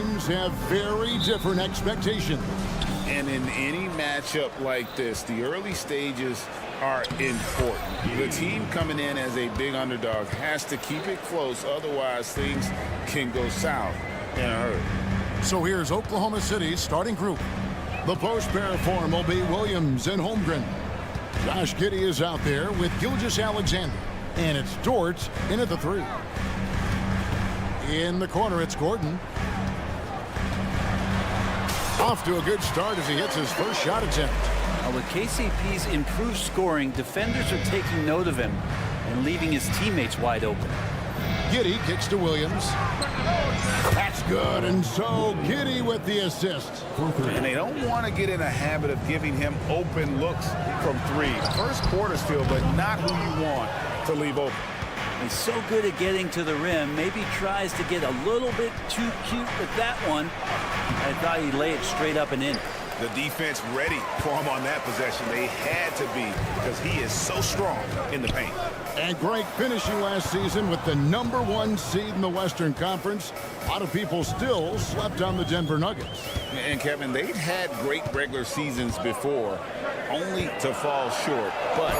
teams have very different expectations. And in any matchup like this, the early stages are important. The team coming in as a big underdog has to keep it close, otherwise things can go south in a hurry. So here's Oklahoma City's starting group. The post pair form will be Williams and Holmgren. Josh Giddey is out there with Gilgeous-Alexander. And it's Dort in at the 3. In the corner, it's Gordon. Off to a good start as he hits his first shot attempt. With KCP's improved scoring, defenders are taking note of him and leaving his teammates wide open. Giddey kicks to Williams. That's good, and so Giddey with the assist. And they don't want to get in a habit of giving him open looks from 3. First quarter still, but not who you want to leave open. He's so good at getting to the rim. Maybe tries to get a little bit too cute with that one. I thought he'd lay it straight up and in. The defense ready for him on that possession. They had to be, because he is so strong in the paint. And great finishing last season with the #1 seed in the Western Conference. A lot of people still slept on the Denver Nuggets. And Kevin, they've had great regular seasons before, only to fall short. But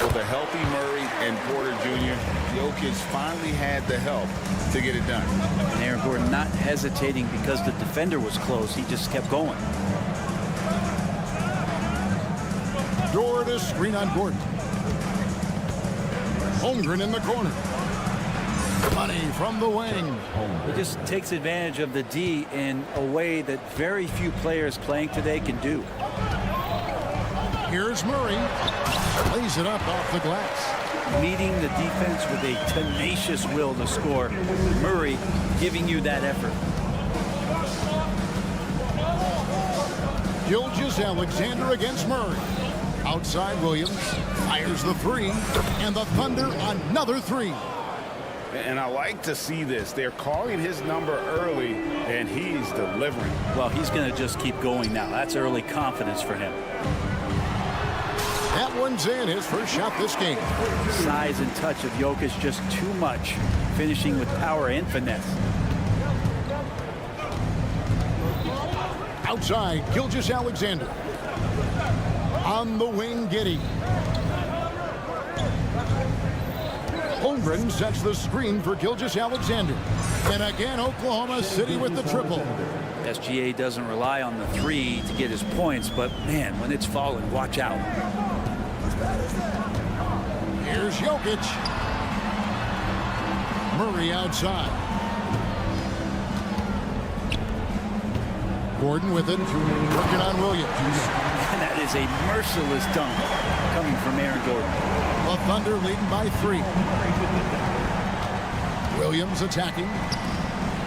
with a healthy Murray and Porter Jr., Jokic finally had the help to get it done. And Aaron Gordon not hesitating because the defender was close. He just kept going. Dort is screen on Gordon. Holmgren in the corner. Money from the wing. He just takes advantage of the D in a way that very few players playing today can do. Here's Murray. Lays it up off the glass. Meeting the defense with a tenacious will to score. Murray giving you that effort. Gilgeous-Alexander against Murray. Outside, Williams fires the 3, and the Thunder another 3. And I like to see this. They're calling his number early, and he's delivering. Well, he's going to just keep going now. That's early confidence for him. That one's in, his first shot this game. Size and touch of Jokic just too much, finishing with power and finesse. Outside, Gilgeous-Alexander. On the wing, Giddey. Holmgren sets the screen for Gilgeous-Alexander. And again, Oklahoma City with the triple. SGA doesn't rely on the 3 to get his points, but man, when it's falling, watch out. Here's Jokic. Murray outside. Gordon with it, working on Williams. And that is a merciless dunk coming from Aaron Gordon. The Thunder leading by 3. Williams attacking.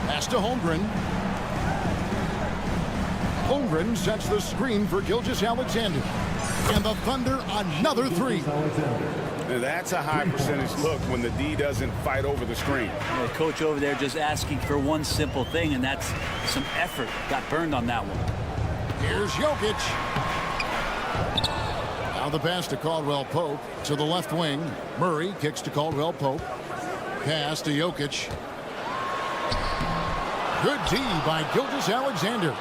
Pass to Holmgren. Holmgren sets the screen for Gilgeous-Alexander. And the Thunder another 3. Now that's a high percentage look when the D doesn't fight over the screen. The coach over there just asking for one simple thing, and that's some effort. Got burned on that one. Here's Jokic. Now the pass to Caldwell Pope to the left wing. Murray kicks to Caldwell Pope. Pass to Jokic. Good D by Gilgeous-Alexander.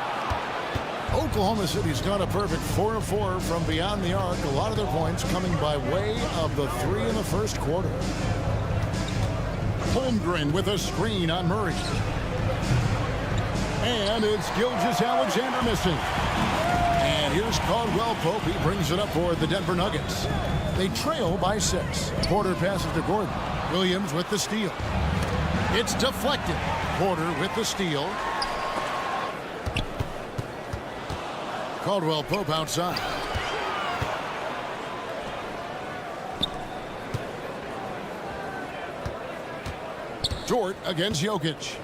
Oklahoma City's got a perfect 4 of 4 from beyond the arc. A lot of their points coming by way of the 3 in the first quarter. Holmgren with a screen on Murray. And it's Gilgeous-Alexander missing. And here's Caldwell Pope. He brings it up for the Denver Nuggets. They trail by 6. Porter passes to Gordon. Williams with the steal. It's deflected. Porter with the steal. Caldwell Pope outside. Dort against Jokic.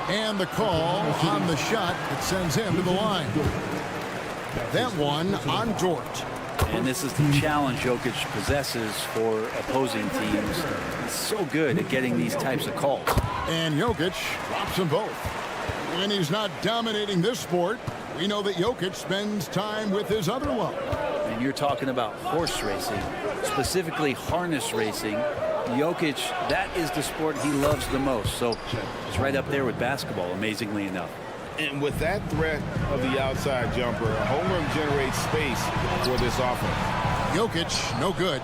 And the call on the shot that sends him to the line. That one on Dort. And this is the challenge Jokic possesses for opposing teams. He's so good at getting these types of calls. And Jokic drops them both. When he's not dominating this sport, we know that Jokic spends time with his other love. And you're talking about horse racing, specifically harness racing. Jokic, that is the sport he loves the most. So it's right up there with basketball, amazingly enough. And with that threat of the outside jumper, Holmgren generates space for this offense. Jokic, no good.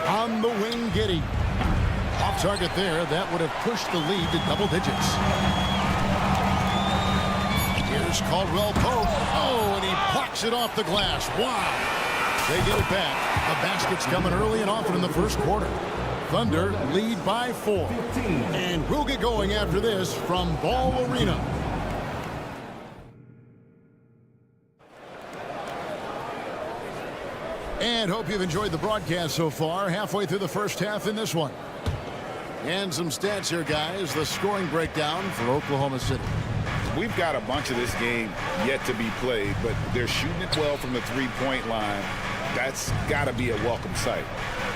On the wing, Giddey. Off target there. That would have pushed the lead to double digits. Here's Caldwell Pope. Oh, and he blocks it off the glass. Wow. They get it back. The basket's coming early and often in the first quarter. Thunder lead by 4. And we'll get going after this from Ball Arena. And hope you've enjoyed the broadcast so far. Halfway through the first half in this one. And some stats here, guys. The scoring breakdown for Oklahoma City. We've got a bunch of this game yet to be played, but they're shooting it well from the three-point line. That's got to be a welcome sight.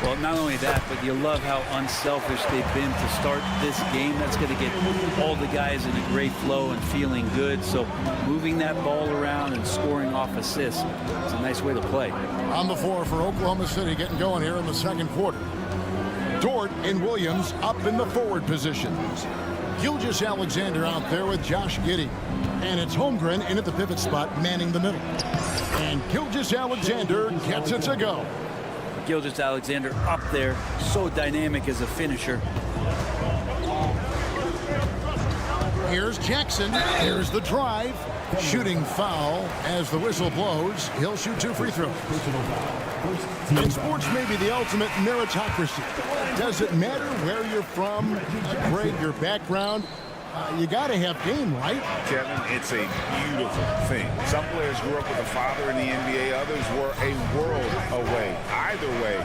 Well, not only that, but you love how unselfish they've been to start this game. That's going to get all the guys in a great flow and feeling good. So moving that ball around and scoring off assists, it's a nice way to play. On the floor for Oklahoma City, getting going here in the second quarter. Dort and Williams up in the forward positions. Gilgeous-Alexander out there with Josh Giddey. And it's Holmgren in at the pivot spot, manning the middle. And Gilgeous-Alexander gets it to go. Gilgeous-Alexander up there, so dynamic as a finisher. Here's Jackson. Here's the drive. Shooting foul as the whistle blows. He'll shoot 2 free throws. In sports, maybe the ultimate meritocracy. Does it matter where you're from, grade, your background? You got to have game, right? Kevin, it's a beautiful thing. Some players grew up with a father in the NBA. Others were a world away. Either way,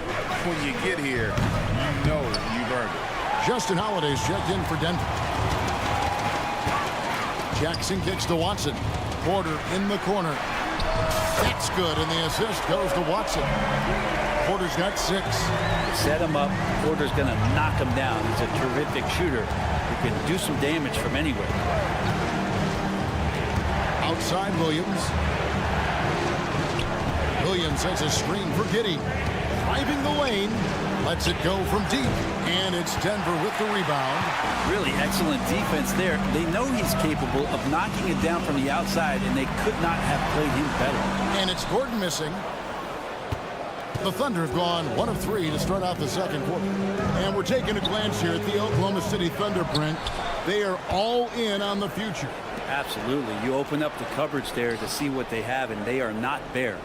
when you get here, you know you've earned it. Justin Holiday's checked in for Denver. Jackson kicks to Watson. Porter in the corner. That's good, and the assist goes to Watson. Porter's got 6. Set him up. Porter's going to knock him down. He's a terrific shooter who can do some damage from anywhere. Outside Williams. Williams has a screen for Giddey. Driving the lane. Lets it go from deep. And it's Denver with the rebound. Really excellent defense there. They know he's capable of knocking it down from the outside, and they could not have played him better. And it's Gordon missing. The Thunder have gone 1 of 3 to start out the second quarter. And we're taking a glance here at the Oklahoma City Thunder, Brent. They are all in on the future. Absolutely. You open up the cupboards there to see what they have, and they are not bare.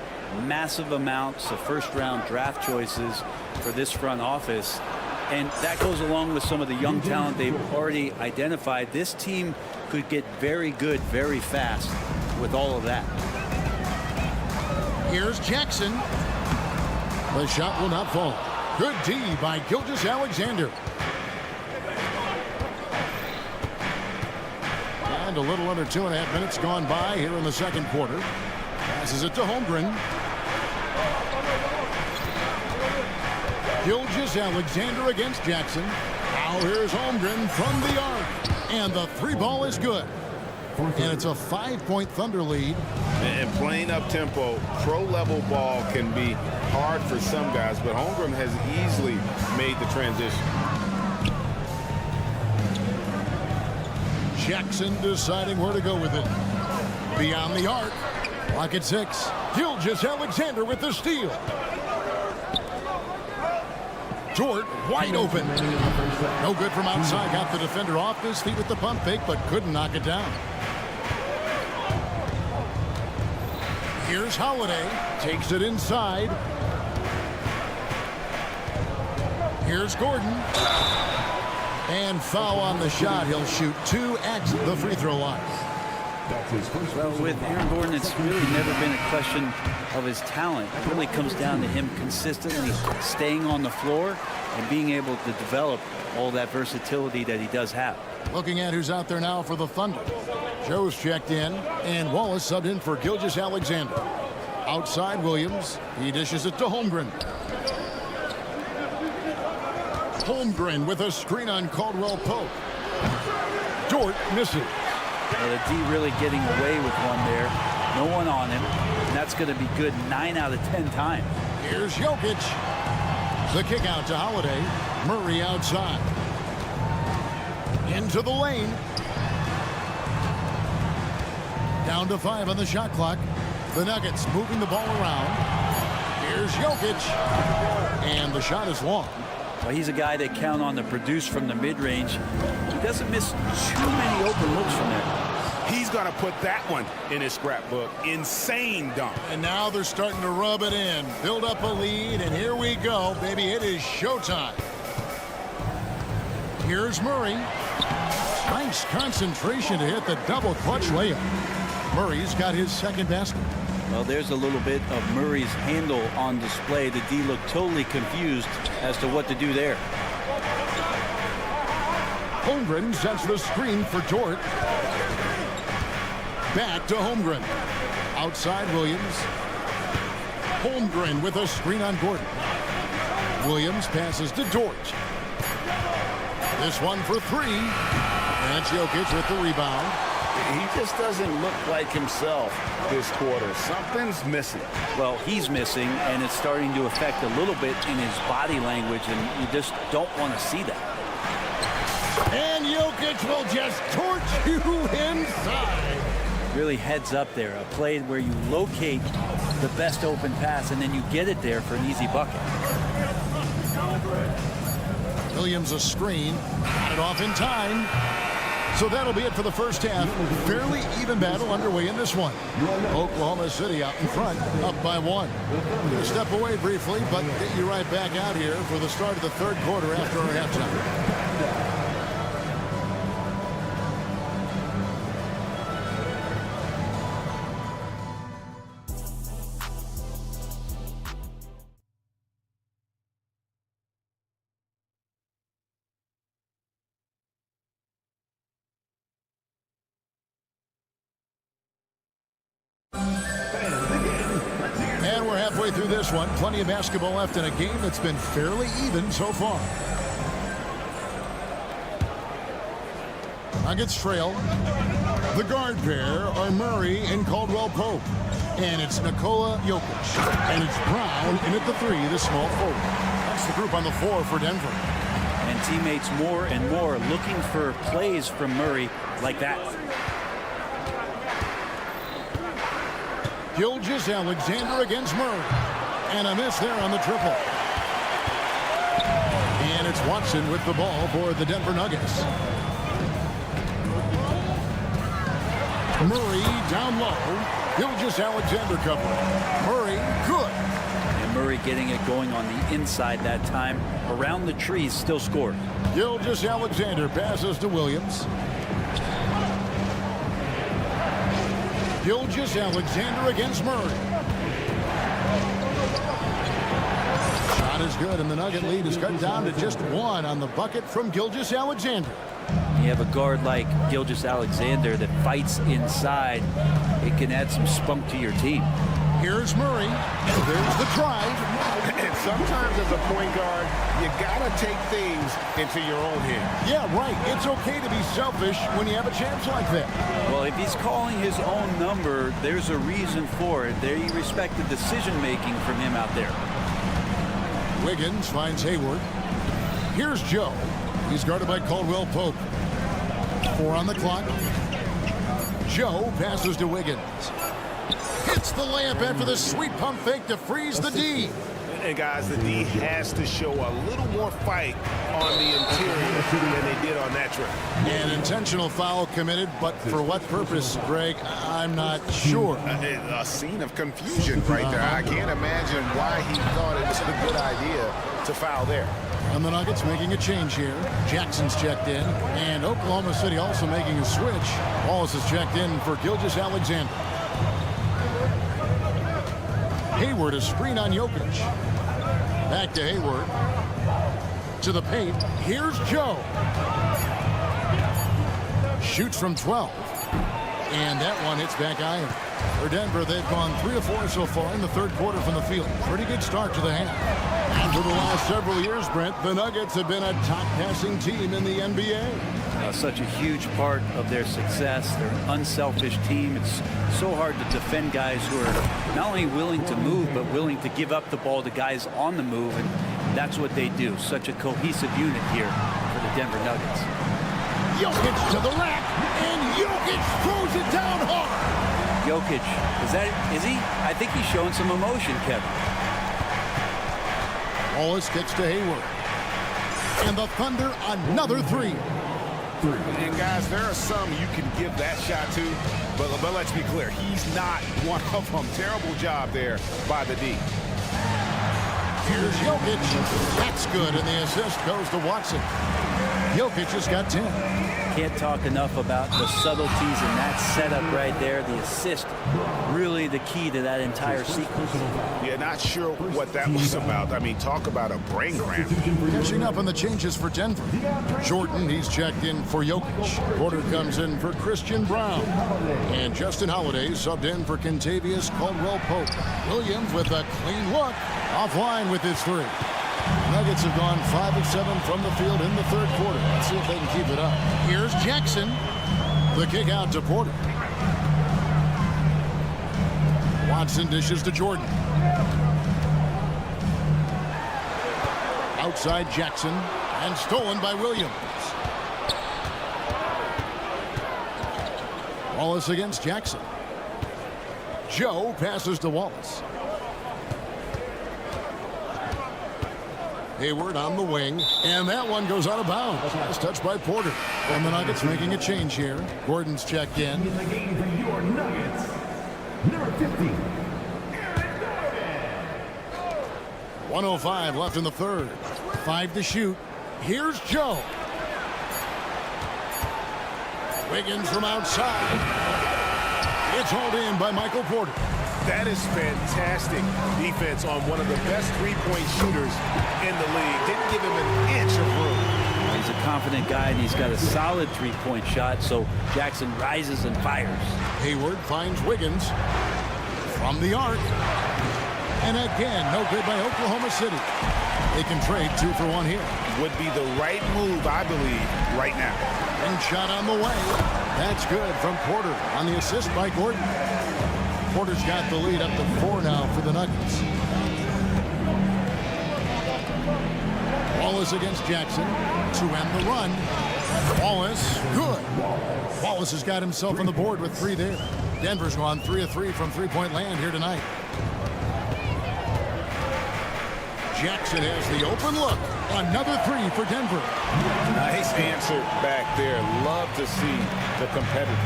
Massive amounts of first-round draft choices for this front office. And that goes along with some of the young talent they've already identified. This team could get very good very fast with all of that. Here's Jackson. The shot will not fall. Good D by Gilgeous-Alexander. And a little under 2.5 minutes gone by here in the second quarter. Passes it to Holmgren. Gilgeous-Alexander against Jackson. Now here's Holmgren from the arc. And the 3 ball is good. And it's a 5-point Thunder lead. And playing up tempo, pro-level ball can be hard for some guys, but Holmgren has easily made the transition. Jackson deciding where to go with it. Beyond the arc. Clock at 6. Gilgeous-Alexander with the steal. Dort wide open. No good from outside. Got the defender off his feet with the pump fake, but couldn't knock it down. Here's Holiday. Takes it inside. Here's Gordon. And foul on the shot. He'll shoot 2 at the free throw line. Well, with Aaron Gordon, it's really never been a question of his talent. It really comes down to him consistently staying on the floor and being able to develop all that versatility that he does have. Looking at who's out there now for the Thunder. Joe's checked in, and Wallace subbed in for Gilgeous-Alexander. Outside Williams. He dishes it to Holmgren. Holmgren with a screen on Caldwell Pope. Dort misses. Well, the D really getting away with one there. No one on him. And that's going to be good 9 out of 10 times. Here's Jokic. The kick out to Holiday. Murray outside. Into the lane. Down to 5 on the shot clock. The Nuggets moving the ball around. Here's Jokic. And the shot is long. Well, he's a guy they count on to produce from the mid-range. He doesn't miss too many open looks from there. He's going to put that one in his scrapbook. Insane dunk. And now they're starting to rub it in. Build up a lead, and here we go, baby. It is showtime. Here's Murray. Nice concentration to hit the double clutch layup. Murray's got his second basket. Well, there's a little bit of Murray's handle on display. The D looked totally confused as to what to do there. Holmgren sets the screen for Dort. Back to Holmgren. Outside Williams. Holmgren with a screen on Gordon. Williams passes to Dort. This one for 3. And Jokic with the rebound. He just doesn't look like himself this quarter. Something's missing. Well, he's missing, and it's starting to affect a little bit in his body language, and you just don't want to see that. And Jokic will just torch you inside. Really heads up there. A play where you locate the best open pass, and then you get it there for an easy bucket. Williams a screen. Got it off in time. So that'll be it for the first half. Fairly even battle underway in this one. Oklahoma City out in front, up by 1. We're going to step away briefly, but get you right back out here for the start of the third quarter after our halftime. And we're halfway through this one. Plenty of basketball left in a game that's been fairly even so far. Nuggets trail. The guard pair are Murray and Caldwell Pope. And it's Nikola Jokic. And it's Brown in at the 3, the small forward. That's the group on the floor for Denver. And teammates more and more looking for plays from Murray like that. Gilgeous-Alexander against Murray. And a miss there on the triple. And it's Watson with the ball for the Denver Nuggets. Murray down low. Gilgeous-Alexander covering. Murray, good. And Murray getting it going on the inside that time. Around the trees, still scored. Gilgeous-Alexander passes to Williams. Gilgeous-Alexander against Murray. Shot is good, and the Nugget lead is cut down to just 1 on the bucket from Gilgeous-Alexander. You have a guard like Gilgeous-Alexander that fights inside. It can add some spunk to your team. Here's Murray. There's the drive. And sometimes as a point guard, you got to take things into your own hands. Yeah, right. It's okay to be selfish when you have a chance like that. Well, if he's calling his own number, there's a reason for it. They respect the decision-making from him out there. Wiggins finds Hayward. Here's Joe. He's guarded by Caldwell Pope. 4 on the clock. Joe passes to Wiggins. Hits the layup after the sweet pump fake to freeze the D. And guys, the D has to show a little more fight on the interior than they did on that trip. An intentional foul committed, but for what purpose, Greg, I'm not sure. A scene of confusion right there. I can't imagine why he thought it was a good idea to foul there. And the Nuggets making a change here. Jackson's checked in, and Oklahoma City also making a switch. Wallace is checked in for Gilgeous-Alexander. Hayward, a screen on Jokic. Back to Hayward. To the paint. Here's Joe. Shoots from 12. And that one hits back iron. For Denver, they've gone 3 of 4 so far in the third quarter from the field. Pretty good start to the half. And for the last several years, Brent, the Nuggets have been a top passing team in the NBA. such a huge part of their success. They're an unselfish team. It's so hard to defend guys who are not only willing to move, but willing to give up the ball to guys on the move, and that's what they do. Such a cohesive unit here for the Denver Nuggets. Jokic to the rack, and Jokic throws it down hard. Jokic, is he? I think he's showing some emotion, Kevin. Wallace kicks to Hayward. And the Thunder, another three. And guys, there are some you can give that shot to, but let's be clear, he's not one of them. Terrible job there by the D. Here's Jokic. That's good, and the assist goes to Watson. Jokic has got 10. Can't talk enough about the subtleties in that setup right there. The assist, really the key to that entire sequence. Yeah, not sure what that was about. I mean, talk about a brain cramp. Catching up on the changes for Denver. Jordan, he's checked in for Jokic. Porter comes in for Christian Brown. And Justin Holiday subbed in for Kentavious Caldwell-Pope. Williams with a clean look. Offline with his three. Nuggets have gone 5 of 7 from the field in the third quarter. Let's see if they can keep it up. Here's Jackson. The kick out to Porter. Watson dishes to Jordan. Outside Jackson, and stolen by Williams. Wallace against Jackson. Joe passes to Wallace. Hayward on the wing, and that one goes out of bounds. Nice touch by Porter. And the Nuggets making a change here. Gordon's checked in. In the game for your Nuggets, number 50, 1:05 left in the third. 5 to shoot. Here's Joe. Wiggins from outside. It's hauled in by Michael Porter. That is fantastic defense on one of the best three-point shooters in the league. Didn't give him an inch of room. He's a confident guy, and he's got a solid three-point shot, so Jackson rises and fires. Hayward finds Wiggins from the arc. And again, no good by Oklahoma City. They can trade 2 for 1 here. Would be the right move, I believe, right now. And shot on the way. That's good from Porter on the assist by Gordon. Porter's got the lead up to 4 now for the Nuggets. Wallace against Jackson to end the run. Wallace, good. Wallace has got himself on the board with 3 there. Denver's gone 3 of 3 from three-point land here tonight. Jackson has the open look. Another 3 for Denver. Nice answer back there. Love to see the competitor.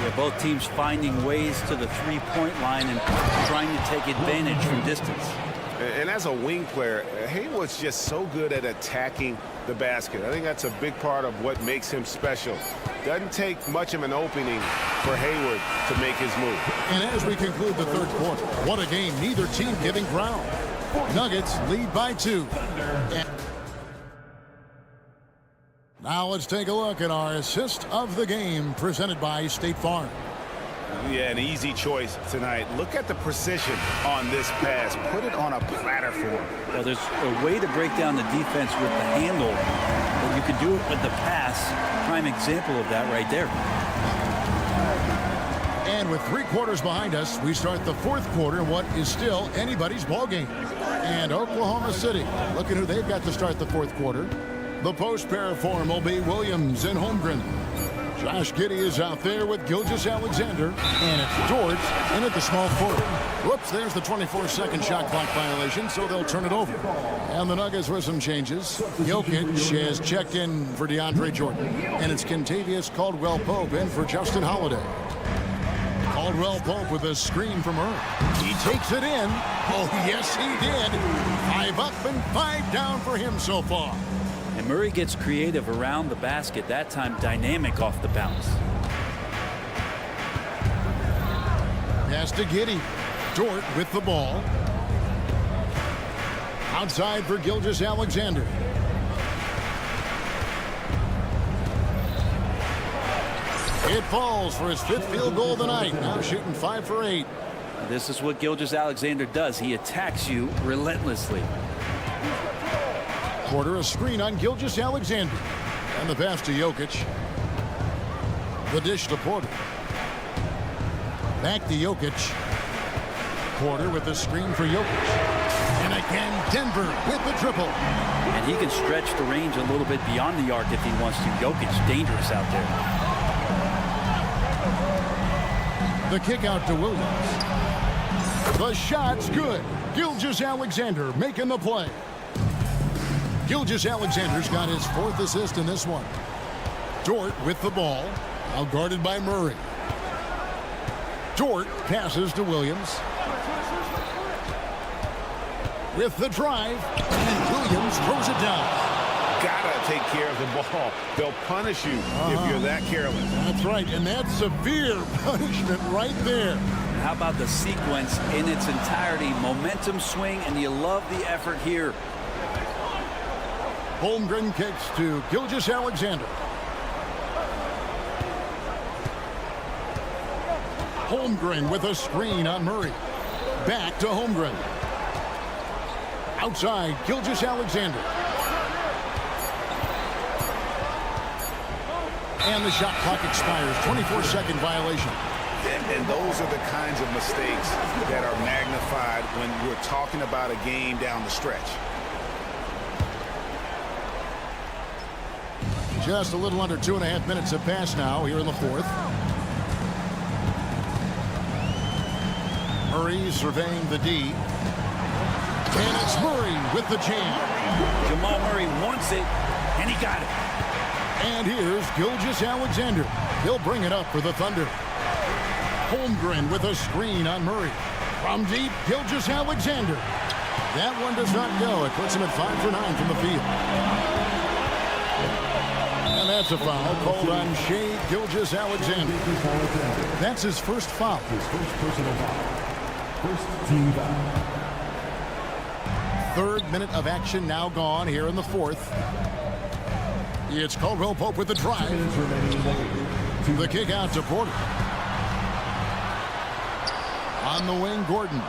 Yeah, both teams finding ways to the three-point line and trying to take advantage from distance. And as a wing player, Hayward's just so good at attacking the basket. I think that's a big part of what makes him special. Doesn't take much of an opening for Hayward to make his move. And as we conclude the third quarter, what a game. Neither team giving ground. Nuggets lead by 2. Now let's take a look at our assist of the game presented by State Farm. Yeah, an easy choice tonight. Look at the precision on this pass. Put it on a platter for him. Well, there's a way to break down the defense with the handle, but you can do it with the pass. Prime example of that right there. And with 3 quarters behind us, we start the fourth quarter in what is still anybody's ball game. And Oklahoma City, look at who they've got to start the fourth quarter. The post pair form will be Williams and Holmgren. Josh Giddey is out there with Gilgeous-Alexander, and it's George in at the small forward. Whoops, there's the 24-second shot clock violation, so they'll turn it over. And the Nuggets with some changes. Jokic has checked in for DeAndre Jordan, and it's Kentavious Caldwell-Pope in for Justin Holiday. Caldwell-Pope with a screen from Earl. He takes it in. Oh, yes, he did. 5 up and 5 down for him so far. And Murray gets creative around the basket, that time dynamic off the bounce. Pass to Giddey. Dort with the ball. Outside for Gilgeous-Alexander. It falls for his 5th field goal of the night. Now shooting 5 for 8. This is what Gilgeous-Alexander does. He attacks you relentlessly. Porter a screen on Gilgeous-Alexander. And the pass to Jokic. The dish to Porter. Back to Jokic. Porter with the screen for Jokic. And again, Denver with the triple. And he can stretch the range a little bit beyond the arc if he wants to. Jokic dangerous out there. The kick out to Williams. The shot's good. Gilgeous-Alexander making the play. Gilgeous-Alexander's got his 4th assist in this one. Dort with the ball. Now guarded by Murray. Dort passes to Williams. With the drive. And Williams throws it down. Gotta take care of the ball. They'll punish you if you're that careless. That's right, and that's severe punishment right there. How about the sequence in its entirety? Momentum swing, and you love the effort here. Holmgren kicks to Gilgeous-Alexander. Holmgren with a screen on Murray. Back to Holmgren. Outside, Gilgeous-Alexander. And the shot clock expires. 24-second violation. And those are the kinds of mistakes that are magnified when we're talking about a game down the stretch. Just a little under 2.5 minutes have passed now here in the 4th. Murray surveying the D. And it's Murray with the jam. Jamal Murray wants it, and he got it. And here's Gilgeous-Alexander. He'll bring it up for the Thunder. Holmgren with a screen on Murray. From deep, Gilgeous-Alexander. That one does not go. It puts him at 5 for 9 from the field. And that's a foul called on Shai Gilgeous-Alexander. That's his first foul. His first personal foul. First team foul. 3rd minute of action now gone here in the 4th. It's Caldwell Pope with the drive. The kick out to Porter. On the wing, Gordon.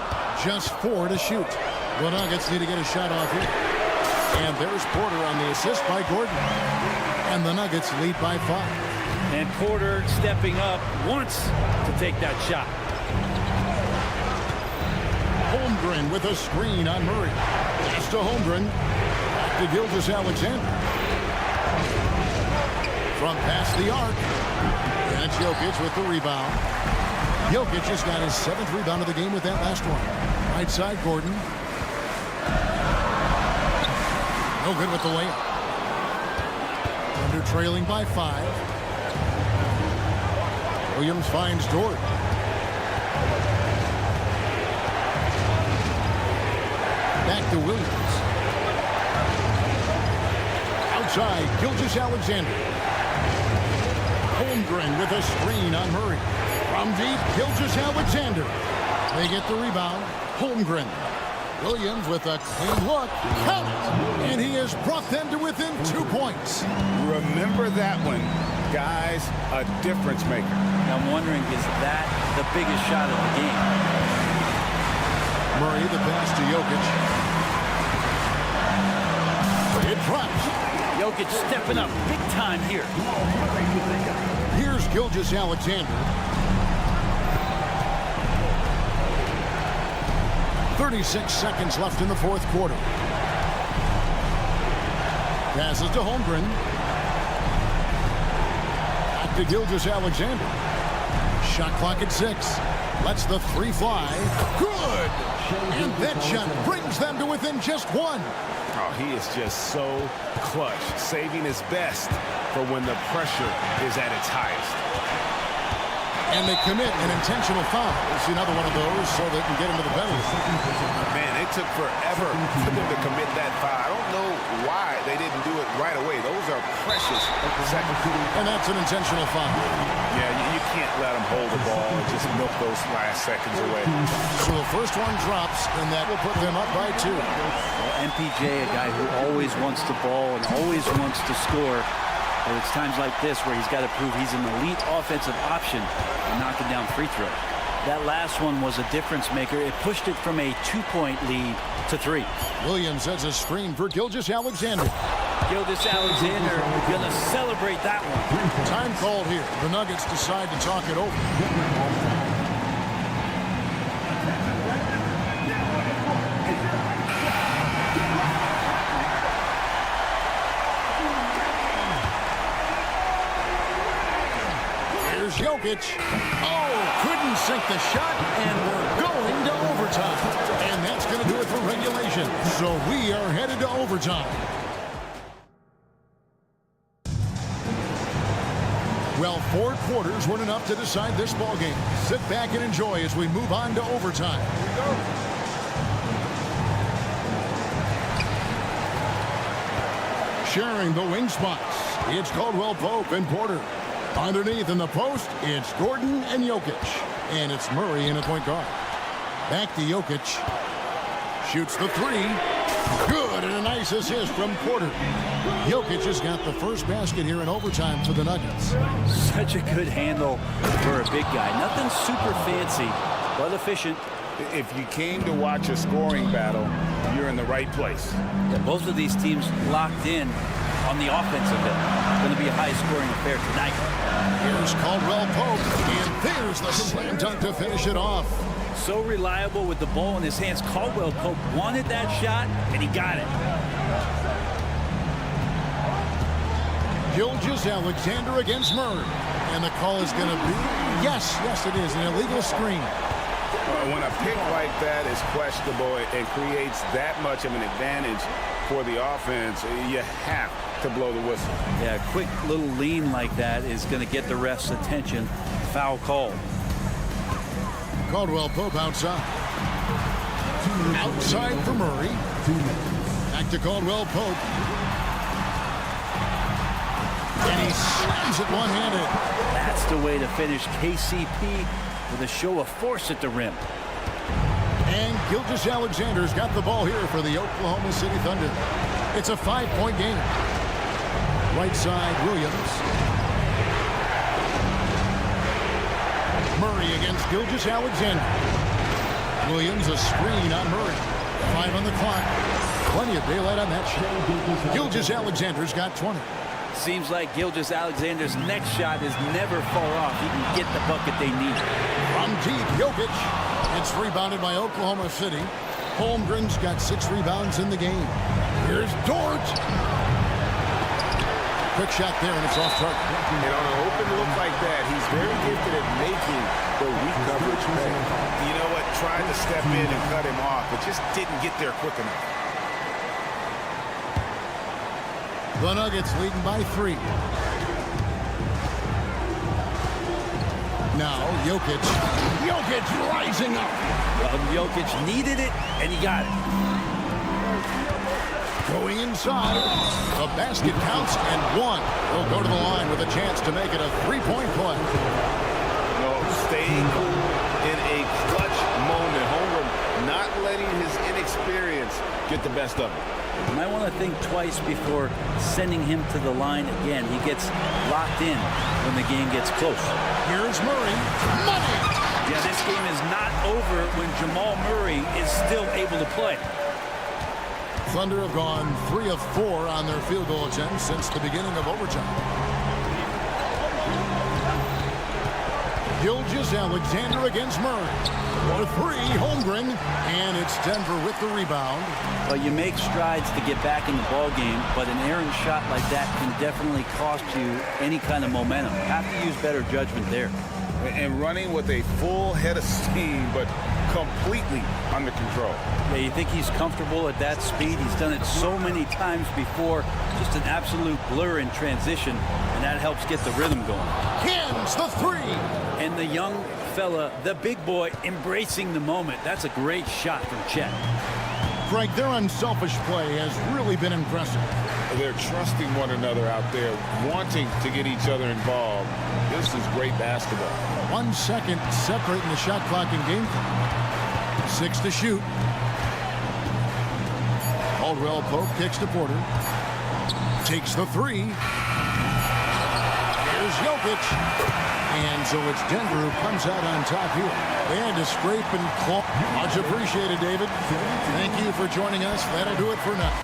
Just 4 to shoot. The Nuggets need to get a shot off here. And there's Porter on the assist by Gordon. And the Nuggets lead by 5. And Porter stepping up wants to take that shot. Holmgren with a screen on Murray. Pass to Holmgren. Back to Gilgeous-Alexander. From past the arc. And it's Jokic with the rebound. Jokic has got his 7th rebound of the game with that last one. Right side, Gordon. No good with the layup. Thunder trailing by 5. Williams finds Dort. Back to Williams. Outside, Gilgeous-Alexander. Holmgren with a screen on Murray. From deep, Gilgeous-Alexander. They get the rebound. Holmgren. Williams with a clean look. Count it! And he has brought them to within 2 points. Remember that one. Guys, a difference maker. I'm wondering, is that the biggest shot of the game? Murray, the pass to Jokic. It drops. Jokic stepping up big time here. Here's Gilgeous-Alexander. 36 seconds left in the 4th quarter. Passes to Holmgren. Back to Gilgeous-Alexander. Shot clock at 6. Lets the 3 fly. Good! And that shot brings them to within just 1. Oh, he is just so clutch, saving his best for when the pressure is at its highest. And they commit an intentional foul. We'll see another one of those so they can get into the penalty. Man, it took forever for them to commit that foul. I don't know why they didn't do it right away. Those are precious seconds. And that's an intentional foul. Yeah, you can't let them hold the ball and just milk those last seconds away. So the first one drops, and that will put them up by 2. Well, MPJ, a guy who always wants the ball and always wants to score. But it's times like this where he's got to prove he's an elite offensive option and knocking down free throws. That last one was a difference maker. It pushed it from a 2-point lead to 3. Williams has a screen for Gilgeous-Alexander. Gilgeous-Alexander going to celebrate that one. Time called here. The Nuggets decide to talk it over. Here's Jokic. Oh, couldn't sink the shot, and we're going to overtime. And that's going to do it for regulation. So we are headed to overtime. Well, 4 quarters weren't enough to decide this ball game. Sit back and enjoy as we move on to overtime. Here we go. Sharing the wing spots, it's Caldwell Pope and Porter. Underneath in the post, it's Gordon and Jokic. And it's Murray in at point guard. Back to Jokic. Shoots the 3. Good, and a nice assist from Porter. Jokic has got the first basket here in overtime for the Nuggets. Such a good handle for a big guy. Nothing super fancy, but efficient. If you came to watch a scoring battle, you're in the right place. Yeah, both of these teams locked in on the offensive end. It's going to be a high-scoring affair tonight. Here's Caldwell Pope, and there's the slam dunk to finish it off. So reliable with the ball in his hands. Caldwell Pope wanted that shot, and he got it. Gilgeous-Alexander against Murray. And the call is going to be, yes, it is, an illegal screen. When a pick like that is questionable, it creates that much of an advantage for the offense. You have to blow the whistle. Yeah, a quick little lean like that is going to get the ref's attention. Foul call. Caldwell Pope outside. Outside for Murray. Back to Caldwell Pope. And he slams it one-handed. That's the way to finish KCP with a show of force at the rim. And Gilgeous-Alexander's got the ball here for the Oklahoma City Thunder. It's a 5-point game. Right side, Williams. Murray against Gilgeous-Alexander. Williams a screen on Murray. 5 on the clock. Plenty of daylight on that shot. Gilgeous-Alexander's got 20. Seems like Gilgeous-Alexander's next shot is never far off. He can get the bucket they need. From deep, Jokic. It's rebounded by Oklahoma City. Holmgren's got 6 rebounds in the game. Here's Dort. Quick shot there, and it's off target. And on an open look like that, he's very gifted at making the weak coverage pay. You know what? Tried to step in and cut him off, but just didn't get there quick enough. The Nuggets leading by 3. Now, Jokic. Jokic rising up. Well, Jokic needed it, and he got it. Going inside. The basket counts, and 1 will go to the line with a chance to make it a 3-point play. No, staying cool in a clutch moment. Holmgren not letting his inexperience get the best of him. You might want to think twice before sending him to the line again. He gets locked in when the game gets close. Here's Murray. Money! Yeah, this game is not over when Jamal Murray is still able to play. Thunder have gone 3 of 4 on their field goal attempts since the beginning of overtime. Gilgeous-Alexander against Murray. For 3, Holmgren, and it's Denver with the rebound. Well, you make strides to get back in the ball game, but an errant shot like that can definitely cost you any kind of momentum. You have to use better judgment there. And running with a full head of steam, but completely under control. Yeah, you think he's comfortable at that speed? He's done it so many times before. Just an absolute blur in transition, and that helps get the rhythm going. Hins the 3. And the young fella, the big boy, embracing the moment. That's a great shot from Chet. Greg, their unselfish play has really been impressive. They're trusting one another out there, wanting to get each other involved. This is great basketball. 1 second separating the shot clock and game clock. 6 to shoot. Caldwell Pope kicks to Porter. Takes the 3. Here's Jokic. And so it's Denver who comes out on top here. They had to scrape and claw. Much appreciated, David. Thank you for joining us. That'll do it for now.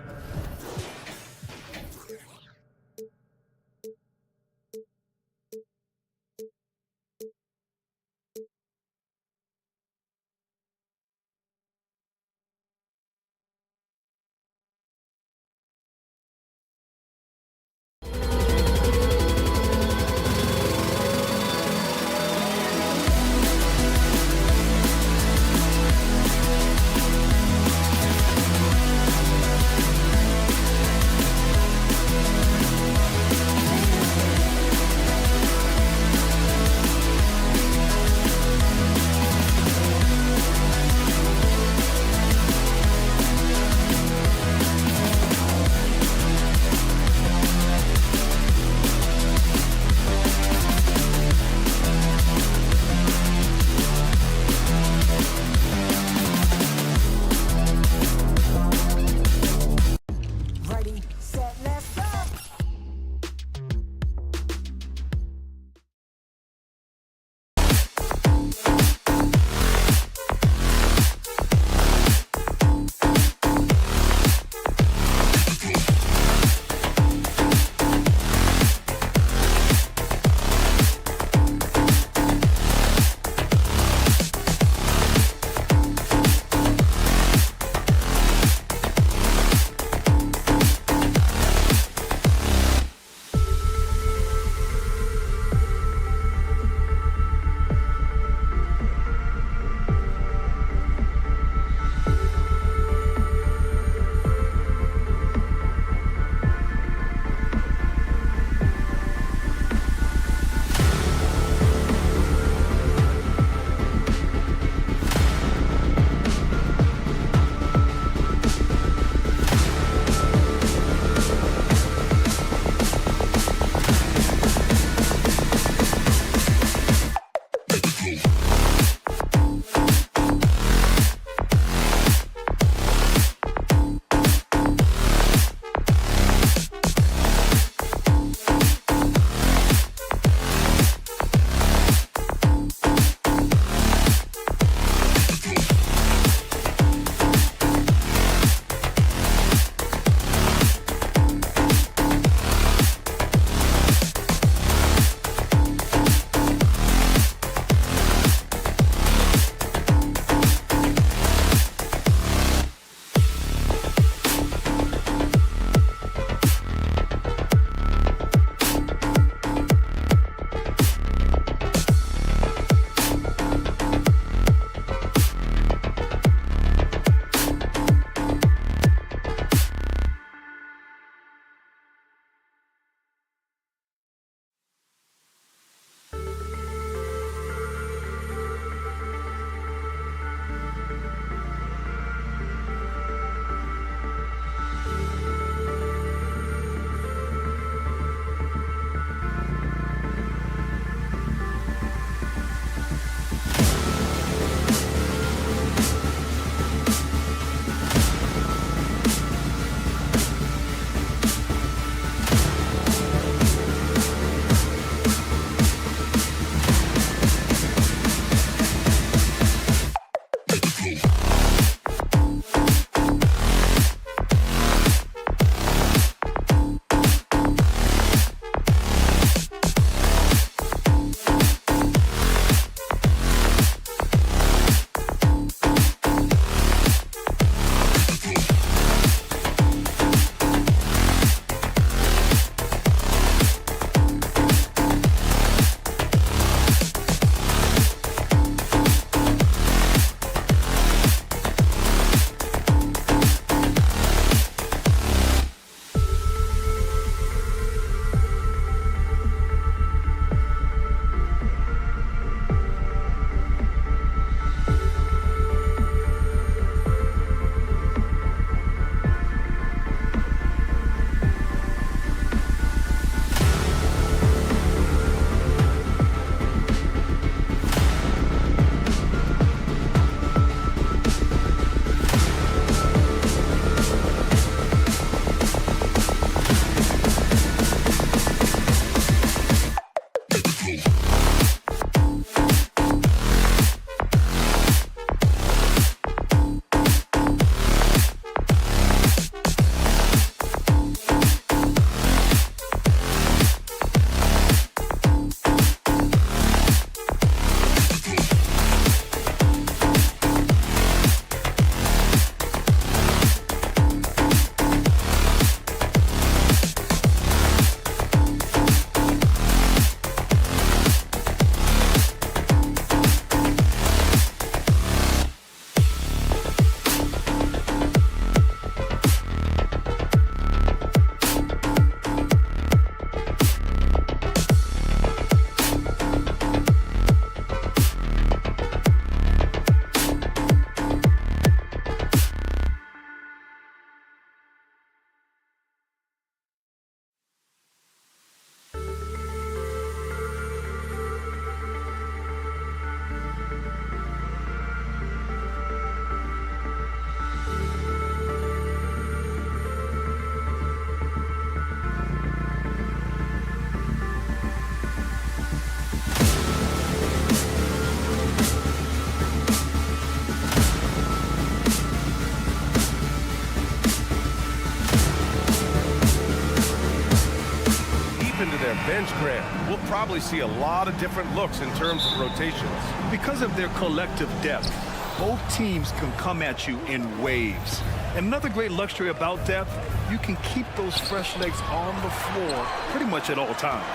bench, Grant. We'll probably see a lot of different looks in terms of rotations. Because of their collective depth, both teams can come at you in waves. And another great luxury about depth, you can keep those fresh legs on the floor pretty much at all times.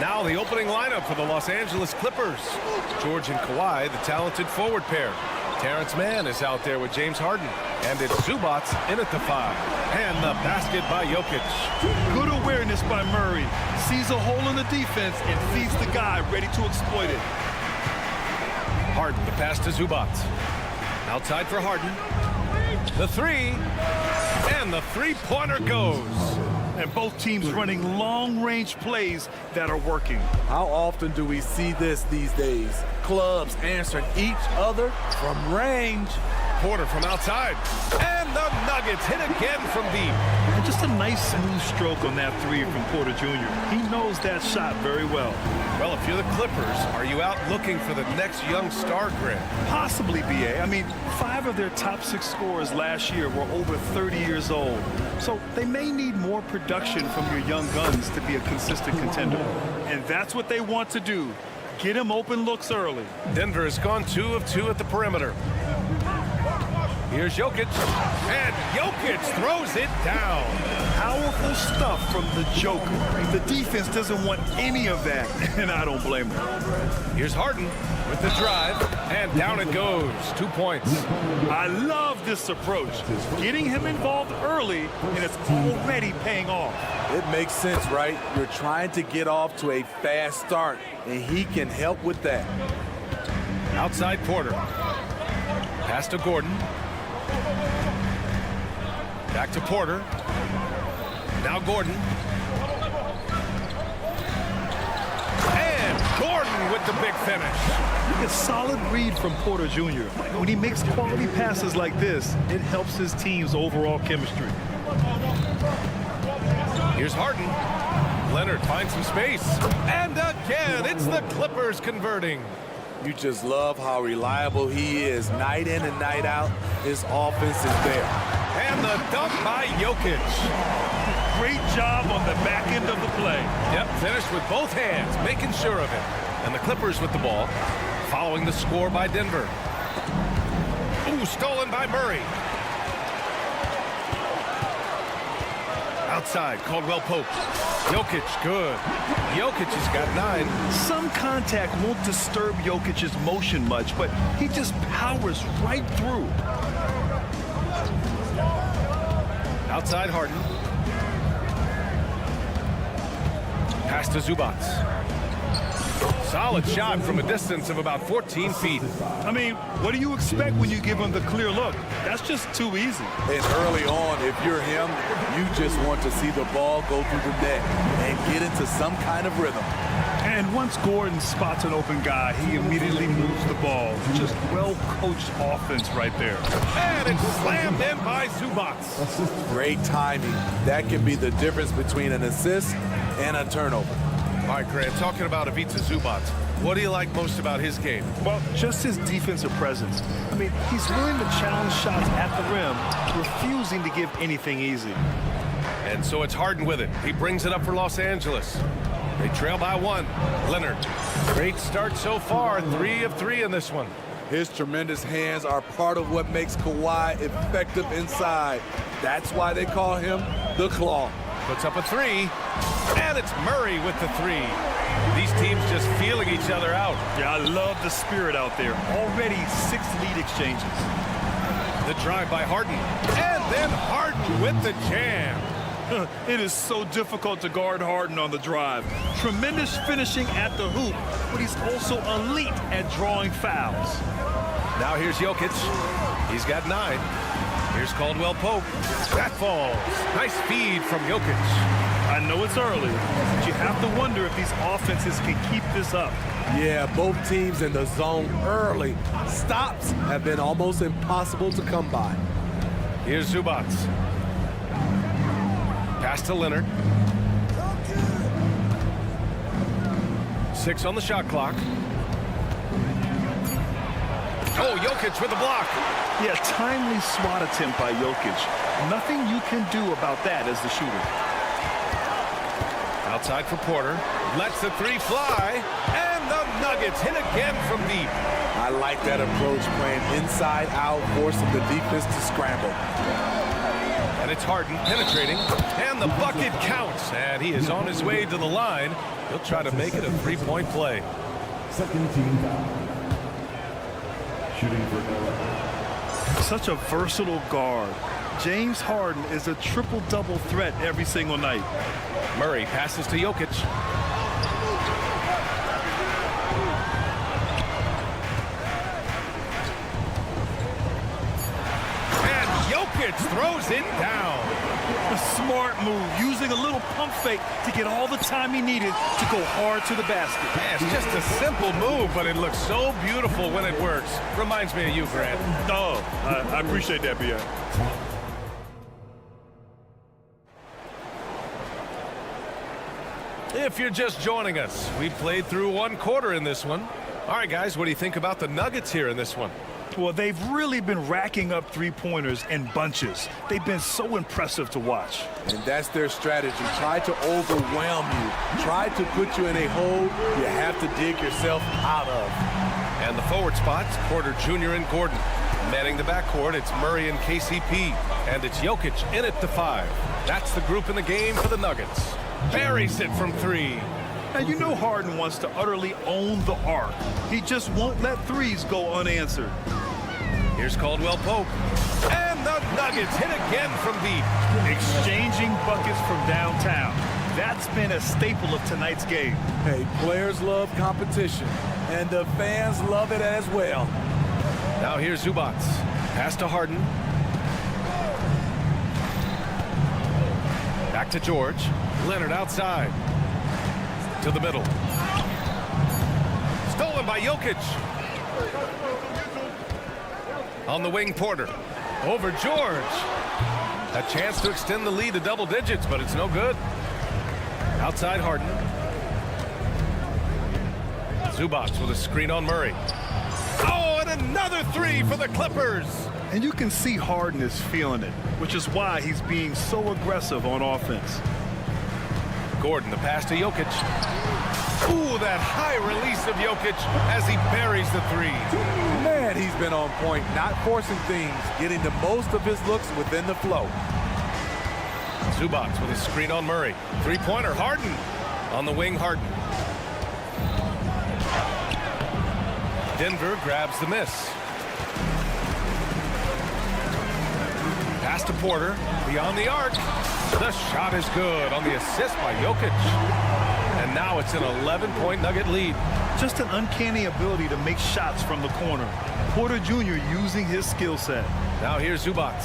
Now the opening lineup for the Los Angeles Clippers. George and Kawhi, the talented forward pair. Terrence Mann is out there with James Harden. And it's Zubac in at the 5. And the basket by Jokic. Good awareness by Murray. Sees a hole in the defense and feeds the guy ready to exploit it. Harden, the pass to Zubac. Outside for Harden. The 3. And the three-pointer goes. And both teams running long-range plays that are working. How often do we see this these days? Clubs answering each other from range. Porter from outside. And the Nuggets hit again from deep. And just a nice smooth stroke on that 3 from Porter Jr. He knows that shot very well. Well, if you're the Clippers, are you out looking for the next young star, Grant? Possibly, B.A. I mean, 5 of their top 6 scorers last year were over 30 years old. So they may need more production from your young guns to be a consistent contender. And that's what they want to do. Get him open looks early. Denver has gone 2 of 2 at the perimeter. Here's Jokic. And Jokic throws it down. Powerful stuff from the Joker. The defense doesn't want any of that, and I don't blame them. Here's Harden with the drive, and down it goes. 2 points. I love this approach. Getting him involved early, and it's already paying off. It makes sense, right? You're trying to get off to a fast start, and he can help with that. Outside Porter. Pass to Gordon. Back to Porter. Now Gordon. And Gordon with the big finish. A solid read from Porter Jr. When he makes quality passes like this, it helps his team's overall chemistry. Here's Harden. Leonard finds some space. And again, it's the Clippers converting. You just love how reliable he is night in and night out. His offense is there. And the dunk by Jokic. Great job on the back end of the play. Yep, finished with both hands, making sure of it. And the Clippers with the ball, following the score by Denver. Ooh, stolen by Murray. Outside, Caldwell Pope. Jokic, good. Jokic has got 9. Some contact won't disturb Jokic's motion much, but he just powers right through. Outside Harden. Pass to Zubac. Solid shot from a distance of about 14 feet. I mean, what do you expect when you give him the clear look? That's just too easy. And early on, if you're him, you just want to see the ball go through the net and get into some kind of rhythm. And once Gordon spots an open guy, he immediately moves the ball. Just well-coached offense right there. And it's slammed in by Zubac. Great timing. That can be the difference between an assist and a turnover. All right, Grant, talking about Ivica Zubac, what do you like most about his game? Well, just his defensive presence. I mean, he's willing to challenge shots at the rim, refusing to give anything easy. And so it's Harden with it. He brings it up for Los Angeles. They trail by 1. Leonard, great start so far. 3 of 3 in this one. His tremendous hands are part of what makes Kawhi effective inside. That's why they call him the Claw. Puts up a 3. And it's Murray with the 3. These teams just feeling each other out. Yeah, I love the spirit out there. Already 6 lead exchanges. The drive by Harden. And then Harden with the jam. It is so difficult to guard Harden on the drive. Tremendous finishing at the hoop, but he's also elite at drawing fouls. Now here's Jokic. He's got 9. Here's Caldwell Pope. That falls. Nice feed from Jokic. I know it's early, but you have to wonder if these offenses can keep this up. Yeah, both teams in the zone early. Stops have been almost impossible to come by. Here's Zubac. Pass to Leonard. 6 on the shot clock. Oh, Jokic with the block. Yeah, timely swat attempt by Jokic. Nothing you can do about that as the shooter. Outside for Porter. Lets the three fly. And the Nuggets hit again from deep. I like that approach, playing inside out, forcing the defense to scramble. And it's Harden penetrating. And the bucket counts. And he is on his way to the line. He'll try to make it a three-point play. Second team foul. Shooting for LA. Such a versatile guard. James Harden is a triple-double threat every single night. Murray passes to Jokic. And Jokic throws it down. A smart move, using a little pump fake to get all the time he needed to go hard to the basket. Yeah, it's just a simple move, but it looks so beautiful when it works. Reminds me of you, Grant. Oh, I appreciate that, B.A. If you're just joining us, we played through one quarter in this one. All right, guys, what do you think about the Nuggets here in this one? Well, they've really been racking up three-pointers in bunches. They've been so impressive to watch. And that's their strategy. Try to overwhelm you. Try to put you in a hole you have to dig yourself out of. And the forward spots, Porter Jr. and Gordon. Manning the backcourt, it's Murray and KCP. And it's Jokic in at the 5. That's the group in the game for the Nuggets. Buries it from 3. And you know Harden wants to utterly own the arc. He just won't let threes go unanswered. Here's Caldwell Pope. And the Nuggets hit again from deep. Exchanging buckets from downtown. That's been a staple of tonight's game. Hey, players love competition, and the fans love it as well. Now here's Zubac. Pass to Harden. Back to George. Leonard outside. To the middle. Stolen by Jokic. On the wing, Porter. Over George. A chance to extend the lead to double digits, but it's no good. Outside Harden. Zubac with a screen on Murray. Oh, and another 3 for the Clippers. And you can see Harden is feeling it, which is why he's being so aggressive on offense. Gordon, the pass to Jokic. Ooh, that high release of Jokic as he buries the 3. Man, he's been on point, not forcing things, getting the most of his looks within the flow. Zubac with a screen on Murray. Three-pointer, Harden. On the wing, Harden. Denver grabs the miss. Pass to Porter, beyond the arc. The shot is good on the assist by Jokic. And now it's an 11-point Nugget lead. Just an uncanny ability to make shots from the corner. Porter Jr. using his skill set. Now here's Zubac.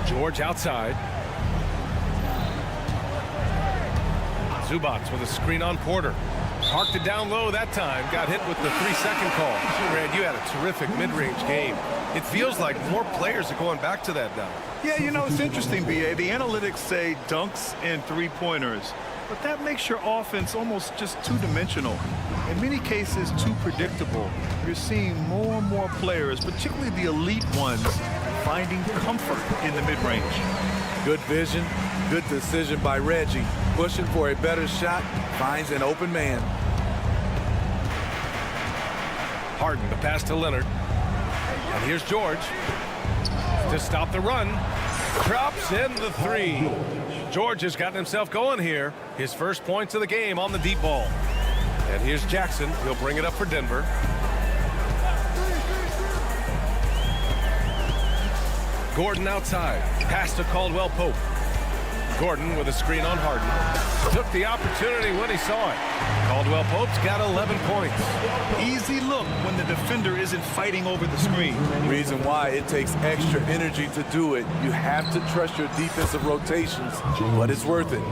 George outside. Zubac with a screen on Porter. Parked it down low that time. Got hit with the 3-second call. Brad, you had a terrific mid-range game. It feels like more players are going back to that now. Yeah, you know, it's interesting, B.A. The analytics say dunks and three-pointers, but that makes your offense almost just two-dimensional. In many cases, too predictable. You're seeing more and more players, particularly the elite ones, finding comfort in the mid-range. Good vision, good decision by Reggie. Pushing for a better shot, finds an open man. Harden, the pass to Leonard. And here's George to stop the run. Drops in the 3. George has gotten himself going here. His first points of the game on the deep ball. And here's Jackson. He'll bring it up for Denver. Gordon outside. Pass to Caldwell Pope. Gordon with a screen on Harden. Took the opportunity when he saw it. Caldwell Pope's got 11 points. Easy look when the defender isn't fighting over the screen. Reason why it takes extra energy to do it. You have to trust your defensive rotations, but it's worth it.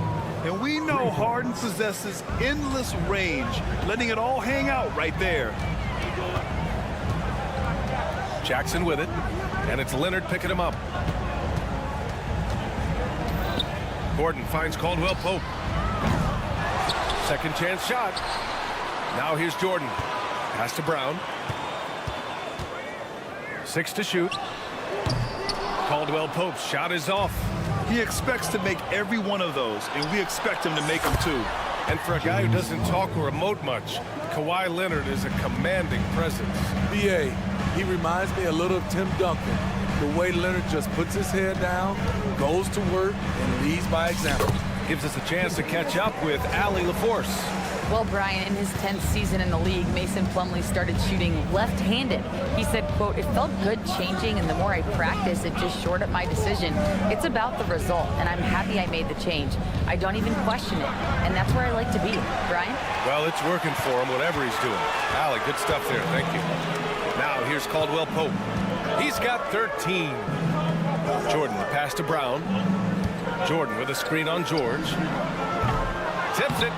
And we know Harden possesses endless range, letting it all hang out right there. Jackson with it, and it's Leonard picking him up. Gordon finds Caldwell Pope. Second chance shot. Now here's Jordan. Pass to Brown. 6 to shoot. Caldwell Pope's shot is off. He expects to make every one of those, and we expect him to make them too. And for a guy who doesn't talk or emote much, Kawhi Leonard is a commanding presence. BA, he reminds me a little of Tim Duncan. The way Leonard just puts his head down, goes to work, and leads by example. Gives us a chance to catch up with Allie LaForce. Well, Brian, in his 10th season in the league, Mason Plumlee started shooting left-handed. He said, quote, "It felt good changing, and the more I practice, it just shored up my decision. It's about the result, and I'm happy I made the change. I don't even question it, and that's where I like to be." Brian? Well, it's working for him, whatever he's doing. Allie, good stuff there. Thank you. Now, here's Caldwell Pope. He's got 13. Jordan, the pass to Brown. Jordan with a screen on George. Tips it.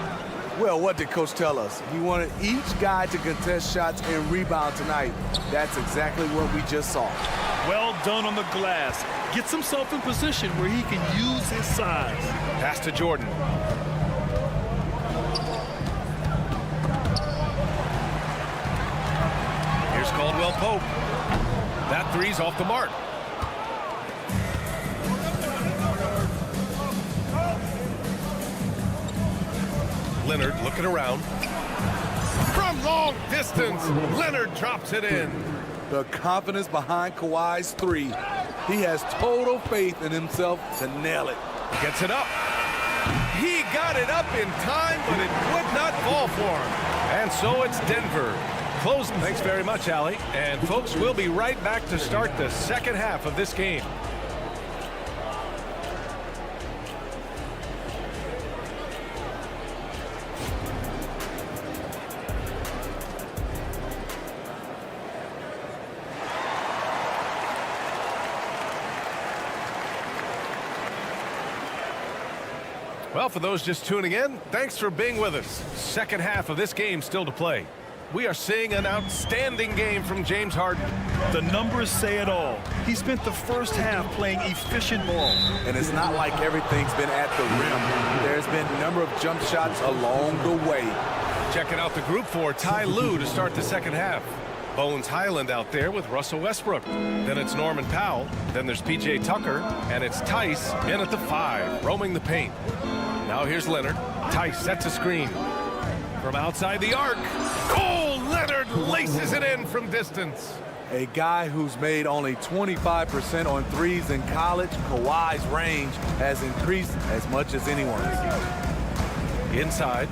Well, what did Coach tell us? He wanted each guy to contest shots and rebound tonight. That's exactly what we just saw. Well done on the glass. Gets himself in position where he can use his size. Pass to Jordan. Here's Caldwell Pope. That three's off the mark. Leonard looking around. From long distance, Leonard drops it in. The confidence behind Kawhi's three. He has total faith in himself to nail it. Gets it up. He got it up in time, but it would not fall for him. And so it's Denver. Closing. Thanks very much, Allie. And folks, we'll be right back to start the second half of this game. Well, for those just tuning in, thanks for being with us. Second half of this game still to play. We are seeing an outstanding game from James Harden. The numbers say it all. He spent the first half playing efficient ball. And it's not like everything's been at the rim. There's been a number of jump shots along the way. Checking out the group for Ty Lue to start the second half. Bones Highland out there with Russell Westbrook. Then it's Norman Powell. Then there's P.J. Tucker. And it's Tice in at the 5, roaming the paint. Now here's Leonard. Tice sets a screen. From outside the arc. Oh, Leonard laces it in from distance. A guy who's made only 25% on threes in college, Kawhi's range has increased as much as anyone's. Inside.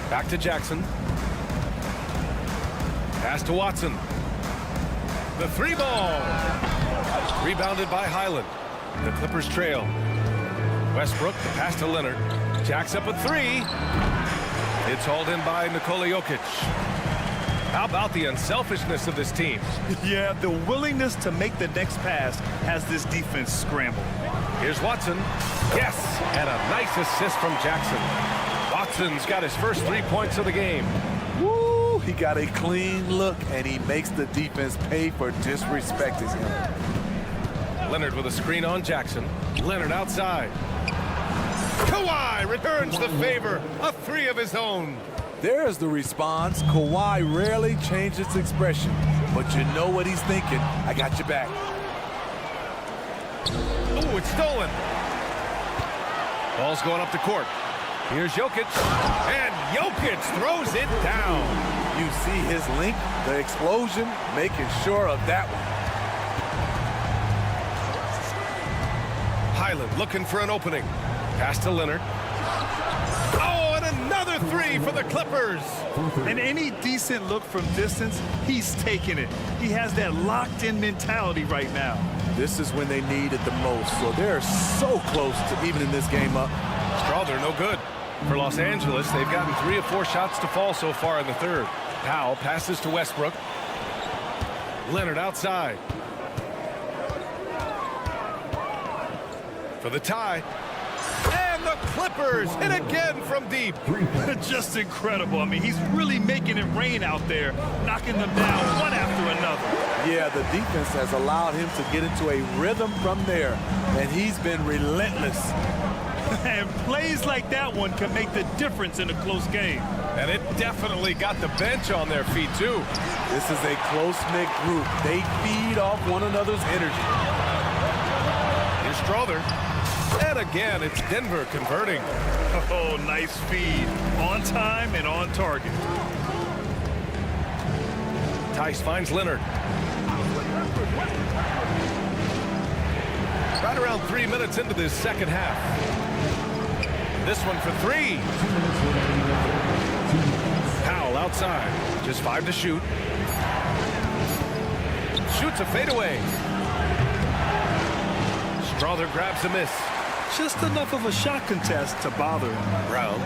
Back to Jackson. Pass to Watson. The 3 ball. Rebounded by Highland. The Clippers trail. Westbrook, the pass to Leonard. Jacks up a 3. It's hauled in by Nikola Jokic. How about the unselfishness of this team? Yeah, the willingness to make the next pass has this defense scrambled. Here's Watson. Yes, and a nice assist from Jackson. Watson's got his first 3 points of the game. Woo! He got a clean look, and he makes the defense pay for disrespecting him. Leonard with a screen on Jackson. Leonard outside. Kawhi returns the favor. A 3 of his own. There's the response. Kawhi rarely changes expression, but you know what he's thinking. I got your back. Oh, it's stolen. Ball's going up the court. Here's Jokic, and Jokic throws it down. You see his length, the explosion, making sure of that one. Highland looking for an opening. Pass to Leonard. Oh, and another 3 for the Clippers. And any decent look from distance, he's taking it. He has that locked-in mentality right now. This is when they need it the most, so they're so close to evening this game up. Strawther no good. For Los Angeles, they've gotten 3 of 4 shots to fall so far in the third. Powell passes to Westbrook. Leonard outside. For the tie. And the Clippers hit again from deep. Just incredible. I mean, he's really making it rain out there, knocking them down one after another. Yeah, the defense has allowed him to get into a rhythm from there, and he's been relentless. And plays like that one can make the difference in a close game. And it definitely got the bench on their feet, too. This is a close-knit group. They feed off one another's energy. Here's Strawther. And again, it's Denver converting. Oh, nice feed. On time and on target. Tice finds Leonard. Right around 3 minutes into this second half. This one for three. Powell outside. Just 5 to shoot. Shoots a fadeaway. Strother grabs a miss. Just enough of a shot contest to bother him. Brown.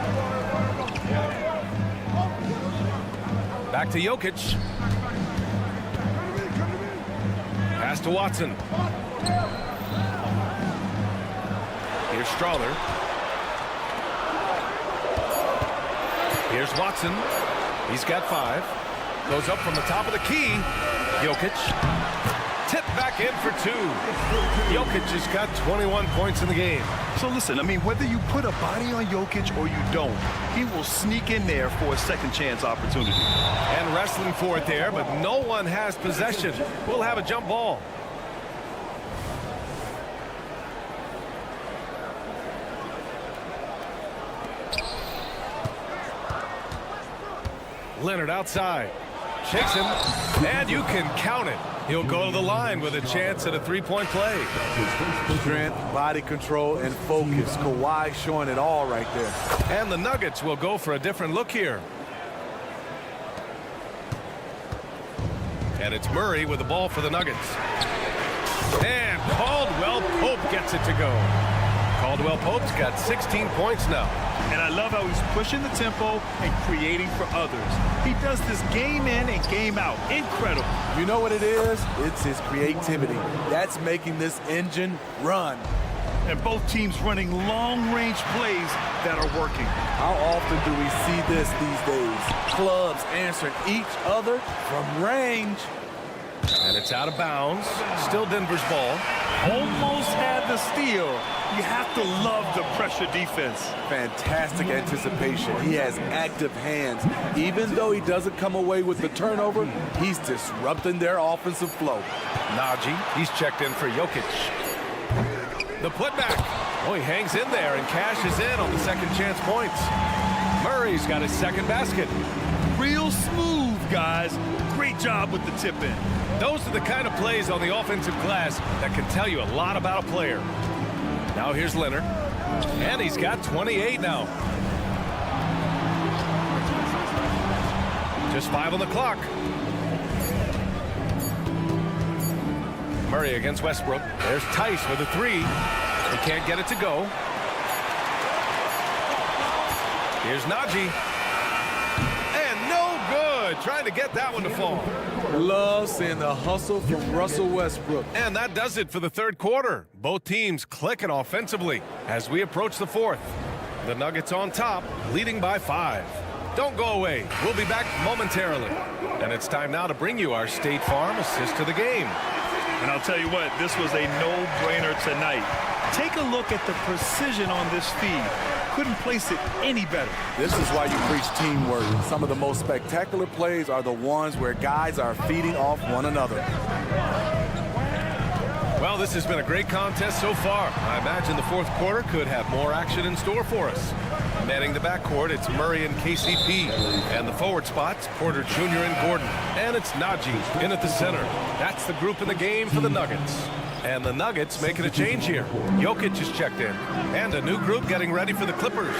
Back to Jokic. Pass to Watson. Here's Strother. Here's Watson. He's got 5. Goes up from the top of the key. Jokic. Tip back in for 2. Jokic has got 21 points in the game. So listen, I mean, whether you put a body on Jokic or you don't, he will sneak in there for a second chance opportunity. And wrestling for it there, but no one has possession. We'll have a jump ball. Leonard outside. Shakes him, and you can count it. He'll go to the line with a chance at a three-point play. Strength, body control, and focus. Kawhi showing it all right there. And the Nuggets will go for a different look here. And it's Murray with the ball for the Nuggets. And Caldwell Pope gets it to go. Caldwell Pope's got 16 points now. And I love how he's pushing the tempo and creating for others. He does this game in and game out. Incredible. You know what it is? It's his creativity. That's making this engine run. And both teams running long-range plays that are working. How often do we see this these days? Clubs answering each other from range. And it's out of bounds. Still Denver's ball. Almost had the steal. You have to love the pressure defense. Fantastic anticipation. He has active hands. Even though he doesn't come away with the turnover, he's disrupting their offensive flow. Najee, he's checked in for Jokic. The putback. Oh, he hangs in there and cashes in on the second chance points. Murray's got his second basket. Real smooth, guys. Great job with the tip-in. Those are the kind of plays on the offensive glass that can tell you a lot about a player. Now here's Leonard. And he's got 28 now. Just 5 on the clock. Murray against Westbrook. There's Tice with a 3. He can't get it to go. Here's Najee. And no good. Trying to get that one to fall. Love seeing the hustle from Russell Westbrook. And that does it for the third quarter. Both teams clicking offensively as we approach the fourth. The Nuggets on top, leading by 5. Don't go away. We'll be back momentarily. And it's time now to bring you our State Farm assist to the game. And I'll tell you what, this was a no-brainer tonight. Take a look at the precision on this feed. Couldn't place it any better. This is why you preach teamwork. Some of the most spectacular plays are the ones where guys are feeding off one another. Well, this has been a great contest so far. I imagine the fourth quarter could have more action in store for us. Manning the backcourt, it's Murray and KCP. And the forward spots, Porter Jr. and Gordon. And it's Najee in at the center. That's the group in the game for the Nuggets. And the Nuggets making a change here. Jokic is checked in. And a new group getting ready for the Clippers.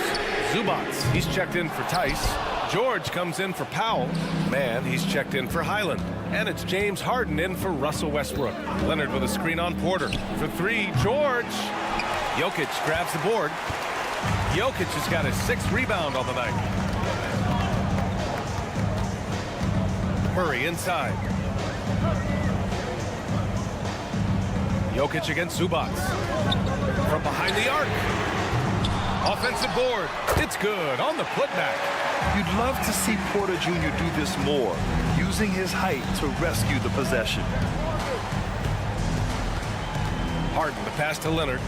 Zubats, he's checked in for Tice. George comes in for Powell. Man, he's checked in for Highland. And it's James Harden in for Russell Westbrook. Leonard with a screen on Porter. For 3, George. Jokic grabs the board. Jokic has got his 6th rebound on the night. Murray inside. Jokic against Zubats. From behind the arc. Offensive board. It's good on the putback. You'd love to see Porter Jr. do this more, using his height to rescue the possession. Harden, the pass to Leonard.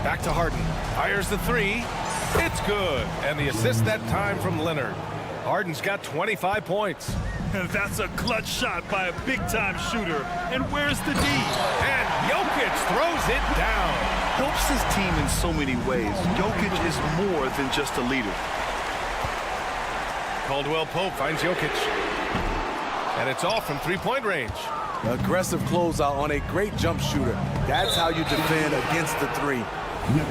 Back to Harden. Fires the 3. It's good. And the assist that time from Leonard. Harden's got 25 points. And that's a clutch shot by a big-time shooter. And where's the D? And Jokic throws it down. Helps his team in so many ways. Jokic is more than just a leader. Caldwell Pope finds Jokic. And it's off from three-point range. Aggressive closeout on a great jump shooter. That's how you defend against the three.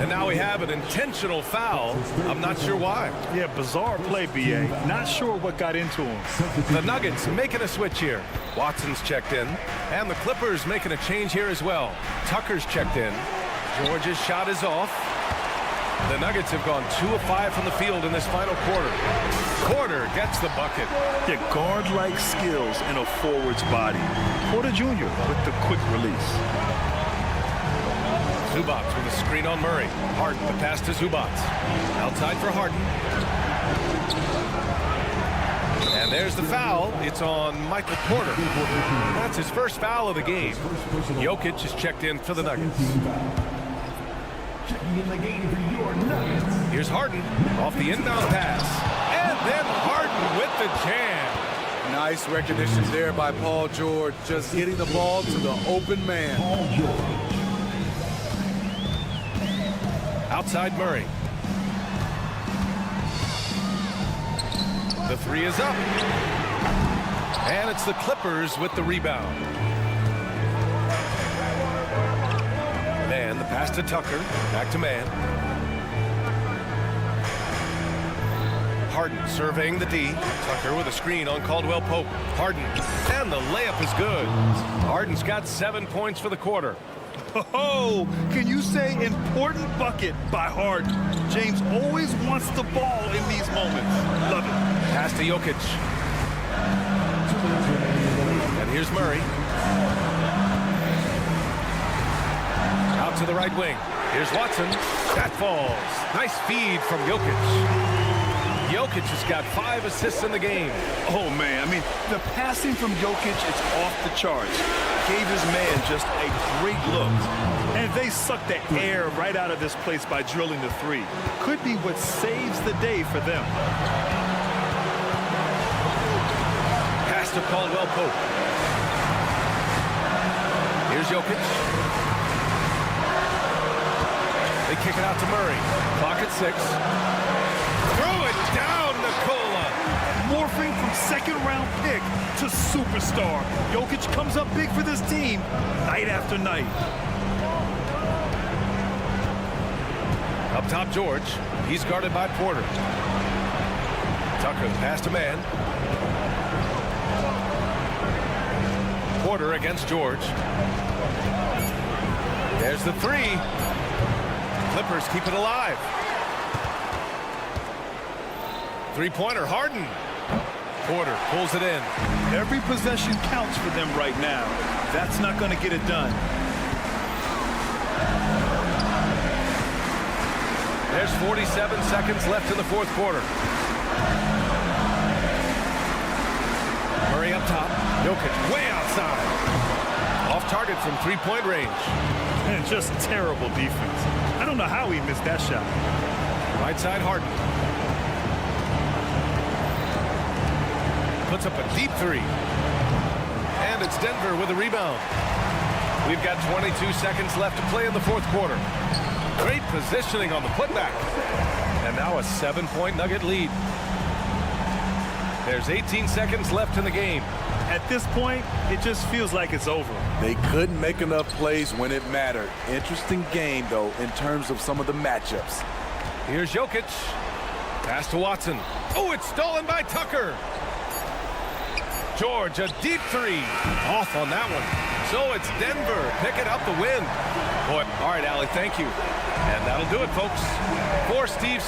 And now we have an intentional foul. I'm not sure why. Yeah, bizarre play, B.A. Not sure what got into him. The Nuggets making a switch here. Watson's checked in. And the Clippers making a change here as well. Tucker's checked in. George's shot is off. The Nuggets have gone 2 of 5 from the field in this final quarter. Porter gets the bucket. Yeah, guard-like skills in a forward's body. Porter Jr. with the quick release. Zubac with a screen on Murray. Harden the pass to Zubac. Outside for Harden. And there's the foul. It's on Michael Porter. That's his first foul of the game. Jokic is checked in for the Nuggets. Checking in the game for your Nuggets. Here's Harden off the inbound pass. And then Harden with the jam. Nice recognition there by Paul George, just hitting the ball to the open man. Paul George. Outside Murray. The three is up. And it's the Clippers with the rebound. Man, the pass to Tucker. Back to man. Harden surveying the D. Tucker with a screen on Caldwell Pope. Harden. And the layup is good. Harden's got 7 points for the quarter. Oh, can you say important bucket by Harden? James always wants the ball in these moments. Love it. Pass to Jokic. And here's Murray. Out to the right wing. Here's Watson. That falls. Nice feed from Jokic. Jokic has got 5 assists in the game. Oh, man. I mean, the passing from Jokic is off the charts. Gave his man just a great look. And they sucked the air right out of this place by drilling the three. Could be what saves the day for them. Pass to Caldwell Pope. Here's Jokic. They kick it out to Murray. Clock at 6. Throw it down, Nikola. Morphing from second-round pick to superstar. Jokic comes up big for this team night after night. Up top, George. He's guarded by Porter. Tucker, the pass to man. Porter against George. There's the three. Clippers keep it alive. Three-pointer, Harden. Porter pulls it in. Every possession counts for them right now. That's not going to get it done. There's 47 seconds left in the fourth quarter. Murray up top. Jokic way outside. Off target from three-point range. And just terrible defense. I don't know how he missed that shot. Right side, Harden. Puts up a deep three. And it's Denver with a rebound. We've got 22 seconds left to play in the fourth quarter. Great positioning on the putback. And now a 7-point Nugget lead. There's 18 seconds left in the game. At this point, it just feels like it's over. They couldn't make enough plays when it mattered. Interesting game, though, in terms of some of the matchups. Here's Jokic. Pass to Watson. Oh, it's stolen by Tucker. George, a deep three. Off on that one. So it's Denver picking up the win. Boy, all right, Allie, thank you. And that'll do it, folks. For Steve.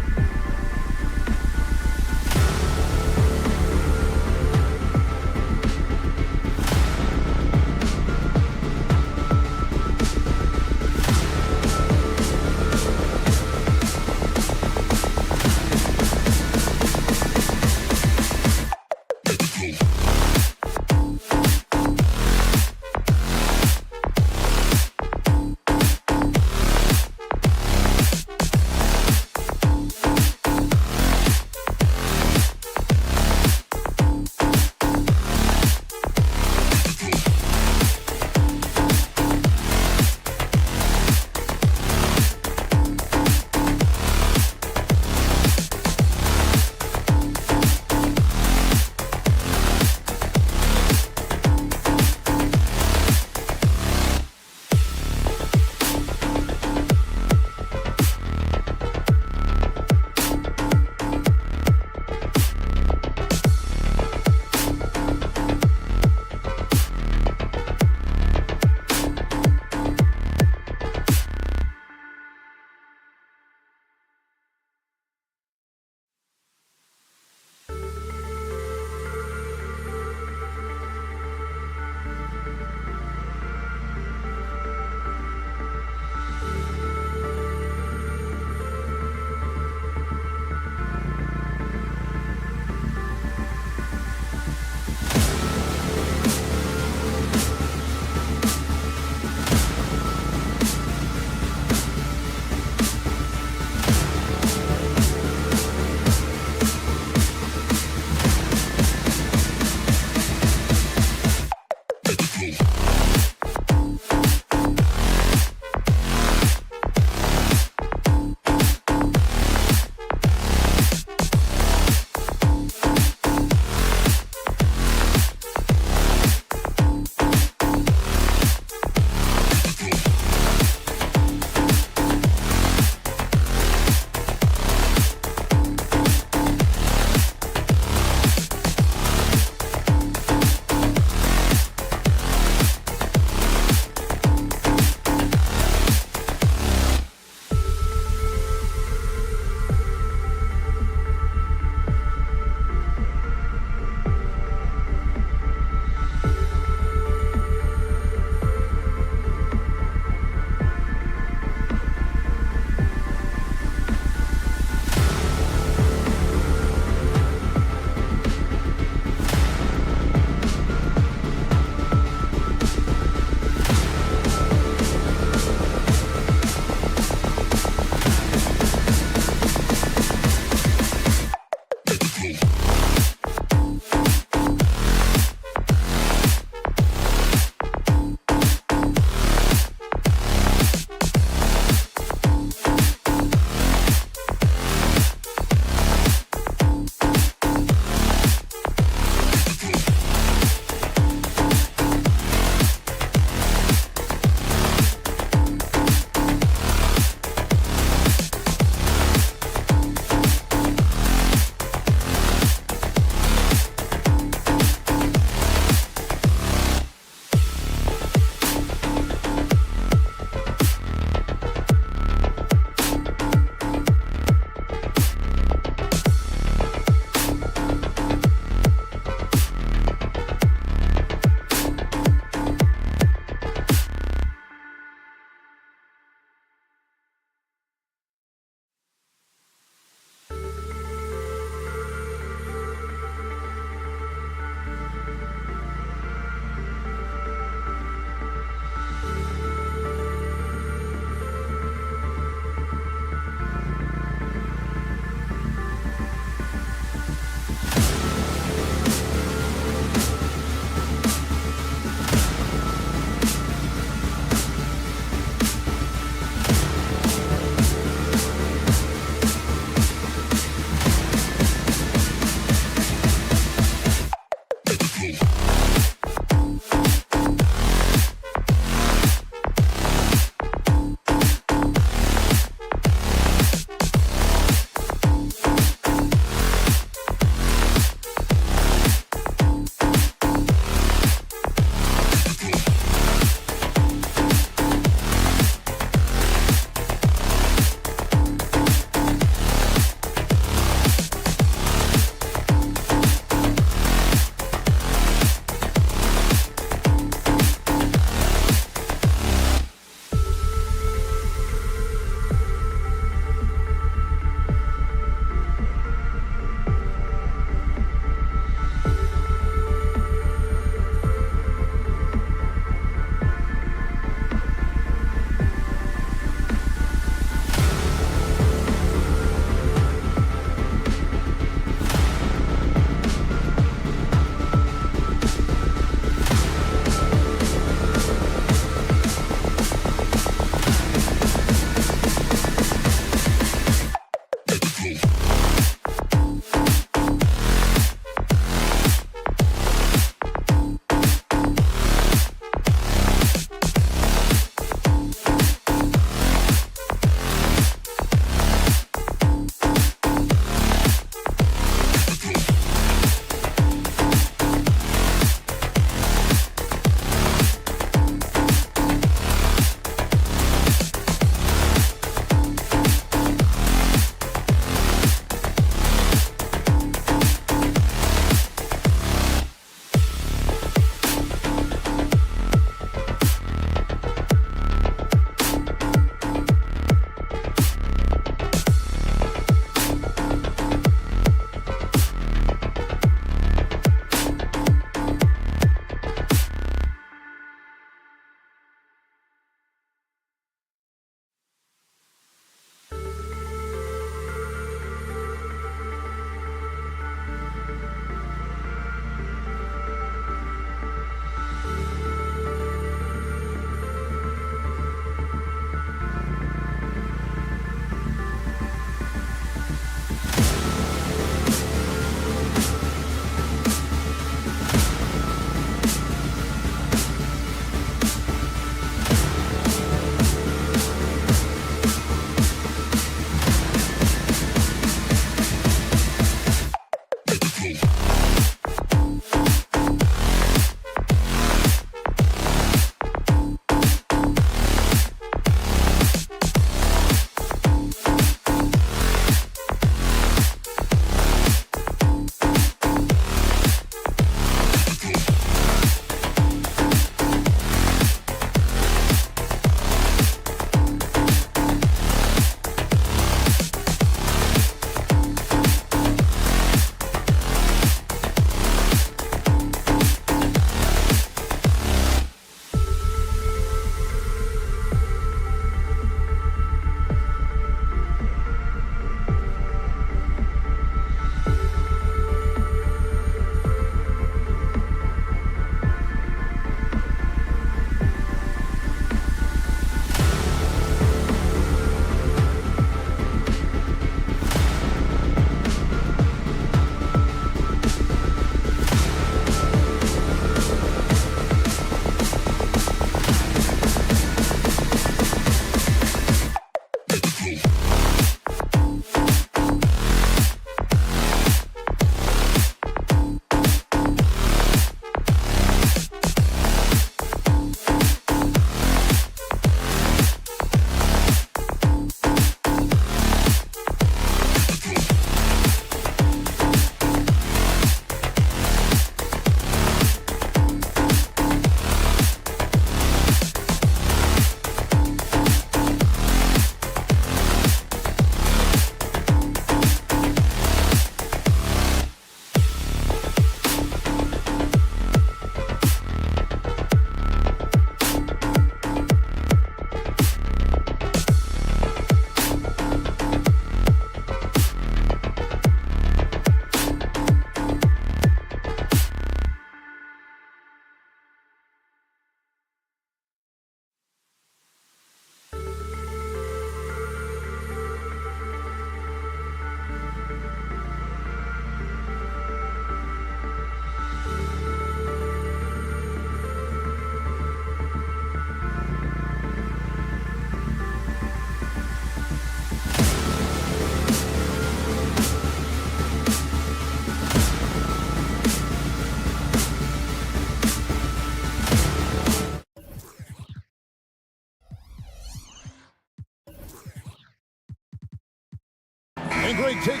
And great take.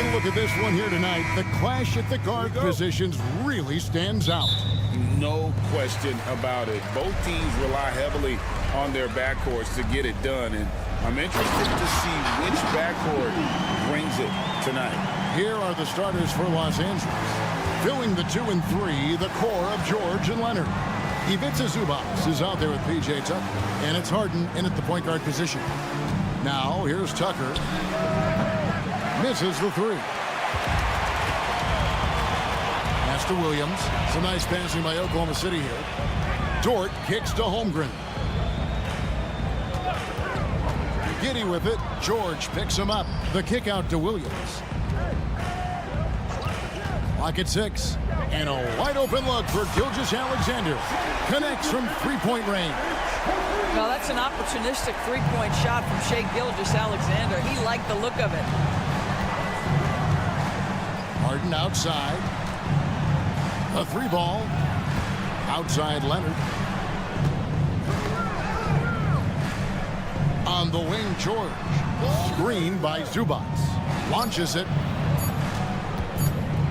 Look at this one here tonight. The clash at the guard positions really stands out. No question about it. Both teams rely heavily on their backcourts to get it done, and I'm interested to see which backcourt brings it tonight. Here are the starters for Los Angeles. Filling the 2 and 3, the core of George and Leonard. Ivica Zubac is out there with P.J. Tucker, and it's Harden in at the point guard position. Now, here's Tucker. Misses the 3. Pass to Williams. Some nice passing by Oklahoma City here. Dort kicks to Holmgren. Giddy with it. George picks him up. The kick out to Williams. Clock at 6. And a wide open look for Gilgeous-Alexander. Connects from three-point range. Well, that's an opportunistic three-point shot from Shai Gilgeous-Alexander. He liked the look of it. Harden outside. A 3 ball. Outside Leonard. On the wing, George. Screened by Zubac. Launches it.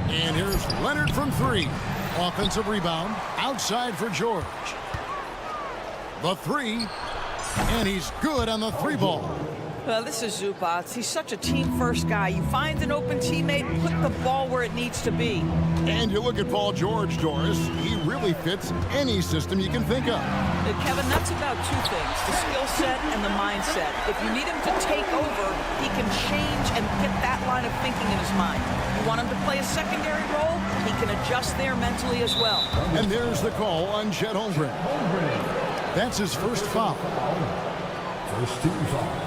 And here's Leonard from 3. Offensive rebound. Outside for George. The 3. And he's good on the 3 ball. Well, this is Zubac. He's such a team-first guy. You find an open teammate, put the ball where it needs to be. And you look at Paul George, Doris. He really fits any system you can think of. Kevin, that's about 2 things, the skill set and the mindset. If you need him to take over, he can change and get that line of thinking in his mind. You want him to play a secondary role, he can adjust there mentally as well. And there's the call on Chet Holmgren. That's his first foul. First team foul.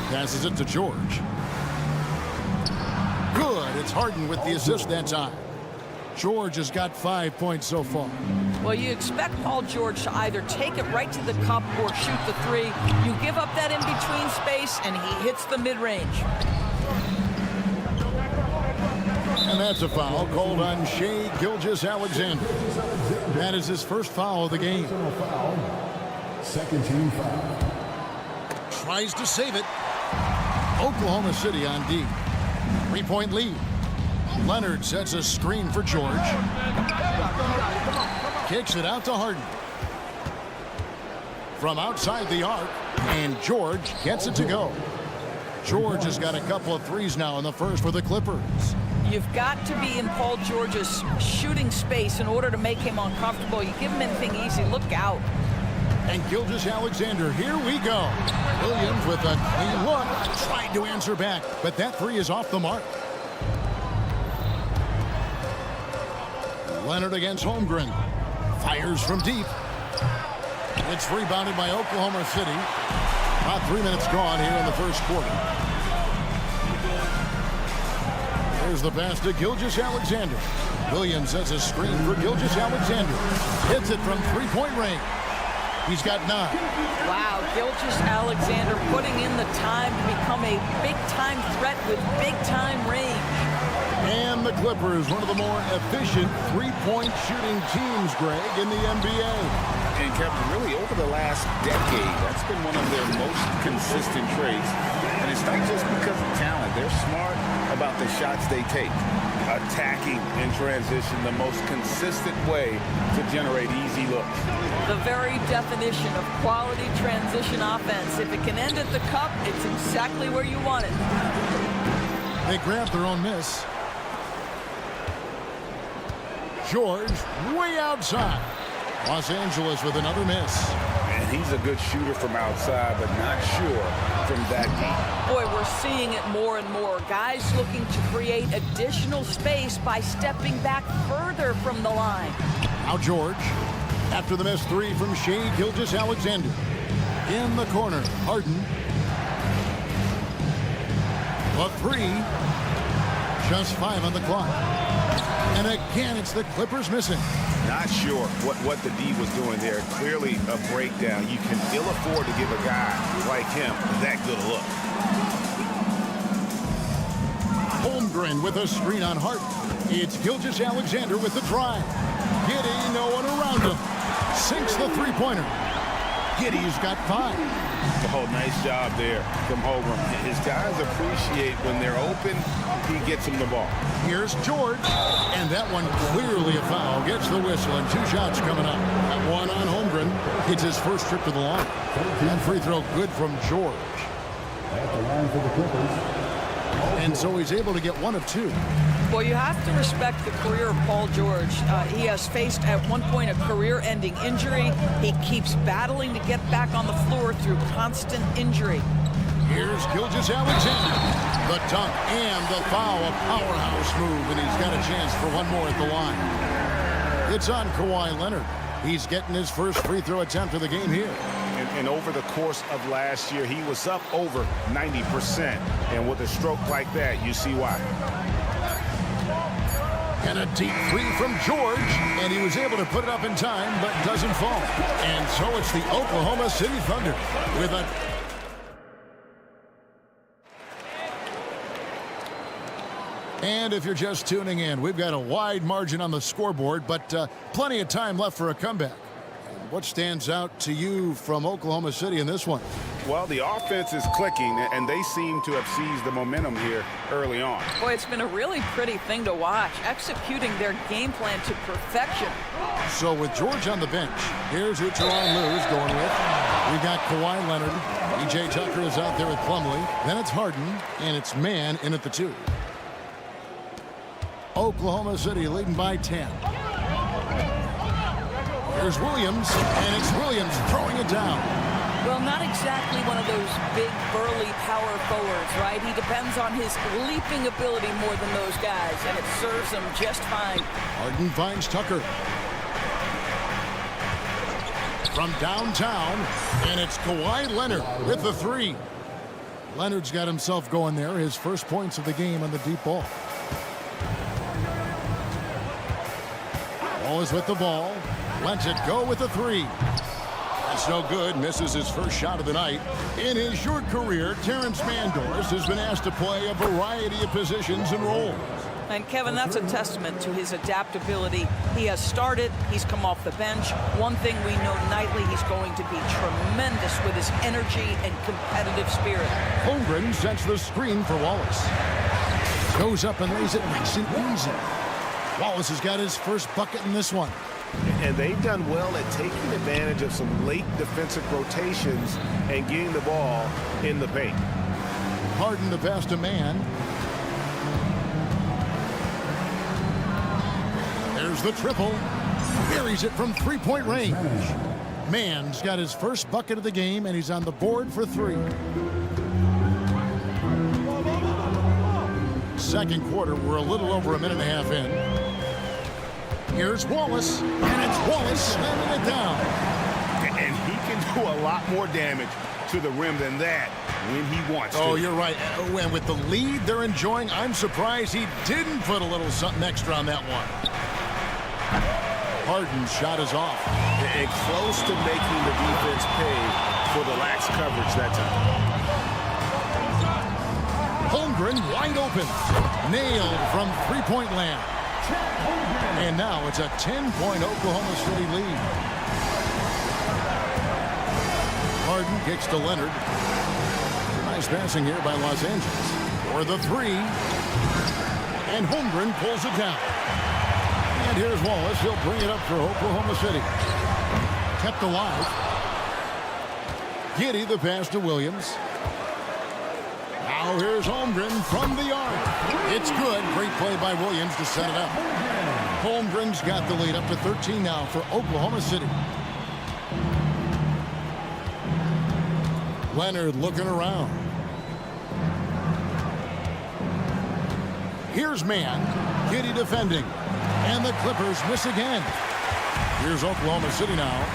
Passes it to George. Good. It's Harden with the assist that time. George has got 5 points so far. Well, you expect Paul George to either take it right to the cup or shoot the 3. You give up that in-between space, and he hits the mid-range. And that's a foul called on Shai Gilgeous-Alexander. That is his first foul of the game. Second team foul. Tries to save it. Oklahoma City on D. 3-point lead. Leonard sets a screen for George. Kicks it out to Harden. From outside the arc, and George gets it to go. George has got a couple of 3s now in the first for the Clippers. You've got to be in Paul George's shooting space in order to make him uncomfortable. You give him anything easy, look out. And Gilgeous-Alexander, here we go. Williams with a clean look. Tried to answer back, but that 3 is off the mark. Leonard against Holmgren. Fires from deep. It's rebounded by Oklahoma City. About 3 minutes gone here in the first quarter. There's the pass to Gilgeous-Alexander. Williams has a screen for Gilgeous-Alexander. Hits it from three-point range. He's got 9. Wow, Gilgeous-Alexander putting in the time to become a big-time threat with big-time range. And the Clippers, one of the more efficient three-point shooting teams, Greg, in the NBA. And Kevin, really over the last decade, that's been one of their most consistent traits. And it's not just because of talent. They're smart about the shots they take. Attacking in transition, the most consistent way to generate easy looks. The very definition of quality transition offense. If it can end at the cup, it's exactly where you want it. They grab their own miss. George way outside. Los Angeles with another miss. And he's a good shooter from outside, but not sure from that deep. Boy, we're seeing it more and more. Guys looking to create additional space by stepping back further from the line. Now George, after the missed 3 from Shai Gilgeous-Alexander. In the corner, Harden. A 3. Just 5 on the clock. And again, it's the Clippers missing. Not sure what the D was doing there. Clearly a breakdown. You can ill afford to give a guy like him that good a look. Holmgren with a screen on Hart. It's Gilgeous-Alexander with the drive. Giddy, no one around him. Sinks the three-pointer. Giddy's got 5. Oh, nice job there from Holmgren. His guys appreciate when they're open, he gets them the ball. Here's George, and that one clearly a foul. Gets the whistle, and 2 shots coming up. That one on Holmgren. It's his first trip to the line. That free throw good from George. At the line for the Clippers. And so he's able to get 1 of 2. Well, you have to respect the career of Paul George. He has faced at one point a career-ending injury. He keeps battling to get back on the floor through constant injury. Here's Gilgeous-Alexander. The dunk and the foul, a powerhouse move, and he's got a chance for 1 more at the line. It's on Kawhi Leonard. He's getting his first free throw attempt of the game here. And over the course of last year, he was up over 90%. And with a stroke like that, you see why. And a deep 3 from George, and he was able to put it up in time, but doesn't fall. And so it's the Oklahoma City Thunder with a... And if you're just tuning in, we've got a wide margin on the scoreboard, but plenty of time left for a comeback. What stands out to you from Oklahoma City in this one? Well, the offense is clicking, and they seem to have seized the momentum here early on. Boy, it's been a really pretty thing to watch, executing their game plan to perfection. So with George on the bench, here's who Teron Lue's going with. We've got Kawhi Leonard. E.J. Tucker is out there with Plumlee. Then it's Harden, and it's Mann in at the 2. Oklahoma City leading by 10. Here's Williams, and it's Williams throwing it down. Well, not exactly one of those big, burly power forwards, right? He depends on his leaping ability more than those guys, and it serves him just fine. Harden finds Tucker. From downtown, and it's Kawhi Leonard with the 3. Leonard's got himself going there, his first points of the game on the deep ball. Ball is with the ball. Lets it go with the 3. That's no good. Misses his first shot of the night. In his short career, Terrence Mandors has been asked to play a variety of positions and roles. And Kevin, that's a testament to his adaptability. He has started, he's come off the bench. One thing we know nightly, he's going to be tremendous with his energy and competitive spirit. Holmgren sets the screen for Wallace. Goes up and lays it nice and easy. Wallace has got his first bucket in this one. And they've done well at taking advantage of some late defensive rotations and getting the ball in the paint. Harden the pass to Mann. There's the triple. Buries it from 3-point range. Mann's got his first bucket of the game, and he's on the board for 3. Second quarter, we're a little over a minute and a half in. Here's Wallace, and it's Wallace slamming it down. And he can do a lot more damage to the rim than that when he wants to. Oh, you're right. And with the lead they're enjoying, I'm surprised he didn't put a little something extra on that one. Harden's shot is off. And close to making the defense pay for the lax coverage that time. Holmgren wide open. Nailed from 3-point land. And now it's a 10-point Oklahoma City lead. Harden kicks to Leonard. Nice passing here by Los Angeles. For the 3. And Holmgren pulls it down. And here's Wallace. He'll bring it up for Oklahoma City. Kept alive. Giddy the pass to Williams. Now here's Holmgren from the arc. It's good. Great play by Williams to set it up. Holmgren's got the lead up to 13 now for Oklahoma City. Leonard looking around. Here's Mann. Giddy defending. And the Clippers miss again. Here's Oklahoma City now.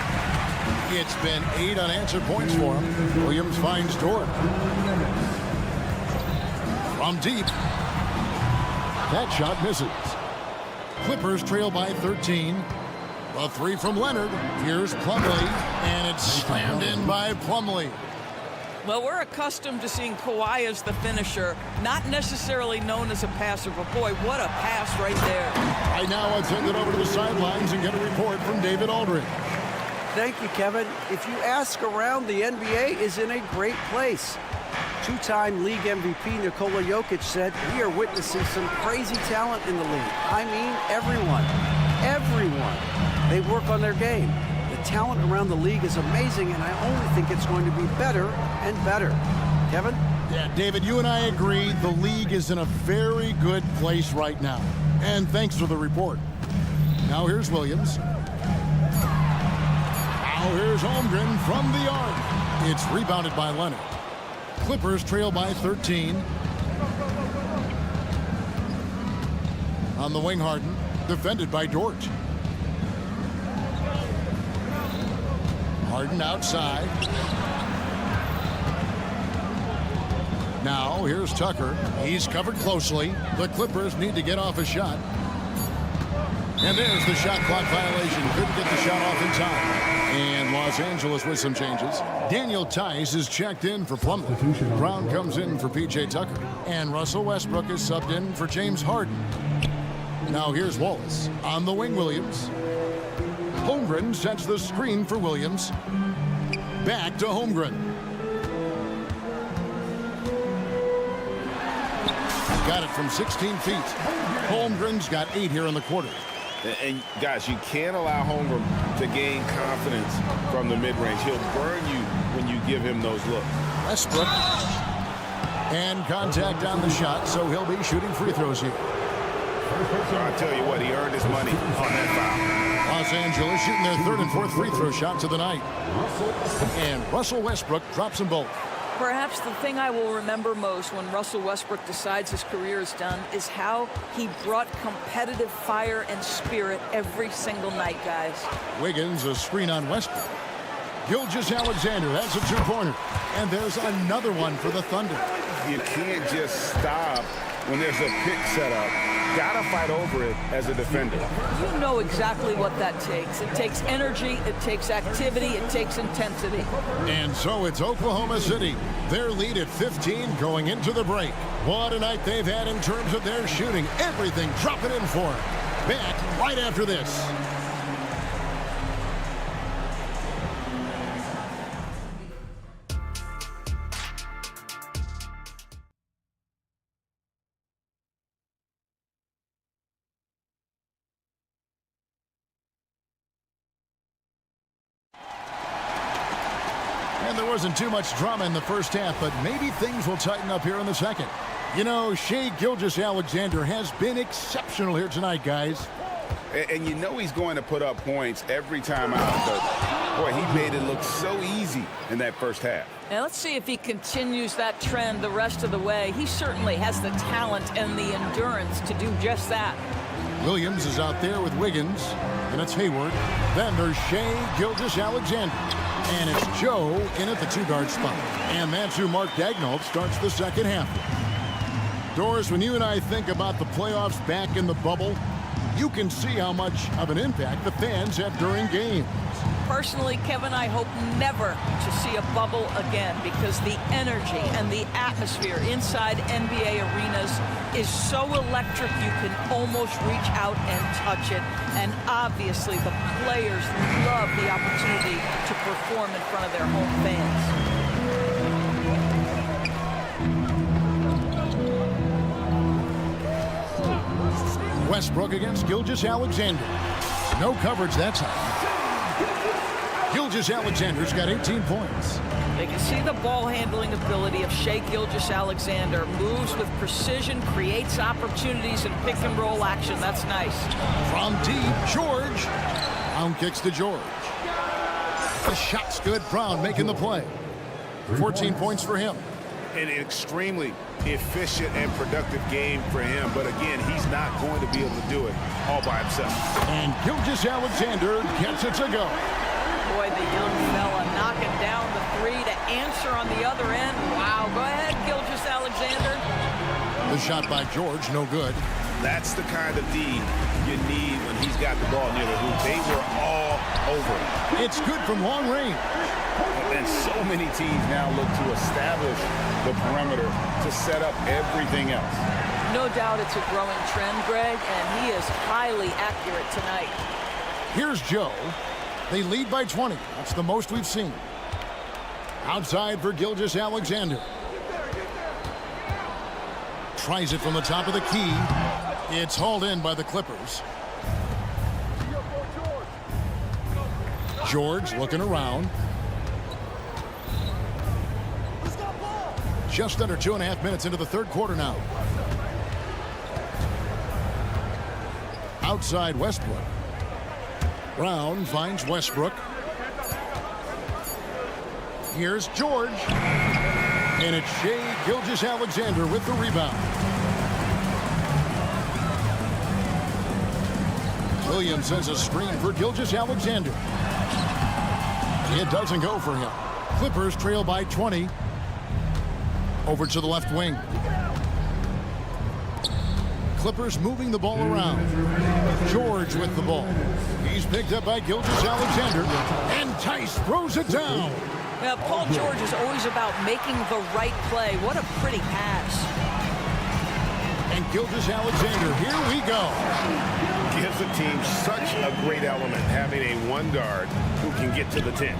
It's been 8 unanswered points for him. Williams finds Dort. From deep. That shot misses. Clippers trail by 13. A 3 from Leonard. Here's Plumlee. And it's slammed in by Plumlee. Well, we're accustomed to seeing Kawhi as the finisher, not necessarily known as a passer, but boy, what a pass right there. I now send it over to the sidelines and get a report from David Aldridge. Thank you, Kevin. If you ask around, the NBA is in a great place. Two-time league MVP Nikola Jokic said, "We are witnessing some crazy talent in the league." I mean, everyone. They work on their game. The talent around the league is amazing, and I only think it's going to be better and better. Kevin? Yeah, David, you and I agree the league is in a very good place right now. And thanks for the report. Now here's Williams. Now here's Holmgren from the arc. It's rebounded by Leonard. Clippers trail by 13. On the wing, Harden, defended by Dort. Harden outside. Now here's Tucker. He's covered closely. The Clippers need to get off a shot. And there's the shot clock violation. Couldn't get the shot off in time. And Los Angeles with some changes. Daniel Tice is checked in for Plumlee. Brown comes in for P.J. Tucker. And Russell Westbrook is subbed in for James Harden. Now here's Wallace. On the wing, Williams. Holmgren sets the screen for Williams. Back to Holmgren. Got it from 16 feet. Holmgren's got 8 here in the quarter. And guys, you can't allow Holmgren to gain confidence from the mid-range. He'll burn you when you give him those looks. Westbrook. And contact on the shot, so he'll be shooting free throws here. So I tell you what, he earned his money on that foul. Los Angeles shooting their 3rd and 4th free throw shots of the night. And Russell Westbrook drops them both. Perhaps the thing I will remember most when Russell Westbrook decides his career is done is how he brought competitive fire and spirit every single night, guys. Wiggins, a screen on Westbrook. Gilgeous-Alexander, that's a two-pointer. And there's another one for the Thunder. You can't just stop when there's a pick set up. Gotta fight over it as a defender. You know exactly what that takes. It takes energy, it takes activity, it takes intensity. And so it's Oklahoma City. Their lead at 15 going into the break. What a night they've had in terms of their shooting. Everything dropping in for them. Back right after this. And there wasn't too much drama in the first half, but maybe things will tighten up here in the second. You know, Shai Gilgeous-Alexander has been exceptional here tonight, guys. And you know he's going to put up points every time out, but boy, he made it look so easy in that first half. Now let's see if he continues that trend the rest of the way. He certainly has the talent and the endurance to do just that. Williams is out there with Wiggins, and it's Hayward. Then there's Shai Gilgeous-Alexander. And it's Joe in at the 2-guard spot. And that's who Mark Daigneault starts the second half with. Doris, when you and I think about the playoffs back in the bubble, you can see how much of an impact the fans have during games. Personally, Kevin, I hope never to see a bubble again because the energy and the atmosphere inside NBA arenas is so electric you can almost reach out and touch it. And obviously, the players love the opportunity to perform in front of their home fans. Westbrook against Gilgeous-Alexander. No coverage that time. Gilgeous-Alexander's got 18 points. They can see the ball handling ability of Shai Gilgeous-Alexander. Moves with precision, creates opportunities in pick and roll action. That's nice. From deep, George. Brown kicks to George. The shot's good. Brown making the play. 14 points for him. An extremely efficient and productive game for him, but again, he's not going to be able to do it all by himself. And Gilgeous-Alexander gets it to go. Boy, the young fella knocking down the three to answer on the other end. Wow, go ahead, Gilgeous-Alexander. The shot by George, no good. That's the kind of D you need when he's got the ball near the hoop. They were all over it. It's good from long range. And so many teams now look to establish the perimeter to set up everything else. No doubt it's a growing trend, Greg, and he is highly accurate tonight. Here's Joe. They lead by 20. That's the most we've seen. Outside for Gilgeous-Alexander. Tries it from the top of the key. It's hauled in by the Clippers. George looking around. Just under 2.5 minutes into the third quarter now. Outside Westbrook. Brown finds Westbrook. Here's George. And it's Shai Gilgeous-Alexander with the rebound. Williams sends a screen for Gilgeous-Alexander. It doesn't go for him. Clippers trail by 20. Over to the left wing. Clippers moving the ball around. George with the ball. He's picked up by Gilgeous-Alexander. And Tice throws it down. Well, Paul George is always about making the right play. What a pretty pass. And Gilgeous-Alexander, here we go. Gives the team such a great element, having a one guard who can get to the 10.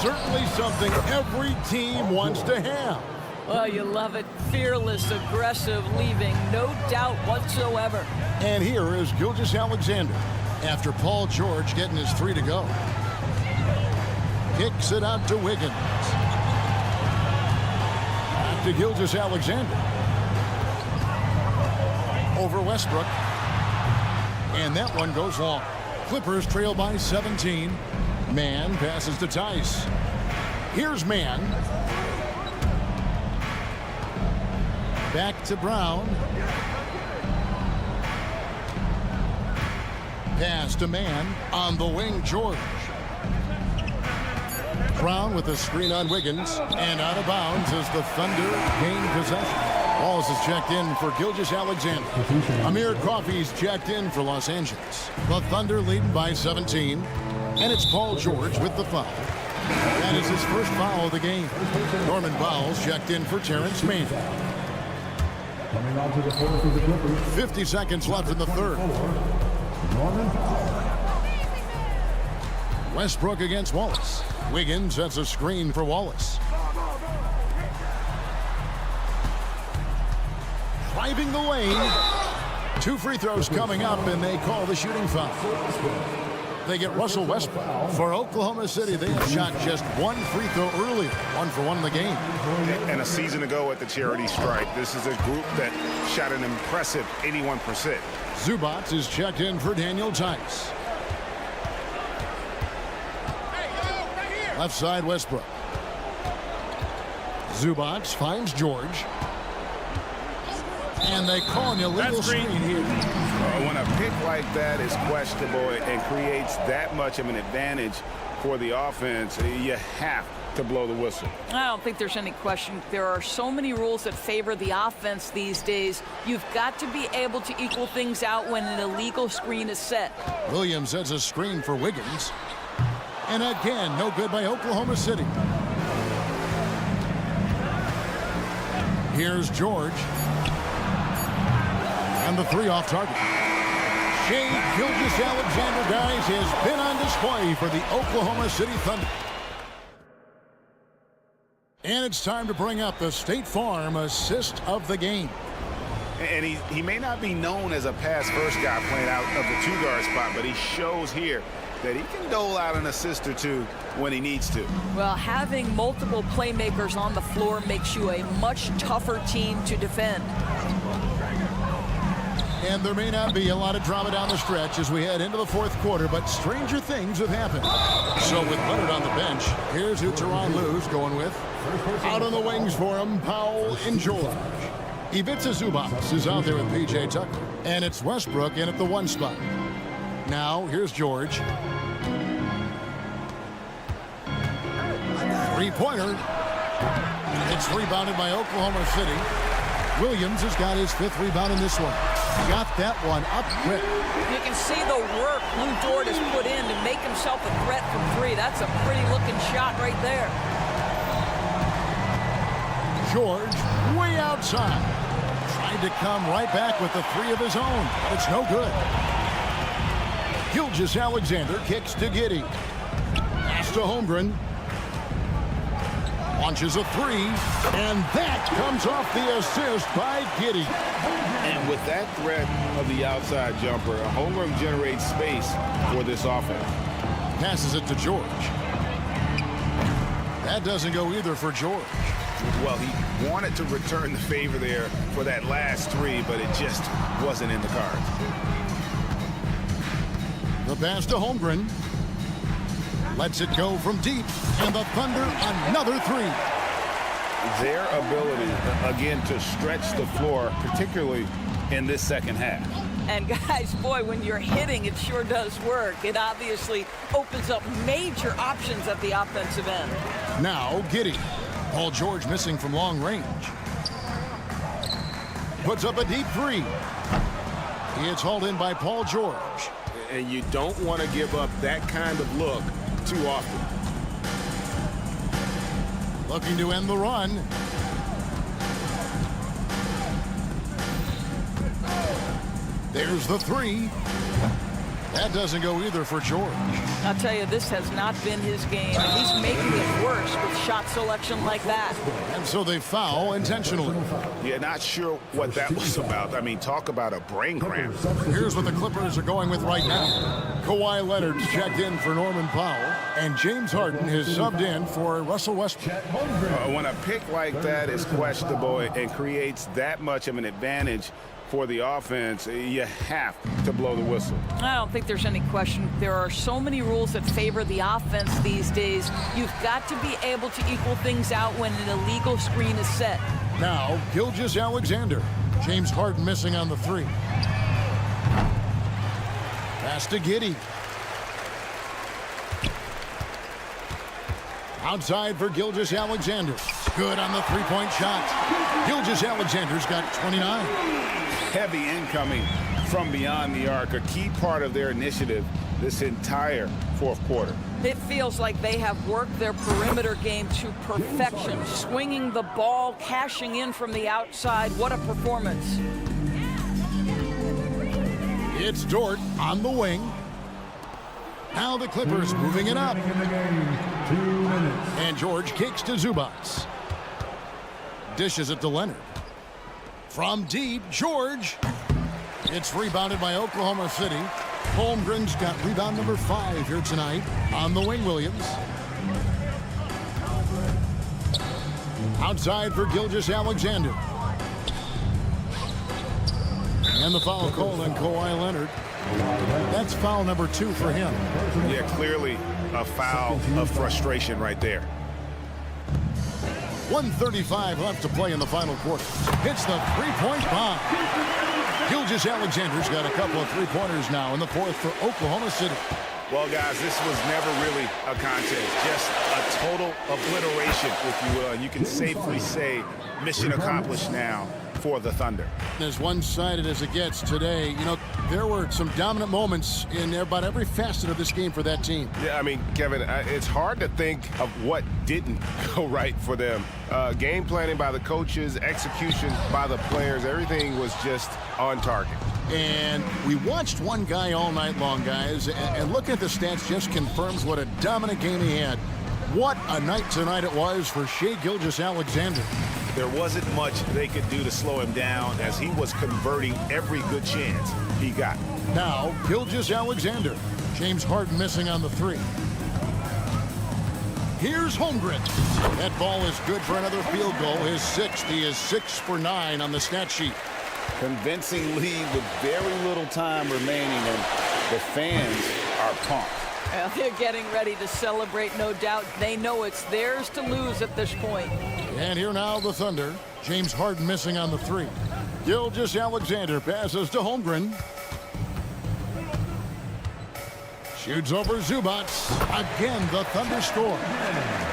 Certainly something every team wants to have. Well, you love it. Fearless, aggressive, leaving. No doubt whatsoever. And here is Gilgeous-Alexander after Paul George getting his 3 to go. Kicks it out to Wiggins. Back to Gilgeous-Alexander. Over Westbrook. And that one goes long. Clippers trail by 17. Mann passes to Tice. Here's Mann. Back to Brown. Pass to Mann. On the wing, George. Brown with a screen on Wiggins. And out of bounds as the Thunder gain possession. Walls is checked in for Gilgeous-Alexander. Amir Coffey's checked in for Los Angeles. The Thunder leading by 17. And it's Paul George with the foul. That is his first foul of the game. Norman Bowles checked in for Terrence Mann. 50 seconds left in the third. Westbrook against Wallace. Wiggins sets a screen for Wallace. Driving the lane. 2 free throws coming up, and they call the shooting foul. They get Russell Westbrook. For Oklahoma City, they have shot just 1 free throw earlier. 1 for 1 in the game. And a season ago at the charity stripe, this is a group that shot an impressive 81%. Zubac is checked in for Daniel Tice. Left side Westbrook. Zubac finds George. And they call an illegal screen here. When a pick like that is questionable and creates that much of an advantage for the offense, you have to blow the whistle. I don't think there's any question. There are so many rules that favor the offense these days. You've got to be able to equal things out when an illegal screen is set. Williams sets a screen for Wiggins. And again, no good by Oklahoma City. Here's George. And the 3 off target. Shai Gilgeous-Alexander, guys, has been on display for the Oklahoma City Thunder. And it's time to bring up the State Farm assist of the game. And he may not be known as a pass-first guy playing out of the 2-guard spot, but he shows here that he can dole out an assist or 2 when he needs to. Well, having multiple playmakers on the floor makes you a much tougher team to defend. And there may not be a lot of drama down the stretch as we head into the fourth quarter, but stranger things have happened. So with Leonard on the bench, here's who Tyronn Lue's going with. Out on the wings for him, Powell and George. Ivica Zubac is out there with P.J. Tucker. And it's Westbrook in at the 1 spot. Now, here's George. 3-pointer. It's rebounded by Oklahoma City. Williams has got his 5th rebound in this one. Got that one up quick. You can see the work Lou Dort has put in to make himself a threat from 3. That's a pretty looking shot right there. George way outside. Tried to come right back with the 3 of his own, but it's no good. Gilgeous-Alexander kicks to Giddey. Pass to Holmgren. Launches a 3, and that comes off the assist by Giddey. And with that threat of the outside jumper, Holmgren generates space for this offense. Passes it to George. That doesn't go either for George. Well, he wanted to return the favor there for that last 3, but it just wasn't in the cards. The pass to Holmgren. Lets it go from deep, and the Thunder another 3. Their ability, again, to stretch the floor, particularly in this second half. And guys, boy, when you're hitting, it sure does work. It obviously opens up major options at the offensive end. Now Giddey. Paul George missing from long range. Puts up a deep 3. It's hauled in by Paul George. And you don't want to give up that kind of look too often. Looking to end the run. There's the 3. That doesn't go either for George. I'll tell you, this has not been his game, and he's making it worse with shot selection like that. And so they foul intentionally. Yeah, not sure what that was about. I mean, talk about a brain cramp. Here's what the Clippers are going with right now. Kawhi Leonard's checked in for Norman Powell, and James Harden has subbed in for Russell Westbrook. When a pick like that is questionable and creates that much of an advantage for the offense, you have to blow the whistle. I don't think there's any question. There are so many rules that favor the offense these days. You've got to be able to equal things out when an illegal screen is set. Now, Gilgeous-Alexander. James Harden missing on the 3. Pass to Giddey. Outside for Gilgeous-Alexander. Good on the 3-point shot. Gilgeous-Alexander's got 29. Heavy incoming from beyond the arc, a key part of their initiative this entire 4th quarter. It feels like they have worked their perimeter game to perfection, swinging the ball, cashing in from the outside. What a performance. It's Dort on the wing. Now the Clippers moving it up. And George kicks to Zubats. Dishes it to Leonard. From deep, George. It's rebounded by Oklahoma City. Holmgren's got rebound number 5 here tonight. On the wing, Williams. Outside for Gilgeous-Alexander. And the foul called on Kawhi Leonard. That's foul number 2 for him. Yeah, clearly a foul of frustration right there. 1:35 left to play in the final quarter. Hits the 3-point bomb. Gilgeous-Alexander's got a couple of 3-pointers now in the 4th for Oklahoma City. Well, guys, this was never really a contest. Just a total obliteration, if you will. And you can safely say mission accomplished now for the Thunder. As one-sided as it gets today, you know, there were some dominant moments in about every facet of this game for that team. Yeah, I mean, Kevin, it's hard to think of what didn't go right for them. Game planning by the coaches, execution by the players, everything was just on target. And we watched one guy all night long, guys, and looking at the stats just confirms what a dominant game he had. What a night tonight it was for Shai Gilgeous-Alexander. There wasn't much they could do to slow him down as he was converting every good chance he got. Now, Gilgeous-Alexander. James Harden missing on the 3. Here's Holmgren. That ball is good for another field goal. His 6th. He is 6 for 9 on the stat sheet. Convincing lead with very little time remaining, and the fans are pumped. Well, they're getting ready to celebrate, no doubt. They know it's theirs to lose at this point. And here now the Thunder. James Harden missing on the 3. Gilgeous-Alexander passes to Holmgren. Shoots over Zubats. Again, the Thunder score.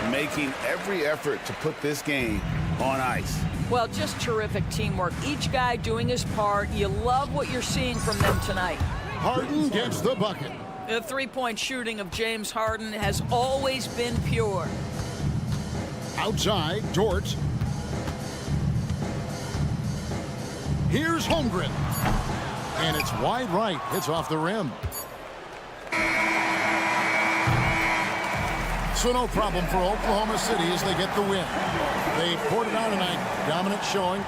Making every effort to put this game on ice. Well, just terrific teamwork. Each guy doing his part. You love what you're seeing from them tonight. Harden gets the bucket. The three-point shooting of James Harden has always been pure. Outside, Dort. Here's Holmgren. And it's wide right. It's off the rim. So no problem for Oklahoma City as they get the win. They poured it out tonight. Dominant showing.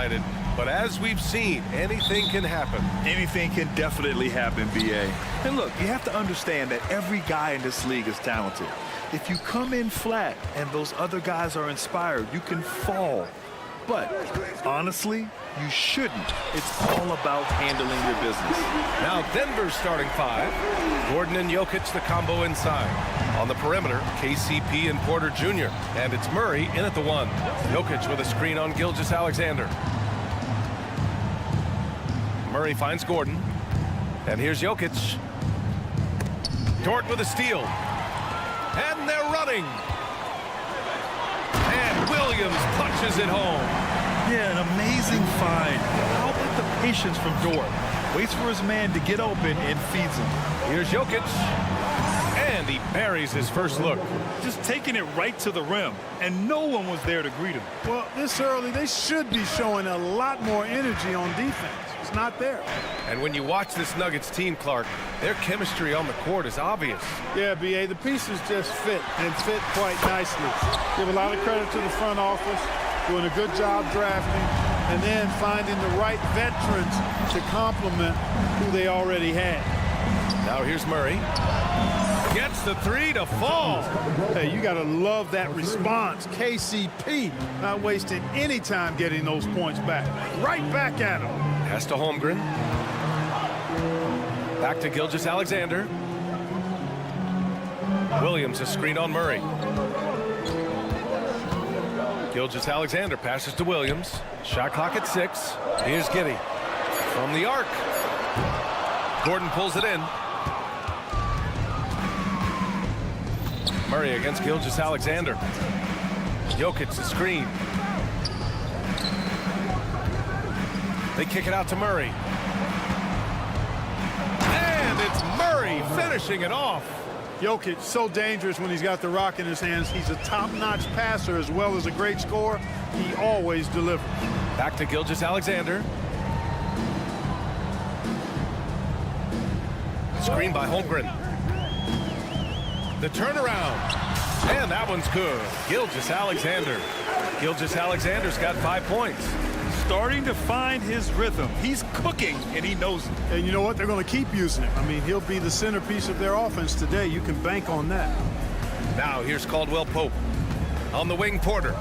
excited, but as we've seen, anything can happen. Anything can definitely happen, B.A. And look, you have to understand that every guy in this league is talented. If you come in flat and those other guys are inspired, you can fall. But honestly, you shouldn't. It's all about handling your business. Now Denver's starting 5. Gordon and Jokic, the combo inside. On the perimeter, KCP and Porter Jr. And it's Murray in at the 1. Jokic with a screen on Gilgeous-Alexander. Murray finds Gordon. And here's Jokic. Dort with a steal. And they're running. And Williams punches it home. Yeah, an amazing find. How about the patience from Dort? Waits for his man to get open and feeds him. Here's Jokic. And he buries his first look. Just taking it right to the rim, and no one was there to greet him. Well, this early, they should be showing a lot more energy on defense. It's not there. And when you watch this Nuggets team, Clark, their chemistry on the court is obvious. Yeah, B.A., the pieces just fit, and fit quite nicely. Give a lot of credit to the front office, doing a good job drafting, and then finding the right veterans to complement who they already had. Now here's Murray. Gets the 3 to fall. Hey, you got to love that response. KCP not wasting any time getting those points back. Right back at him. Pass to Holmgren. Back to Gilgeous-Alexander. Williams a screen on Murray. Gilgeous-Alexander passes to Williams. Shot clock at 6. Here's Giddey from the arc. Gordon pulls it in. Murray against Gilgeous-Alexander. Jokic the screen. They kick it out to Murray. And it's Murray finishing it off. Jokic, so dangerous when he's got the rock in his hands. He's a top-notch passer as well as a great scorer. He always delivers. Back to Gilgeous-Alexander. Screen by Holmgren. The turnaround. And that one's good. Gilgeous-Alexander. Gilgeous-Alexander's got 5 points. Starting to find his rhythm. He's cooking, and he knows it. And you know what? They're going to keep using him. I mean, he'll be the centerpiece of their offense today. You can bank on that. Now here's Caldwell Pope. On the wing, Porter.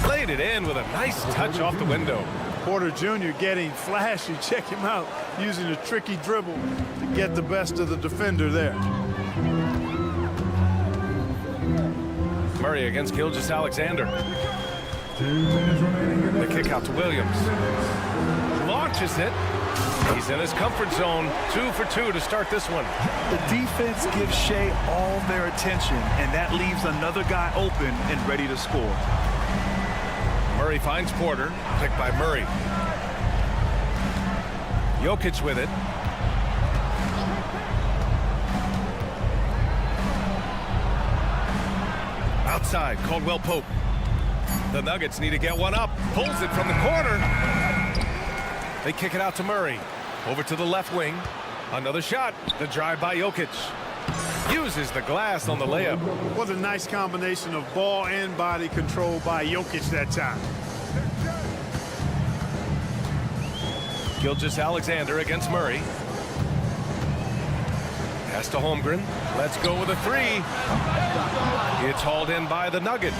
Laid it in with a nice touch off the window. Porter Jr. getting flashy. Check him out. Using a tricky dribble to get the best of the defender there. Murray against Gilgeous-Alexander. The kick out to Williams. Launches it. He's in his comfort zone. 2 for 2 to start this one. The defense gives Shea all their attention, and that leaves another guy open and ready to score. Murray finds Porter. Picked by Murray. Jokic with it. Outside, Caldwell Pope. The Nuggets need to get one up. Pulls it from the corner. They kick it out to Murray. Over to the left wing. Another shot. The drive by Jokic. Uses the glass on the layup. What a nice combination of ball and body control by Jokic that time. Gilgeous-Alexander against Murray. Pass to Holmgren. Let's go with a 3. It's hauled in by the Nuggets.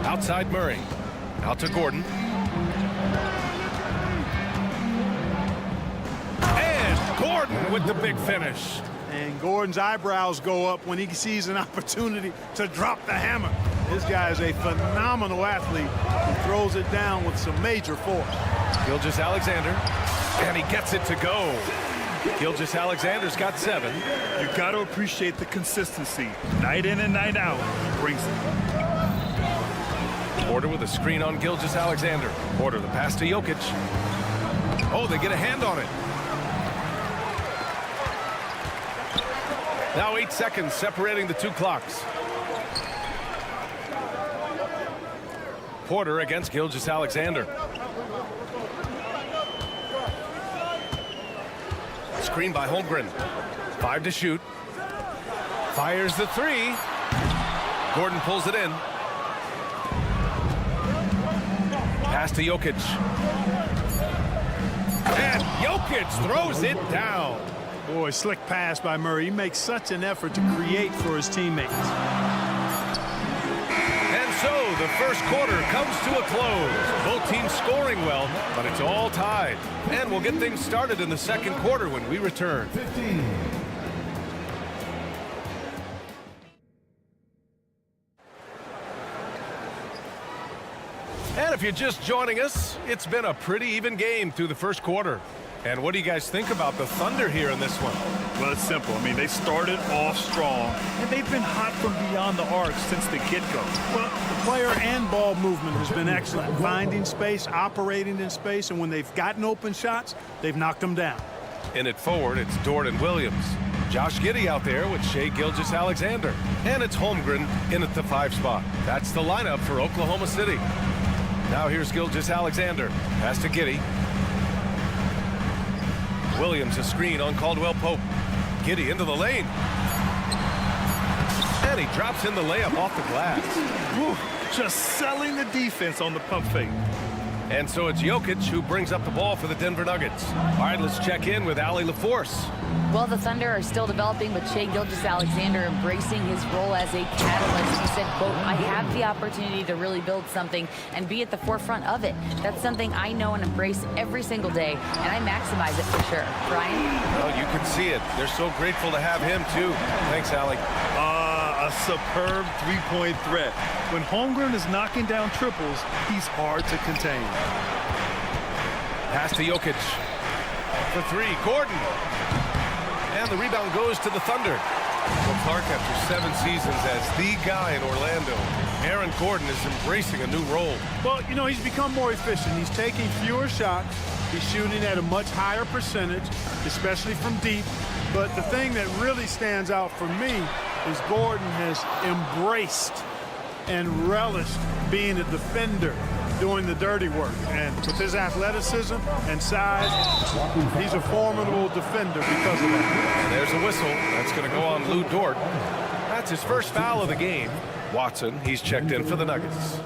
Outside Murray. Out to Gordon. And Gordon with the big finish. And Gordon's eyebrows go up when he sees an opportunity to drop the hammer. This guy is a phenomenal athlete who throws it down with some major force. Gilgeous-Alexander. And he gets it to go. Gilgeous-Alexander's got 7. You got to appreciate the consistency. Night in and night out, he brings it. Porter with a screen on Gilgeous-Alexander. Porter, the pass to Jokic. Oh, they get a hand on it. Now 8 seconds separating the 2 clocks. Porter against Gilgeous-Alexander. Screen by Holmgren. 5 to shoot. Fires the 3. Gordon pulls it in. Pass to Jokic. And Jokic throws it down. Boy, slick pass by Murray. He makes such an effort to create for his teammates. And so the first quarter comes to a close. Both teams scoring well, but it's all tied. And we'll get things started in the second quarter when we return. 15. And if you're just joining us, it's been a pretty even game through the first quarter. And what do you guys think about the Thunder here in this one? Well, it's simple. I mean, they started off strong, and they've been hot from beyond the arc since the get-go. Well, the player and ball movement has been excellent. Finding space, operating in space, and when they've gotten open shots, they've knocked them down. In it forward, it's Dort and Williams. Josh Giddey out there with Shai Gilgeous-Alexander. And it's Holmgren in at the 5 spot. That's the lineup for Oklahoma City. Now here's Gilgeous-Alexander. Pass to Giddey. Williams a screen on Caldwell Pope. Giddey into the lane. And he drops in the layup off the glass. Whew, just selling the defense on the pump fake. And so it's Jokic who brings up the ball for the Denver Nuggets. All right, let's check in with Allie LaForce. Well, the Thunder are still developing with Shai Gilgeous-Alexander embracing his role as a catalyst. He said, quote, "I have the opportunity to really build something and be at the forefront of it. That's something I know and embrace every single day, and I maximize it for sure." Brian? Well, you can see it. They're so grateful to have him, too. Thanks, Allie. A superb three-point threat. When Holmgren is knocking down triples, he's hard to contain. Pass to Jokic. For 3, Gordon. And the rebound goes to the Thunder. Well, Clark, after 7 seasons as the guy in Orlando, Aaron Gordon is embracing a new role. Well, you know, he's become more efficient. He's taking fewer shots. He's shooting at a much higher percentage, especially from deep. But the thing that really stands out for me is Gordon has embraced and relished being a defender, doing the dirty work. And with his athleticism and size, he's a formidable defender because of that. And there's a whistle. That's going to go on Lou Dort. That's his first foul of the game. Watson, he's checked in for the Nuggets.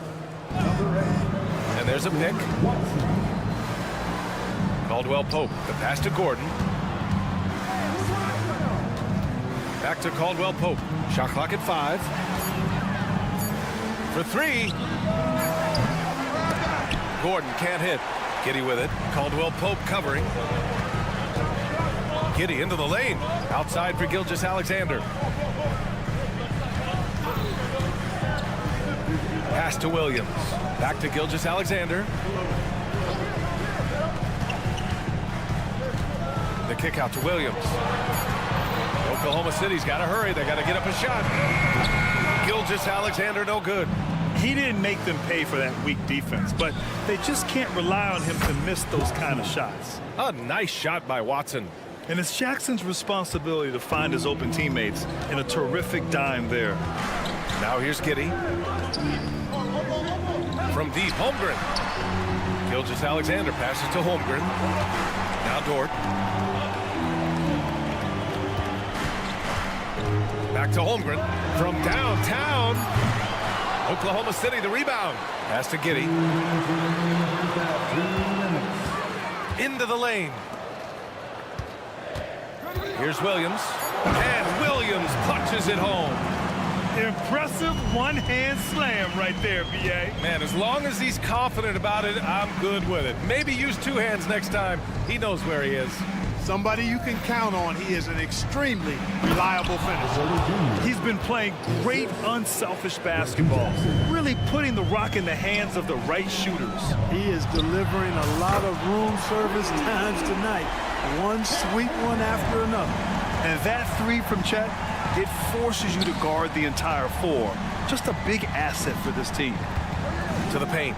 And there's a pick. Caldwell Pope, the pass to Gordon. Back to Caldwell Pope. Shot clock at 5. For 3. Gordon can't hit. Giddey with it. Caldwell Pope covering. Giddey into the lane. Outside for Gilgeous-Alexander. Pass to Williams. Back to Gilgeous-Alexander. The kick out to Williams. Oklahoma City's got to hurry. They got to get up a shot. Gilgeous-Alexander no good. He didn't make them pay for that weak defense, but they just can't rely on him to miss those kind of shots. A nice shot by Watson. And it's Jackson's responsibility to find his open teammates, and a terrific dime there. Now here's Giddey. From deep, Holmgren. Gilgeous-Alexander passes to Holmgren. Now Dort. Back to Holmgren. From downtown. Oklahoma City, the rebound. Pass to Giddey. Into the lane. Here's Williams. And Williams punches it home. Impressive one-hand slam right there, B.A. Man, as long as he's confident about it, I'm good with it. Maybe use 2 hands next time. He knows where he is. Somebody you can count on. He is an extremely reliable finisher. He's been playing great, unselfish basketball, really putting the rock in the hands of the right shooters. He is delivering a lot of room service times tonight. One sweet one after another. And that 3 from Chet, it forces you to guard the entire 4. Just a big asset for this team. To the paint.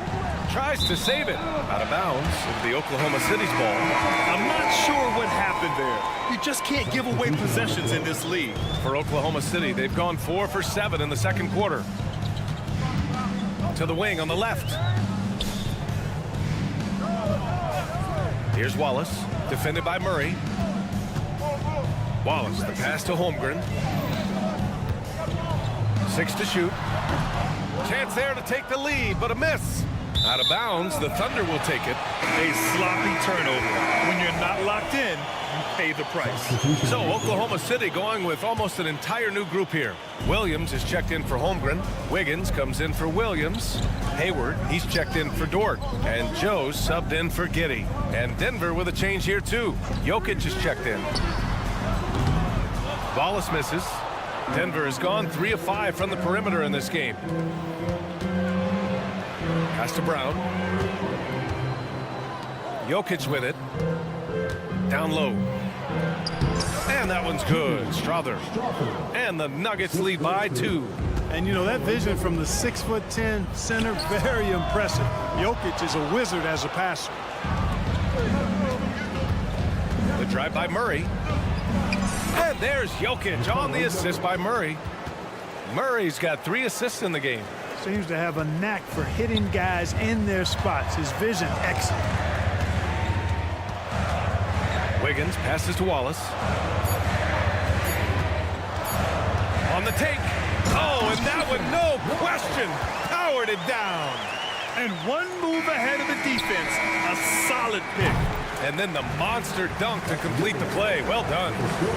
Tries to save it. Out of bounds into the Oklahoma City's ball. I'm not sure what happened there. You just can't give away possessions in this league. For Oklahoma City, they've gone 4 for 7 in the second quarter. To the wing on the left. Here's Wallace, defended by Murray. Wallace, the pass to Holmgren. 6 to shoot. Chance there to take the lead, but a miss. Out of bounds, the Thunder will take it. A sloppy turnover. When you're not locked in, you pay the price. So Oklahoma City going with almost an entire new group here. Williams is checked in for Holmgren. Wiggins comes in for Williams. Hayward, he's checked in for Dort. And Joe's subbed in for Giddey. And Denver with a change here too. Jokic is checked in. Wallace misses. Denver has gone 3 of 5 from the perimeter in this game. Pass to Brown. Jokic with it. Down low. And that one's good. Strother. And the Nuggets lead by 2. And, you know, that vision from the 6'10" center, very impressive. Jokic is a wizard as a passer. The drive by Murray. And there's Jokic on the assist by Murray. Murray's got 3 assists in the game. Seems to have a knack for hitting guys in their spots. His vision, excellent. Wiggins passes to Wallace. On the take. Oh, and that one, no question, powered it down. And one move ahead of the defense. A solid pick. And then the monster dunk to complete the play. Well done.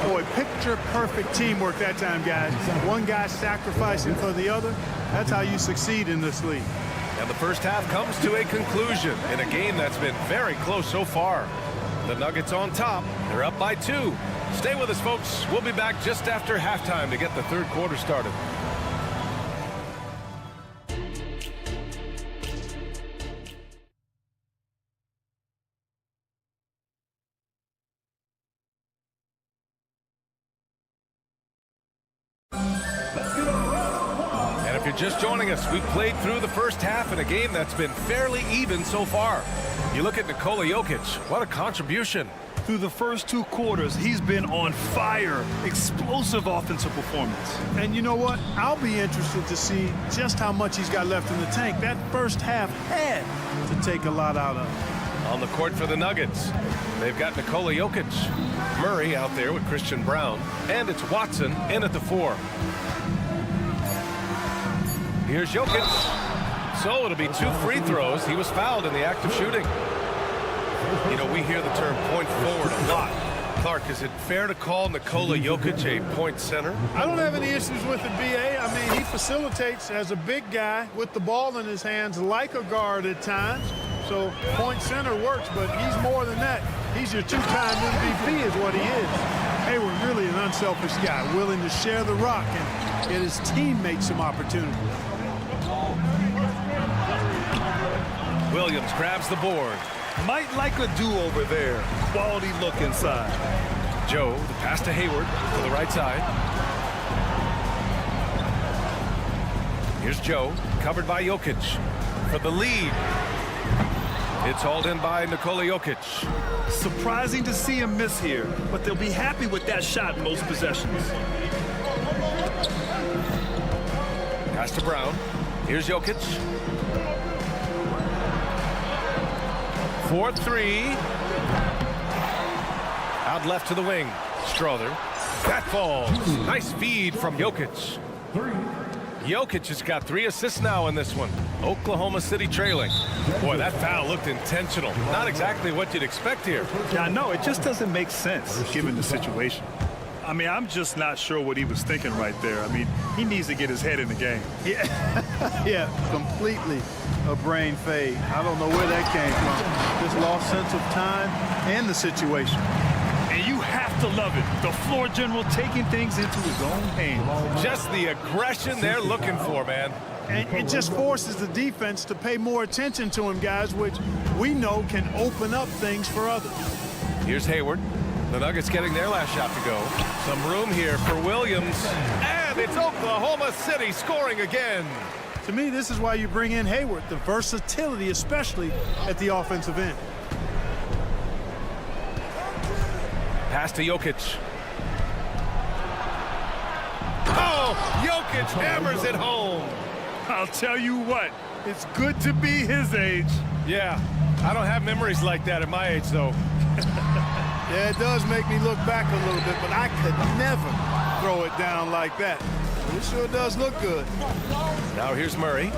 Boy, picture-perfect teamwork that time, guys. One guy sacrificing for the other. That's how you succeed in this league. And the first half comes to a conclusion in a game that's been very close so far. The Nuggets on top. They're up by 2. Stay with us, folks. We'll be back just after halftime to get the third quarter started. Just joining us, we've played through the first half in a game that's been fairly even so far. You look at Nikola Jokic, what a contribution. Through the first 2 quarters, he's been on fire. Explosive offensive performance. And you know what? I'll be interested to see just how much he's got left in the tank. That first half had to take a lot out of. On the court for the Nuggets, they've got Nikola Jokic. Murray out there with Christian Brown. And it's Watson in at the 4. Here's Jokic. So it'll be 2 free throws. He was fouled in the act of shooting. You know, we hear the term point forward a lot. Clark, is it fair to call Nikola Jokic a point center? I don't have any issues with it, B.A. I mean, he facilitates as a big guy with the ball in his hands like a guard at times. So point center works, but he's more than that. He's your 2-time MVP is what he is. Hayward really an unselfish guy, willing to share the rock and get his teammates some opportunity. Williams grabs the board. Might like a do-over there. Quality look inside. Joe, the pass to Hayward to the right side. Here's Joe, covered by Jokic for the lead. It's hauled in by Nikola Jokic. Surprising to see him miss here, but they'll be happy with that shot most possessions. Pass to Brown. Here's Jokic. 4-3. Out left to the wing. Strother. That falls. Nice feed from Jokic. Jokic has got 3 assists now in this one. Oklahoma City trailing. Boy, that foul looked intentional. Not exactly what you'd expect here. Yeah, no, it just doesn't make sense given the situation. I mean, I'm just not sure what he was thinking right there. I mean, he needs to get his head in the game. Yeah, completely a brain fade. I don't know where that came from. This lost sense of time and the situation. And you have to love it. The floor general taking things into his own hands. Just the aggression they're looking for, man. And it just forces the defense to pay more attention to him, guys, which we know can open up things for others. Here's Hayward. The Nuggets getting their last shot to go. Some room here for Williams. And it's Oklahoma City scoring again. To me, this is why you bring in Hayward, the versatility, especially at the offensive end. Pass to Jokic. Oh, Jokic hammers it home. I'll tell you what, it's good to be his age. Yeah, I don't have memories like that at my age, though. Yeah, it does make me look back a little bit, but I could never throw it down like that. But it sure does look good. Now here's Murray.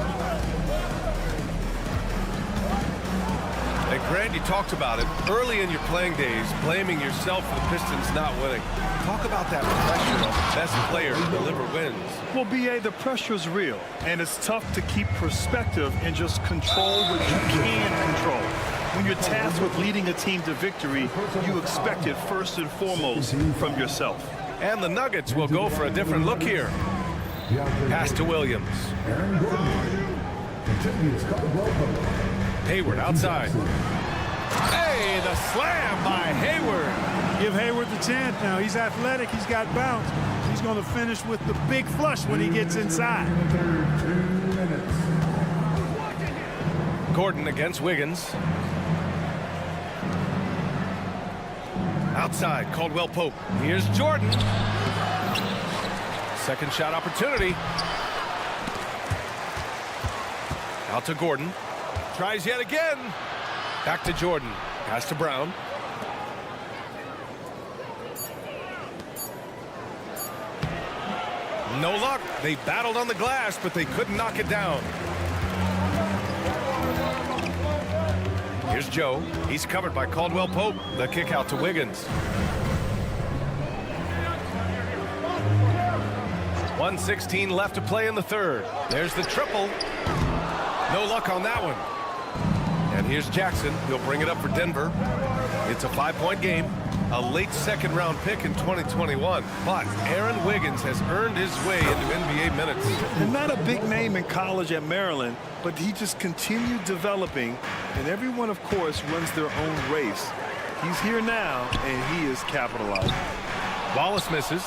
And Grant, you talked about it early in your playing days, blaming yourself for the Pistons not winning. Talk about that pressure of the best player to deliver wins. Well, B.A., the pressure is real, and it's tough to keep perspective and just control what you can control. When you're tasked with leading a team to victory, you expect it first and foremost from yourself. And the Nuggets will go for a different look here. Pass to Williams. Hayward outside. Hey, the slam by Hayward. Give Hayward the chance now. He's athletic. He's got bounce. He's going to finish with the big flush when he gets inside. Gordon against Wiggins. Outside, Caldwell Pope. Here's Jordan. Second shot opportunity. Out to Gordon. Tries yet again. Back to Jordan. Pass to Brown. No luck. They battled on the glass, but they couldn't knock it down. Here's Joe. He's covered by Caldwell Pope. The kick out to Wiggins. 1:16 left to play in the third. There's the triple. No luck on that one. And here's Jackson. He'll bring it up for Denver. It's a 5-point game. A late second-round pick in 2021. But Aaron Wiggins has earned his way into NBA minutes. And not a big name in college at Maryland, but he just continued developing. And everyone, of course, runs their own race. He's here now, and he is capitalizing. Wallace misses.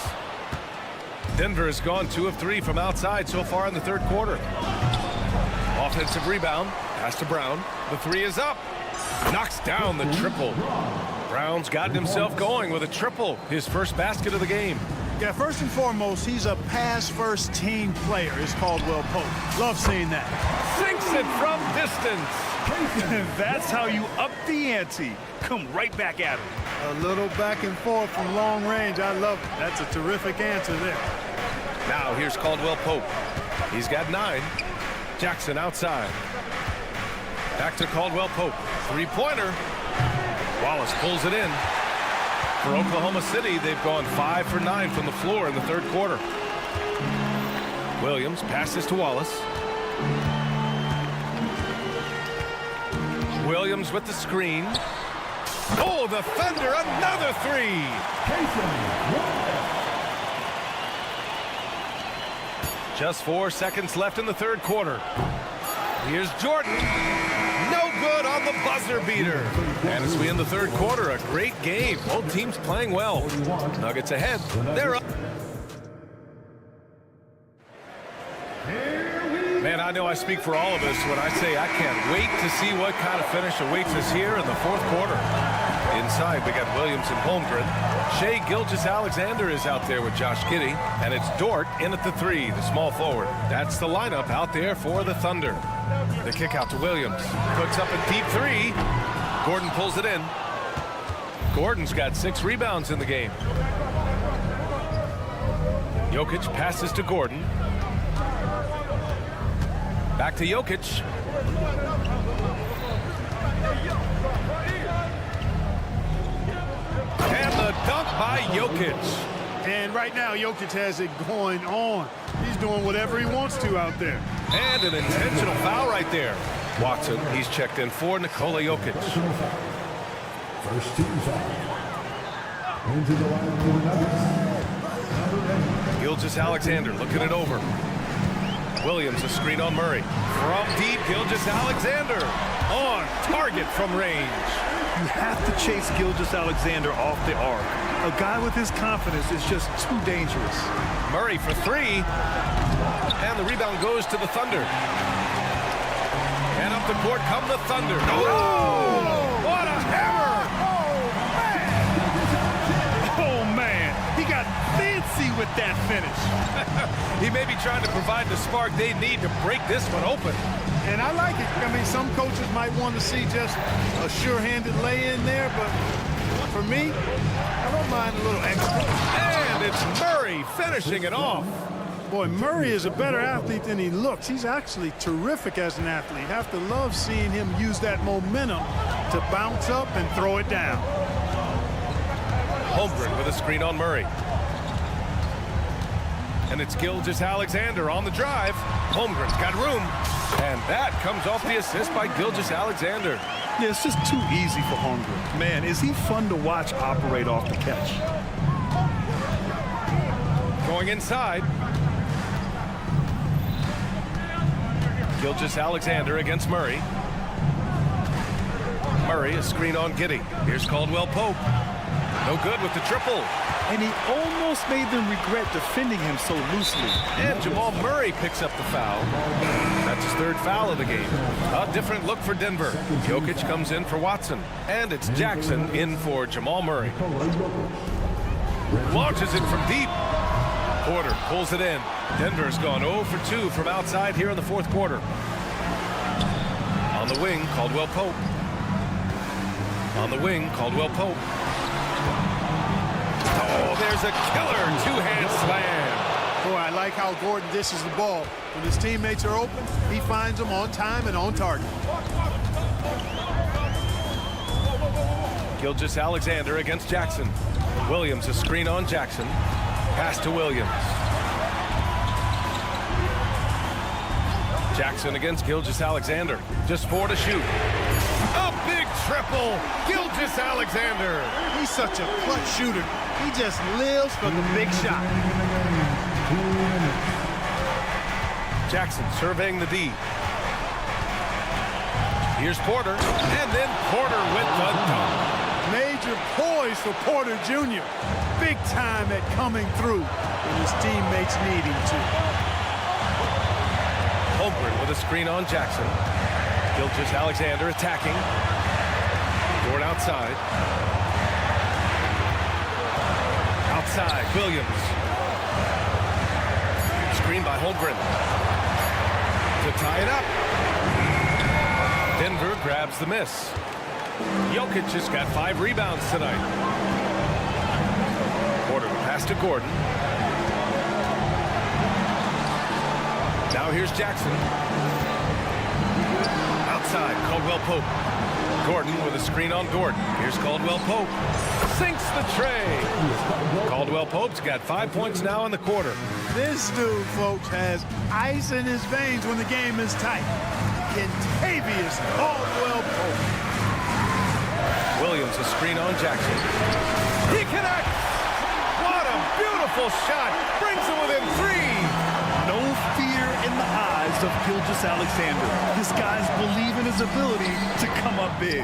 Denver has gone 2 of 3 from outside so far in the third quarter. Offensive rebound. Pass to Brown. The 3 is up. Knocks down the triple. Brown's gotten himself going with a triple. His first basket of the game. Yeah, first and foremost, he's a pass-first team player, is Caldwell Pope. Love seeing that. Sinks it from distance. That's how you up the ante. Come right back at him. A little back and forth from long range. I love it. That's a terrific answer there. Now here's Caldwell Pope. He's got 9. Jackson outside. Back to Caldwell Pope. 3-pointer. Wallace pulls it in. For Oklahoma City, they've gone 5 for 9 from the floor in the third quarter. Williams passes to Wallace. Williams with the screen. Oh, the Thunder, another 3. Just 4 seconds left in the third quarter. Here's Jordan. No good on the buzzer beater. And as we end the third quarter, a great game. Both teams playing well. Nuggets ahead. They're up. Man, I know I speak for all of us when I say I can't wait to see what kind of finish awaits us here in the fourth quarter. Inside, we got Williams and Holmgren. Shai Gilgeous-Alexander is out there with Josh Giddey. And it's Dort in at the 3, the small forward. That's the lineup out there for the Thunder. The kick out to Williams. Cooks up a deep 3. Gordon pulls it in. Gordon's got 6 rebounds in the game. Jokic passes to Gordon. Back to Jokic. And the dunk by Jokic. And right now, Jokic has it going on. He's doing whatever he wants to out there. And an intentional foul right there. Watson, he's checked in for Nikola Jokic. First team foul. Into the line for the Nuggets. Gilgeous-Alexander looking it over. Williams a screen on Murray. From deep, Gilgeous-Alexander on target from range. You have to chase Gilgeous-Alexander off the arc. A guy with his confidence is just too dangerous. Murray for 3. And the rebound goes to the Thunder. And up the court come the Thunder. Oh! What a hammer! Oh, man. He got fancy with that finish. He may be trying to provide the spark they need to break this one open. And I like it. I mean, some coaches might want to see just a sure-handed lay-in there, but For me, I don't mind a little extra. And it's Murray finishing it off. Boy, Murray is a better athlete than he looks. He's actually terrific as an athlete. You have to love seeing him use that momentum to bounce up and throw it down. Holmgren with a screen on Murray. And it's Gilgeous-Alexander on the drive. Holmgren's got room. And that comes off the assist by Gilgeous-Alexander. Yeah, it's just too easy for Holmgren. Man, is he fun to watch operate off the catch. Going inside. Gilgeous-Alexander against Murray. Murray, a screen on Giddey. Here's Caldwell Pope. No good with the triple. And he almost made them regret defending him so loosely. And Jamal Murray picks up the foul. That's his third foul of the game. A different look for Denver. Jokic comes in for Watson. And it's Jackson in for Jamal Murray. Launches it from deep. Porter pulls it in. Denver's gone 0 for 2 from outside here in the fourth quarter. On the wing, Caldwell Pope. On the wing, Caldwell Pope. Oh, there's a killer two-hand slam. Boy, I like how Gordon dishes the ball. When his teammates are open, he finds them on time and on target. Gilgeous-Alexander against Jackson. Williams, a screen on Jackson. Pass to Williams. Jackson against Gilgeous-Alexander. Just 4 to shoot. A big triple. Gilgeous-Alexander. He's such a clutch shooter. He just lives for the big shot. Jackson surveying the D. Here's Porter. And then Porter with the dunk. Major poise for Porter Jr. Big time at coming through when his teammates need him to. Holmgren with a screen on Jackson. Gilgeous-Alexander attacking. Gordon outside. Outside, Williams. Screen by Holmgren. To tie it up. Denver grabs the miss. Jokic has got 5 rebounds tonight. Porter pass to Gordon. Now here's Jackson. Outside, Caldwell Pope. Gordon with a screen on Gordon. Here's Caldwell Pope. Sinks the tray. Caldwell Pope's got 5 points now in the quarter. This dude, folks, has ice in his veins when the game is tight. Kentavious Caldwell Pope. Williams, a screen on Jackson. He connects! What a beautiful shot! Brings him within 3! No fear in the eyes of Gilgeous-Alexander. This guy's believe in his ability to come up big.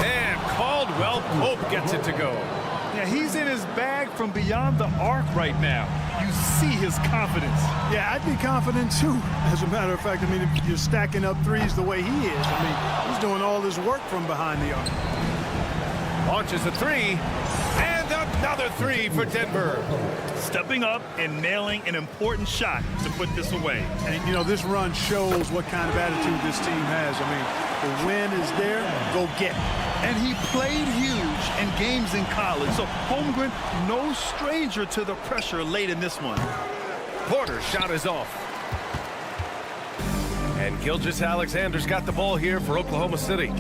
And Caldwell Pope gets it to go. Yeah, he's in his bag from beyond the arc right now. You see his confidence. Yeah, I'd be confident too. As a matter of fact, I mean, if you're stacking up threes the way he is, I mean, he's doing all his work from behind the arc. Launches a 3, and another 3 for Denver. Stepping up and nailing an important shot to put this away. And, you know, this run shows what kind of attitude this team has. I mean, the win is there, go get it. And he played huge in games in college. So Holmgren, no stranger to the pressure late in this one. Porter's shot is off. And Gilgeous-Alexander's got the ball here for Oklahoma City.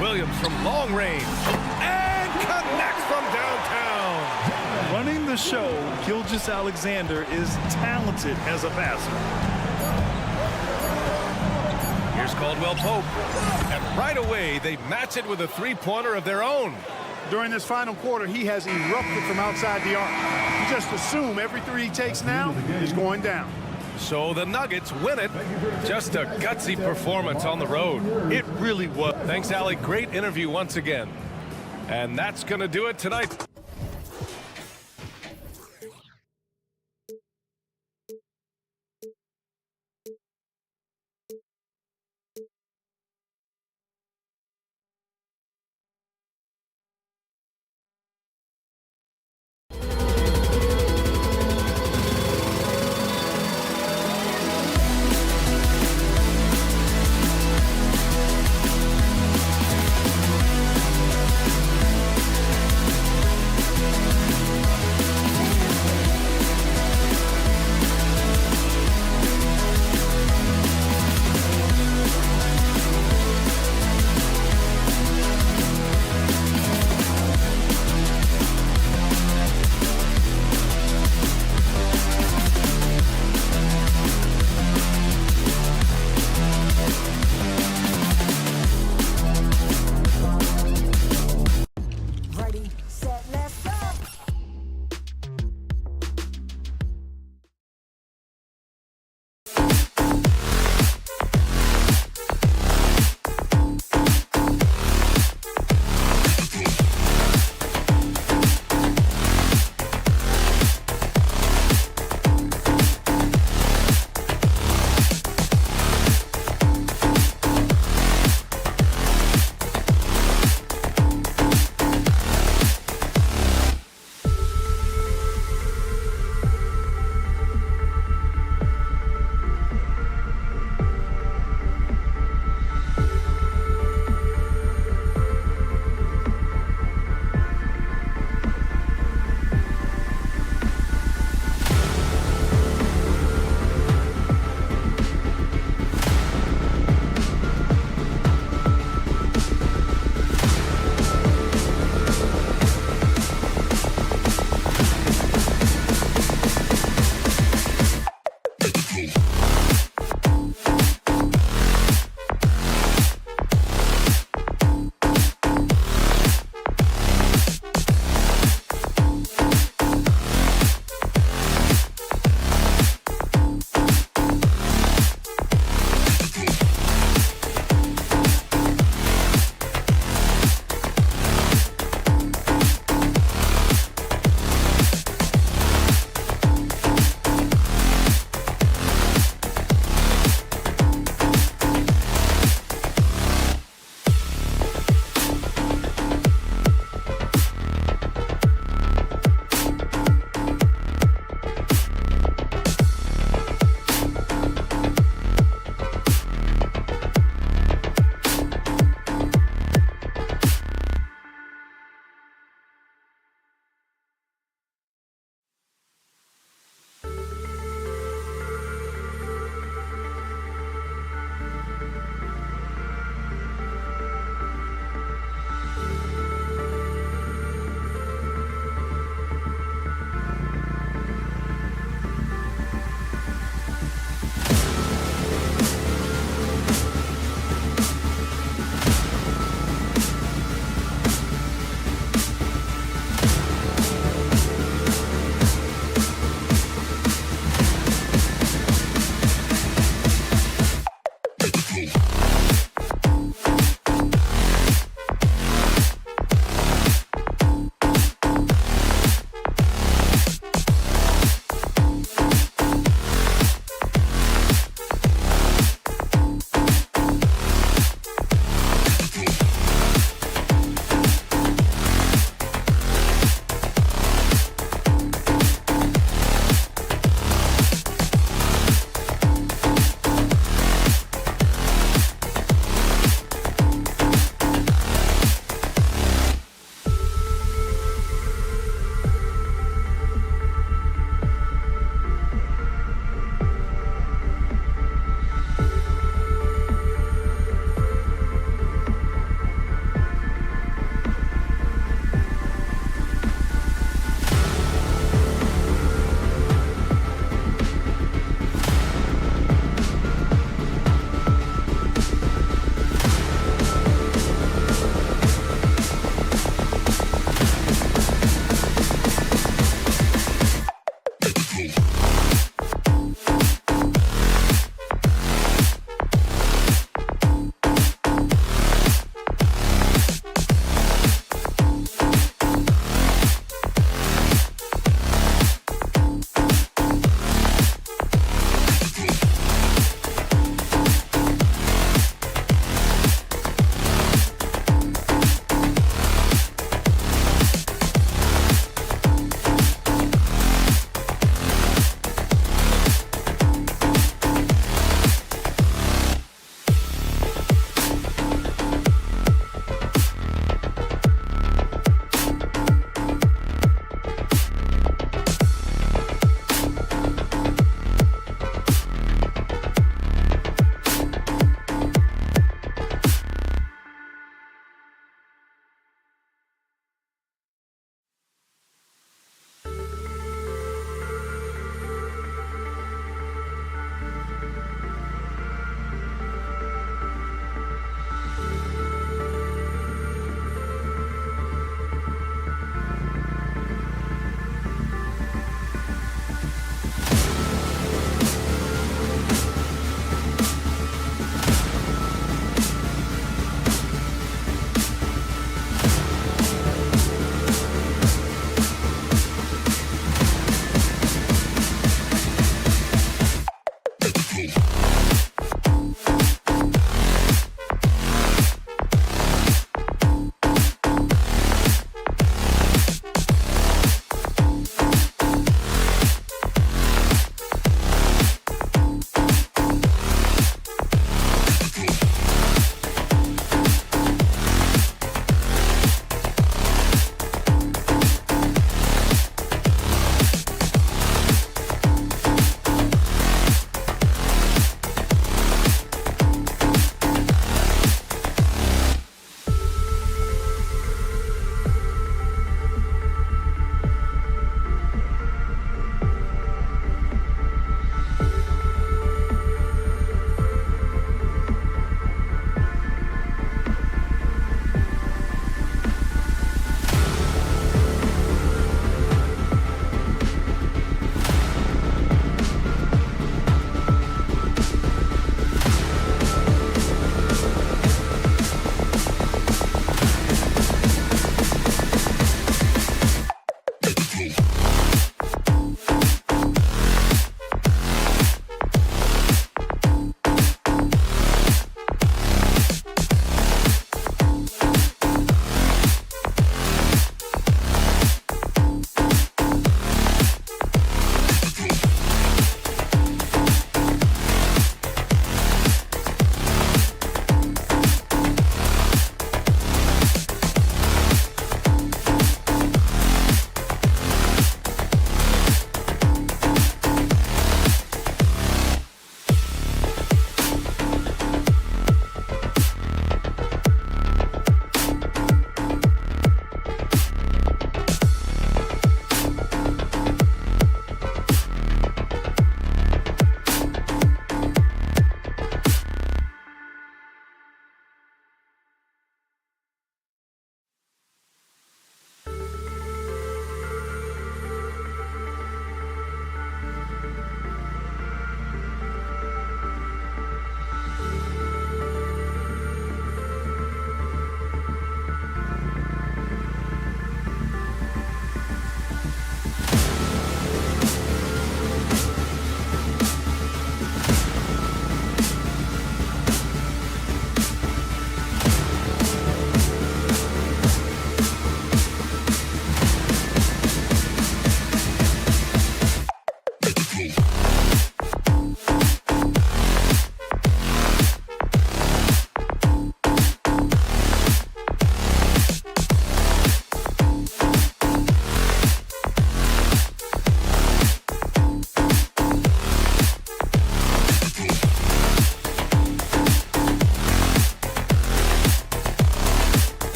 Williams from long range. And connects from downtown. Running the show, Gilgeous-Alexander is talented as a passer. Here's Caldwell Pope. And right away, they match it with a three-pointer of their own. During this final quarter, he has erupted from outside the arc. You just assume every three he takes now is going down. So the Nuggets win it. Just a gutsy performance on the road. It really was. Thanks, Allie. Great interview once again. And that's going to do it tonight.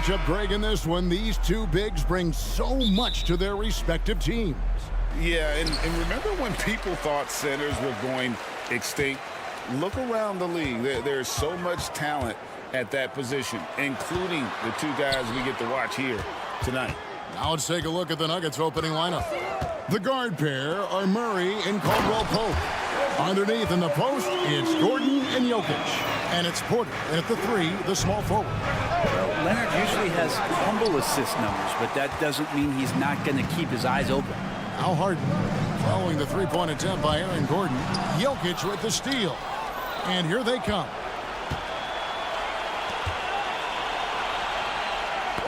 matchup, Greg, in this one. These two bigs bring so much to their respective teams. Yeah, and remember when people thought centers were going extinct? Look around the league. There's so much talent at that position, including the two guys we get to watch here tonight. Now let's take a look at the Nuggets opening lineup. The guard pair are Murray and Caldwell Pope. Underneath in the post, it's Gordon and Jokic. And it's Porter at the 3, the small forward. Well, Leonard usually has humble assist numbers, but that doesn't mean he's not going to keep his eyes open. Now Harden following the three-point attempt by Aaron Gordon. Jokic with the steal. And here they come.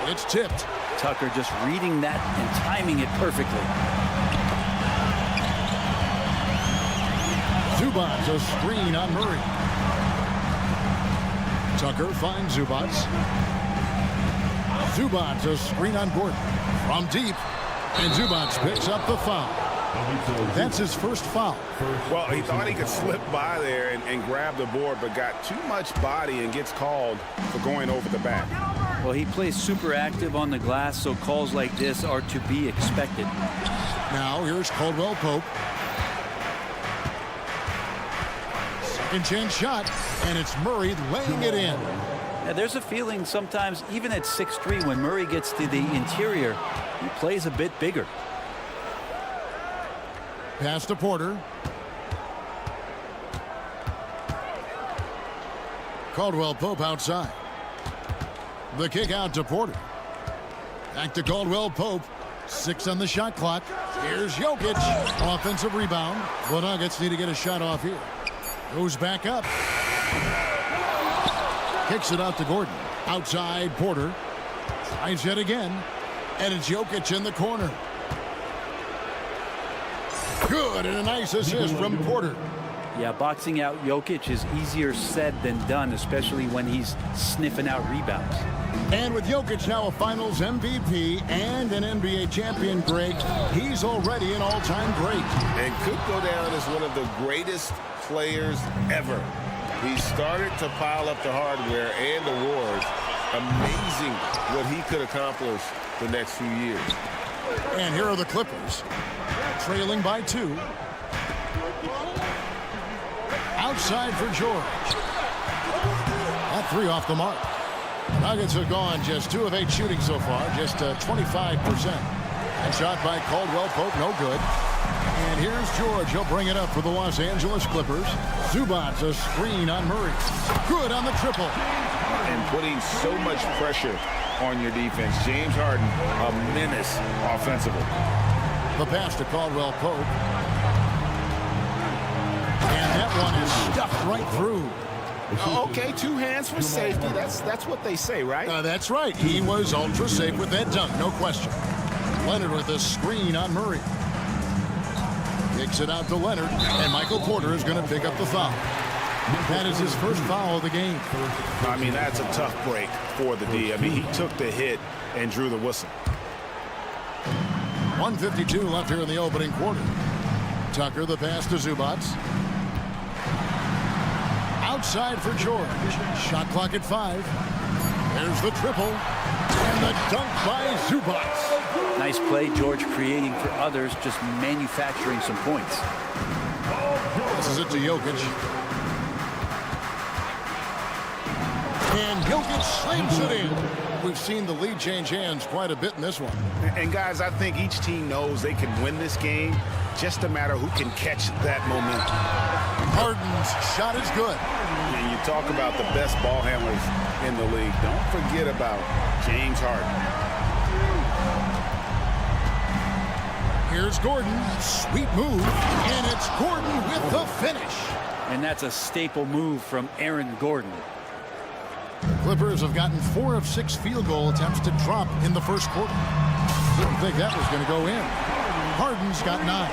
It's tipped. Tucker just reading that and timing it perfectly. Zubats a screen on Murray. Tucker finds Zubats. Zubats a screen on Gordon. From deep. And Zubats picks up the foul. That's his first foul. Well, he thought he could slip by there and grab the board, but got too much body and gets called for going over the back. Well, he plays super active on the glass, so calls like this are to be expected. Now here's Caldwell Pope. Second chance shot, and it's Murray laying it in. Yeah, there's a feeling sometimes, even at 6'3", when Murray gets to the interior, he plays a bit bigger. Pass to Porter. Caldwell Pope outside. The kick out to Porter. Back to Caldwell Pope. 6 on the shot clock. Here's Jokic. Offensive rebound. The Nuggets need to get a shot off here. Goes back up. Kicks it out to Gordon. Outside Porter. Tries yet again. And it's Jokic in the corner. Good, and a nice assist from Porter. Yeah, boxing out Jokic is easier said than done, especially when he's sniffing out rebounds. And with Jokic now a Finals MVP and an NBA champion, Greg, he's already an all-time great. And could go down as one of the greatest players ever. He started to pile up the hardware and awards. Amazing what he could accomplish the next few years. And here are the Clippers, trailing by 2. Outside for George. That 3 off the mark. The Nuggets have gone just 2 of 8 shooting so far, just 25%. And shot by Caldwell Pope, no good. And here's George. He'll bring it up for the Los Angeles Clippers. Zubats a screen on Murray. Good on the triple. And putting so much pressure on your defense. James Harden, a menace offensively. The pass to Caldwell Pope. And that one is stuffed right through. Okay, 2 hands for safety. That's what they say, right? That's right. He was ultra safe with that dunk, no question. Leonard with a screen on Murray. Kicks it out to Leonard, and Michael Porter is going to pick up the foul. That is his first foul of the game. I mean, that's a tough break for the D. I mean, he took the hit and drew the whistle. 1:52 left here in the opening quarter. Tucker, the pass to Zubats. Outside for George. Shot clock at 5. There's the triple. And the dunk by Zubats. Nice play, George creating for others, just manufacturing some points. This is it to Jokic. And Jokic slams it in. We've seen the lead change hands quite a bit in this one. And guys, I think each team knows they can win this game. Just a matter who can catch that momentum. Harden's shot is good. And you talk about the best ball handlers in the league. Don't forget about James Harden. Here's Gordon. Sweet move. And it's Gordon with the finish. And that's a staple move from Aaron Gordon. The Clippers have gotten 4 of 6 field goal attempts to drop in the first quarter. Didn't think that was going to go in. Harden's got 9.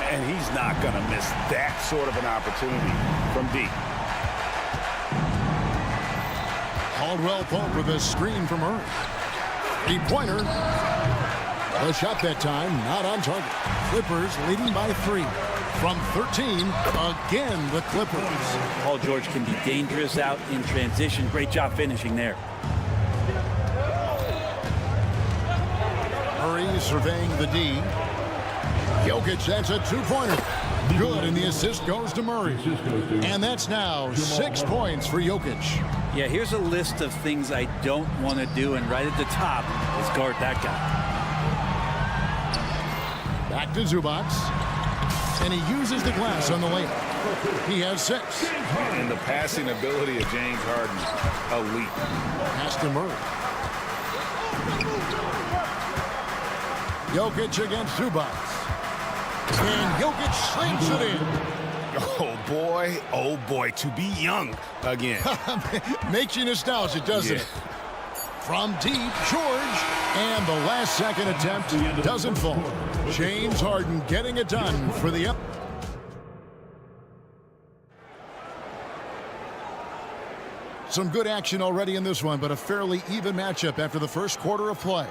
And he's not going to miss that sort of an opportunity from deep. Caldwell Pope with a screen from Murray. 3-pointer. The shot that time, not on target. Clippers leading by 3. From 13, again the Clippers. Paul George can be dangerous out in transition. Great job finishing there. Holiday surveying the D. Jokic, that's a two-pointer. Good, and the assist goes to Murray. And that's now 6 points for Jokic. Yeah, here's a list of things I don't want to do, and right at the top is guard that guy. Back to Zubac. And he uses the glass on the layup. He has 6. And the passing ability of James Harden, elite. Pass to Murray. Jokic against Zubac. And Jokic slings it in. Oh boy, to be young again. Makes you nostalgic, doesn't it? From deep, George, and the last second attempt doesn't fall. James Harden getting it done for the Some good action already in this one, but a fairly even matchup after the first quarter of play.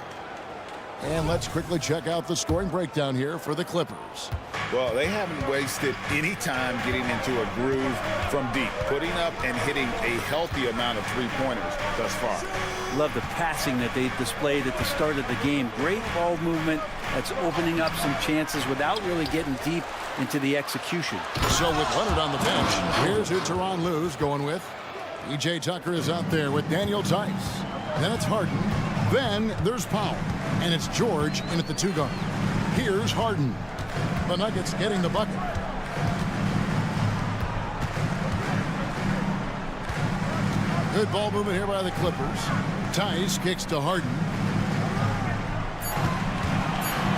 And let's quickly check out the scoring breakdown here for the Clippers. Well, they haven't wasted any time getting into a groove from deep, putting up and hitting a healthy amount of three-pointers thus far. Love the passing that they displayed at the start of the game. Great ball movement that's opening up some chances without really getting deep into the execution. So with Leonard on the bench, here's who Tyronn Lue's going with. E.J. Tucker is out there with Daniel Tice. Then it's Harden. Then there's Powell. And it's George in at the 2 guard. Here's Harden. The Nuggets getting the bucket. Good ball movement here by the Clippers. Tice kicks to Harden.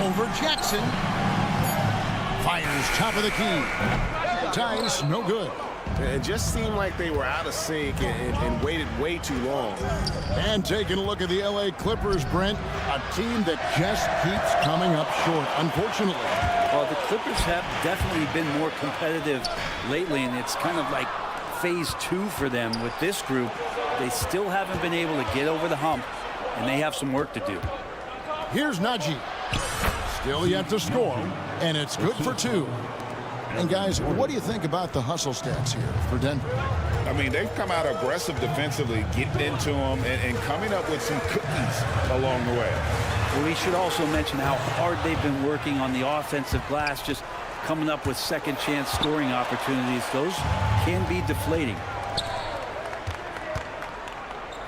Over Jackson. Fires top of the key. Tice, no good. It just seemed like they were out of sync and waited way too long. And taking a look at the LA Clippers, Brent, a team that just keeps coming up short, unfortunately. Well, the Clippers have definitely been more competitive lately, and it's kind of like phase 2 for them with this group. They still haven't been able to get over the hump, and they have some work to do. Here's Najee. Still yet to score, and it's good for 2. And guys, what do you think about the hustle stats here for Denver? I mean, they've come out aggressive defensively, getting into them and coming up with some cookies along the way. Well, we should also mention how hard they've been working on the offensive glass, just coming up with second chance scoring opportunities. Those can be deflating.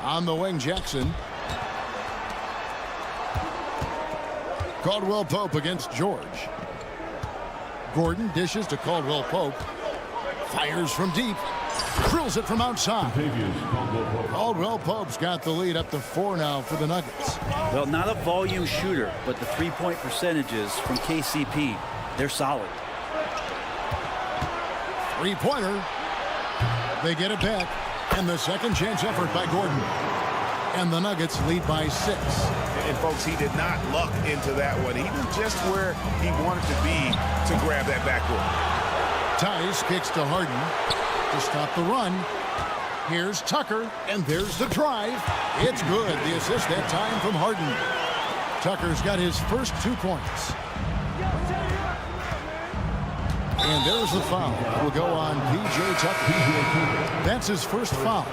On the wing, Jackson. Caldwell Pope against George. Gordon dishes to Caldwell Pope. Fires from deep. Drills it from outside. Caldwell Pope's got the lead up to 4 now for the Nuggets. Well, not a volume shooter, but the three-point percentages from KCP, they're solid. Three-pointer. They get it back. And the second chance effort by Gordon. And the Nuggets lead by 6. And folks, he did not luck into that one. He was just where he wanted to be to grab that backboard. Tice kicks to Harden to stop the run. Here's Tucker, and there's the drive. It's good. The assist that time from Harden. Tucker's got his first 2 points. And there's the foul. Will go on P.J. Tucker. That's his first foul.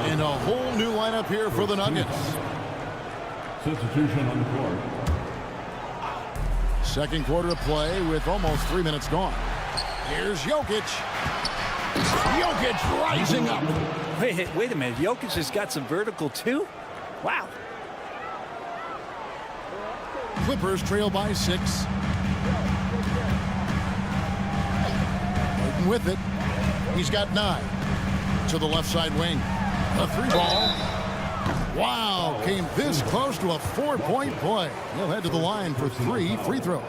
And a whole new lineup here for the Nuggets. Substitution on the court. Second quarter of play with almost 3 minutes gone. Here's Jokic. Jokic rising up. Wait a minute. Jokic has got some vertical too? Wow. Clippers trail by 6. Harden with it. He's got 9. To the left side wing. A 3-ball. Wow, came this close to a 4-point play. He'll head to the line for 3 free throws.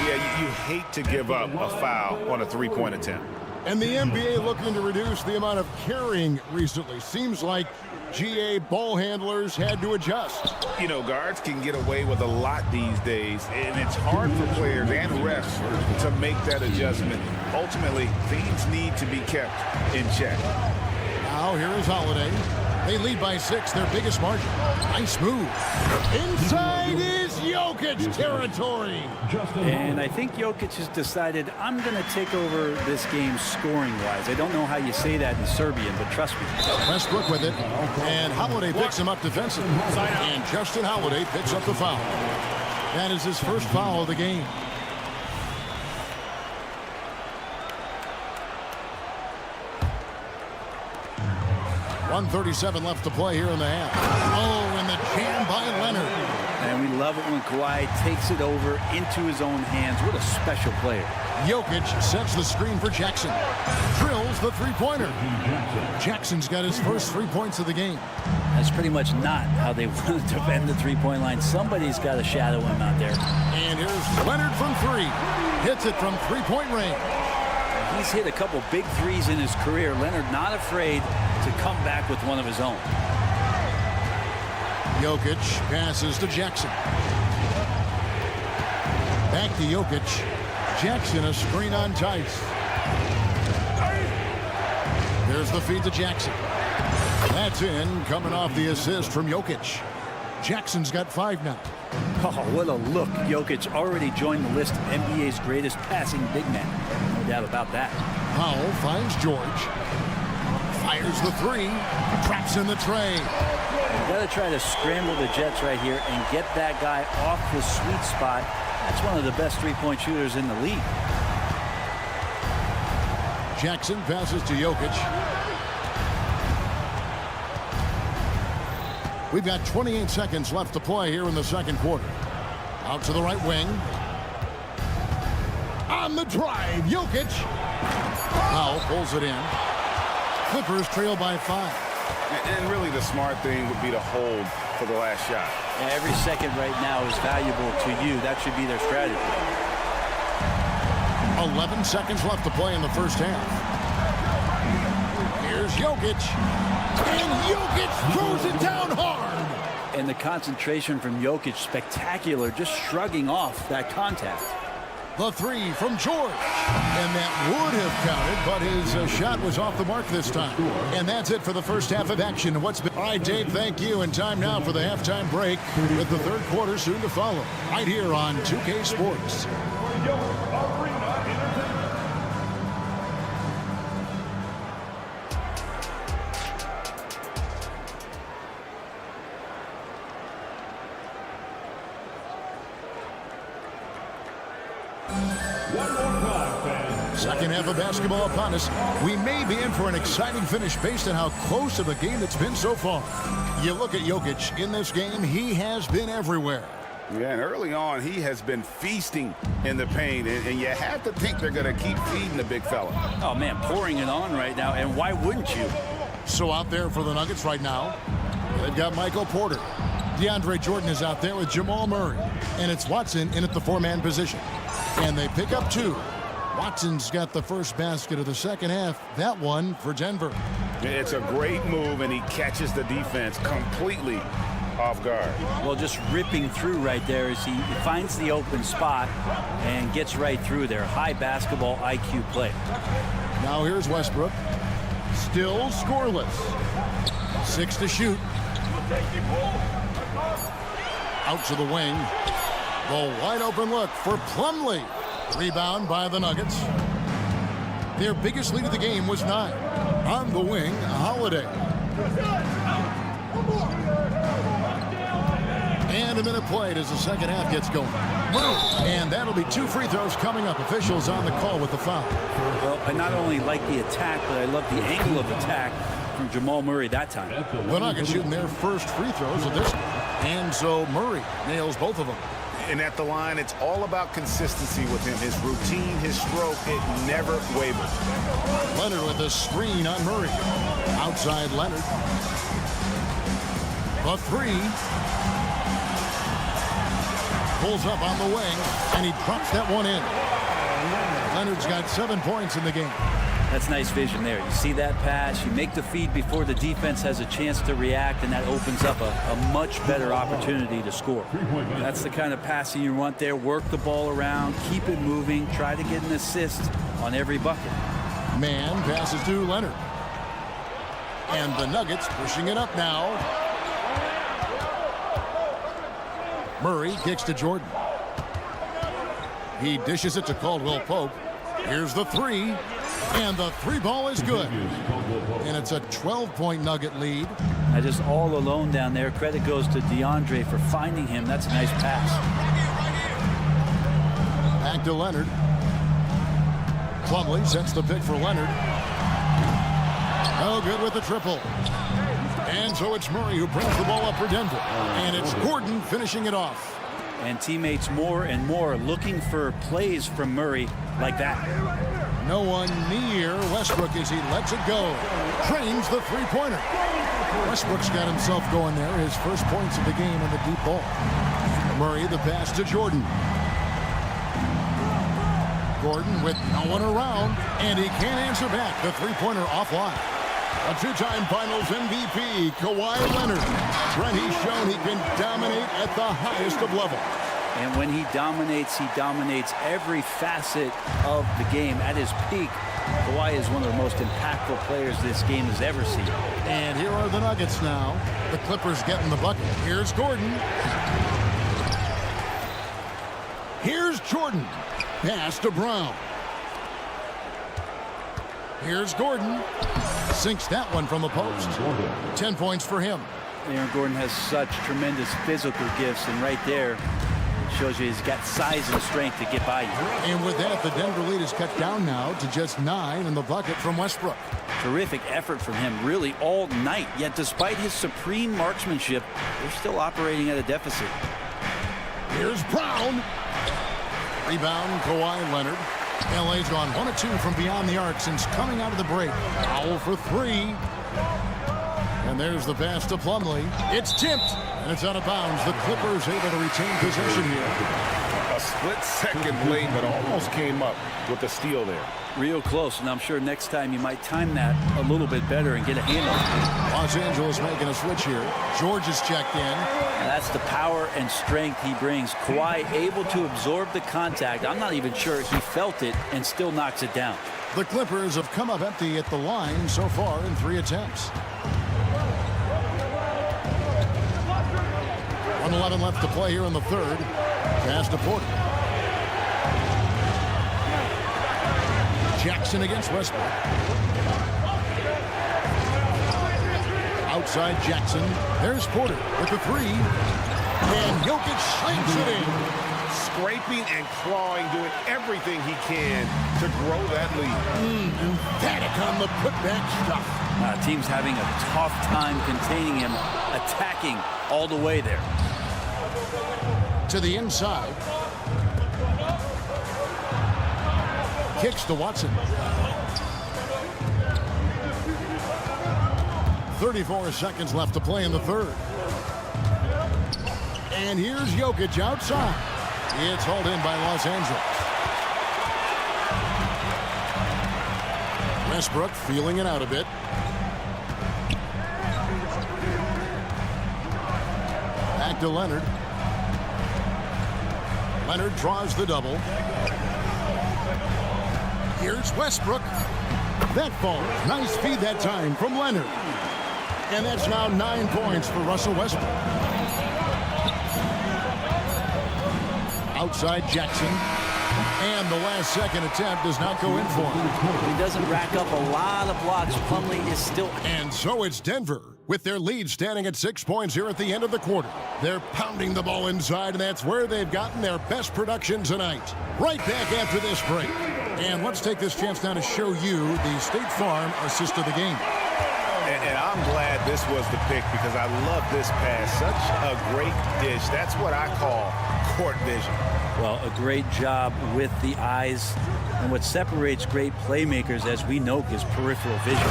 Yeah, you hate to give up a foul on a 3-point attempt. And the NBA looking to reduce the amount of carrying recently. Seems like GA ball handlers had to adjust. You know, guards can get away with a lot these days, and it's hard for players and refs to make that adjustment. Ultimately, things need to be kept in check. Now here is Holiday. They lead by 6, their biggest margin. Nice move. Inside is Jokic. Jokic territory. And I think Jokic has decided, I'm going to take over this game scoring-wise. I don't know how you say that in Serbian, but trust me. Westbrook with it. And Holiday picks him up defensively. And Justin Holiday picks up the foul. That is his first foul of the game. .137 left to play here in the half. Oh, and the jam by Leonard. And we love it when Kawhi takes it over into his own hands. What a special player. Jokic sets the screen for Jackson. Drills the three-pointer. Jackson's got his first 3 points of the game. That's pretty much not how they want to defend the three-point line. Somebody's got to shadow him out there. And here's Leonard from three. Hits it from three-point range. He's hit a couple big threes in his career. Leonard not afraid to come back with one of his own. Jokic passes to Jackson. Back to Jokic. Jackson a screen on Tice. There's the feed to Jackson. That's in, coming off the assist from Jokic. Jackson's got 5 now. Oh, what a look. Jokic already joined the list of NBA's greatest passing big men. No doubt about that. Powell finds George. Fires the three. Traps in the tray. You got to try to scramble the Jets right here and get that guy off the sweet spot. That's one of the best three-point shooters in the league. Jackson passes to Jokic. We've got 28 seconds left to play here in the second quarter. Out to the right wing. On the drive, Jokic. Powell pulls it in. Clippers trail by 5. And really the smart thing would be to hold for the last shot. And every second right now is valuable to you. That should be their strategy. 11 seconds left to play in the first half. Here's Jokic. And Jokic throws it down hard. And the concentration from Jokic, spectacular, just shrugging off that contact. The three from George. And that would have counted, but his shot was off the mark this time. And that's it for the first half of action. All right, Dave, thank you. And time now for the halftime break with the third quarter soon to follow. Right here on 2K Sports. Second half of basketball upon us. We may be in for an exciting finish based on how close of a game it's been so far. You look at Jokic in this game, he has been everywhere. Yeah, and early on, he has been feasting in the paint, and you have to think they're going to keep feeding the big fella. Oh, man, pouring it on right now, and why wouldn't you? So out there for the Nuggets right now, they've got Michael Porter. DeAndre Jordan is out there with Jamal Murray, and it's Watson in at the 4-man position. And they pick up 2. Watson's got the first basket of the second half. That one for Denver. It's a great move, and he catches the defense completely off guard. Well, just ripping through right there as he finds the open spot and gets right through there. High basketball IQ play. Now here's Westbrook. Still scoreless. 6 to shoot. Out to the wing. The wide open look for Plumlee. Rebound by the Nuggets. Their biggest lead of the game was 9. On the wing, Holiday. And a minute played as the second half gets going. And that'll be 2 free throws coming up. Officials on the call with the foul. Well, I not only like the attack, but I love the angle of attack from Jamal Murray that time. The Nuggets shooting their first free throws of this game. And so Murray nails both of them. And at the line, it's all about consistency with him. His routine, his stroke, it never wavers. Leonard with a screen on Murray. Outside Leonard. The 3. Pulls up on the wing, and he drops that one in. Leonard's got 7 points in the game. That's nice vision there. You see that pass, you make the feed before the defense has a chance to react, and that opens up a much better opportunity to score. That's the kind of passing you want there. Work the ball around, keep it moving, try to get an assist on every bucket. Man passes to Leonard. And the Nuggets pushing it up now. Murray kicks to Jordan. He dishes it to Caldwell Pope. Here's the three, and the three ball is good. And it's a 12-point Nugget lead. Just all alone down there. Credit goes to DeAndre for finding him. That's a nice pass. Back to Leonard. Plumlee sets the pick for Leonard. Oh, good with the triple. And so it's Murray who brings the ball up for Denver. And it's Gordon finishing it off. And teammates more and more looking for plays from Murray like that. No one near Westbrook as he lets it go. Drains the three-pointer. Westbrook's got himself going there. His first points of the game in the deep ball. Murray the pass to Jordan. Gordon with no one around, and he can't answer back. The three-pointer offline. A two-time Finals MVP, Kawhi Leonard. Brent, he's shown he can dominate at the highest of levels. And when he dominates every facet of the game. At his peak, Kawhi is one of the most impactful players this game has ever seen. And here are the Nuggets now. The Clippers getting the bucket. Here's Gordon. Here's Jordan. Pass to Brown. Here's Gordon. Sinks that one from the post. 10 points for him. Aaron Gordon has such tremendous physical gifts, and right there shows you he's got size and strength to get by you. And with that, the Denver lead is cut down now to just 9 in the bucket from Westbrook. Terrific effort from him really all night, yet despite his supreme marksmanship, they're still operating at a deficit. Here's Brown. Rebound, Kawhi Leonard. LA's gone 1 of 2 from beyond the arc since coming out of the break. Foul for 3. And there's the pass to Plumlee. It's tipped, and it's out of bounds. The Clippers able to retain possession here. A split second late, but almost came up with the steal there. Real close, and I'm sure next time you might time that a little bit better and get a handle. Los Angeles making a switch here. George is checked in. And that's the power and strength he brings. Kawhi able to absorb the contact. I'm not even sure he felt it and still knocks it down. The Clippers have come up empty at the line so far in 3 attempts. 1:11 left to play here in the third. Pass to Porter. Jackson against Westbrook. Outside Jackson. There's Porter with the three. And Jokic slings it in. Scraping and clawing, doing everything he can to grow that lead. Emphatic on the putback stuff. Team's having a tough time containing him, attacking all the way there. To the inside. Kicks to Watson. 34 seconds left to play in the third. And here's Jokic outside. It's hauled in by Los Angeles. Westbrook feeling it out a bit. Back to Leonard. Leonard draws the double. Here's Westbrook. That falls. Nice feed that time from Leonard. And that's now 9 points for Russell Westbrook. Outside Jackson. And the last second attempt does not go in for him. He doesn't rack up a lot of blocks. Plumlee is still... And so it's Denver with their lead standing at 6 points here at the end of the quarter. They're pounding the ball inside, and that's where they've gotten their best production tonight. Right back after this break. And let's take this chance now to show you the State Farm assist of the game. And I'm glad this was the pick because I love this pass. Such a great dish. That's what I call court vision. Well, a great job with the eyes. And what separates great playmakers, as we know, is peripheral vision.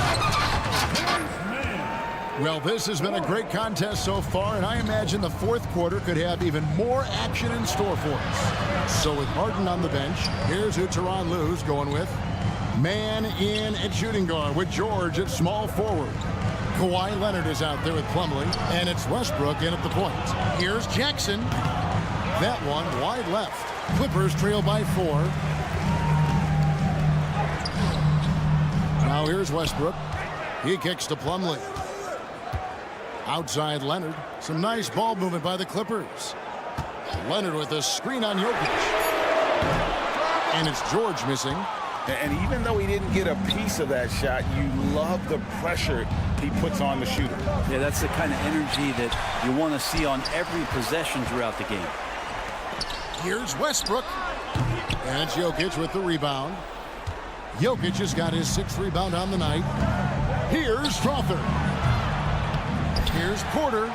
Well, this has been a great contest so far, and I imagine the fourth quarter could have even more action in store for us. So with Harden on the bench, here's who Tyronn Lue's going with. Man in at shooting guard with George at small forward. Kawhi Leonard is out there with Plumlee, and it's Westbrook in at the point. Here's Jackson. That one wide left. Clippers trail by 4. Now here's Westbrook. He kicks to Plumlee. Outside Leonard. Some nice ball movement by the Clippers. Leonard with a screen on Jokic. And it's George missing. And even though he didn't get a piece of that shot, you love the pressure he puts on the shooter. Yeah, that's the kind of energy that you want to see on every possession throughout the game. Here's Westbrook. And it's Jokic with the rebound. Jokic has got his 6th rebound on the night. Here's Strawther. Here's Porter.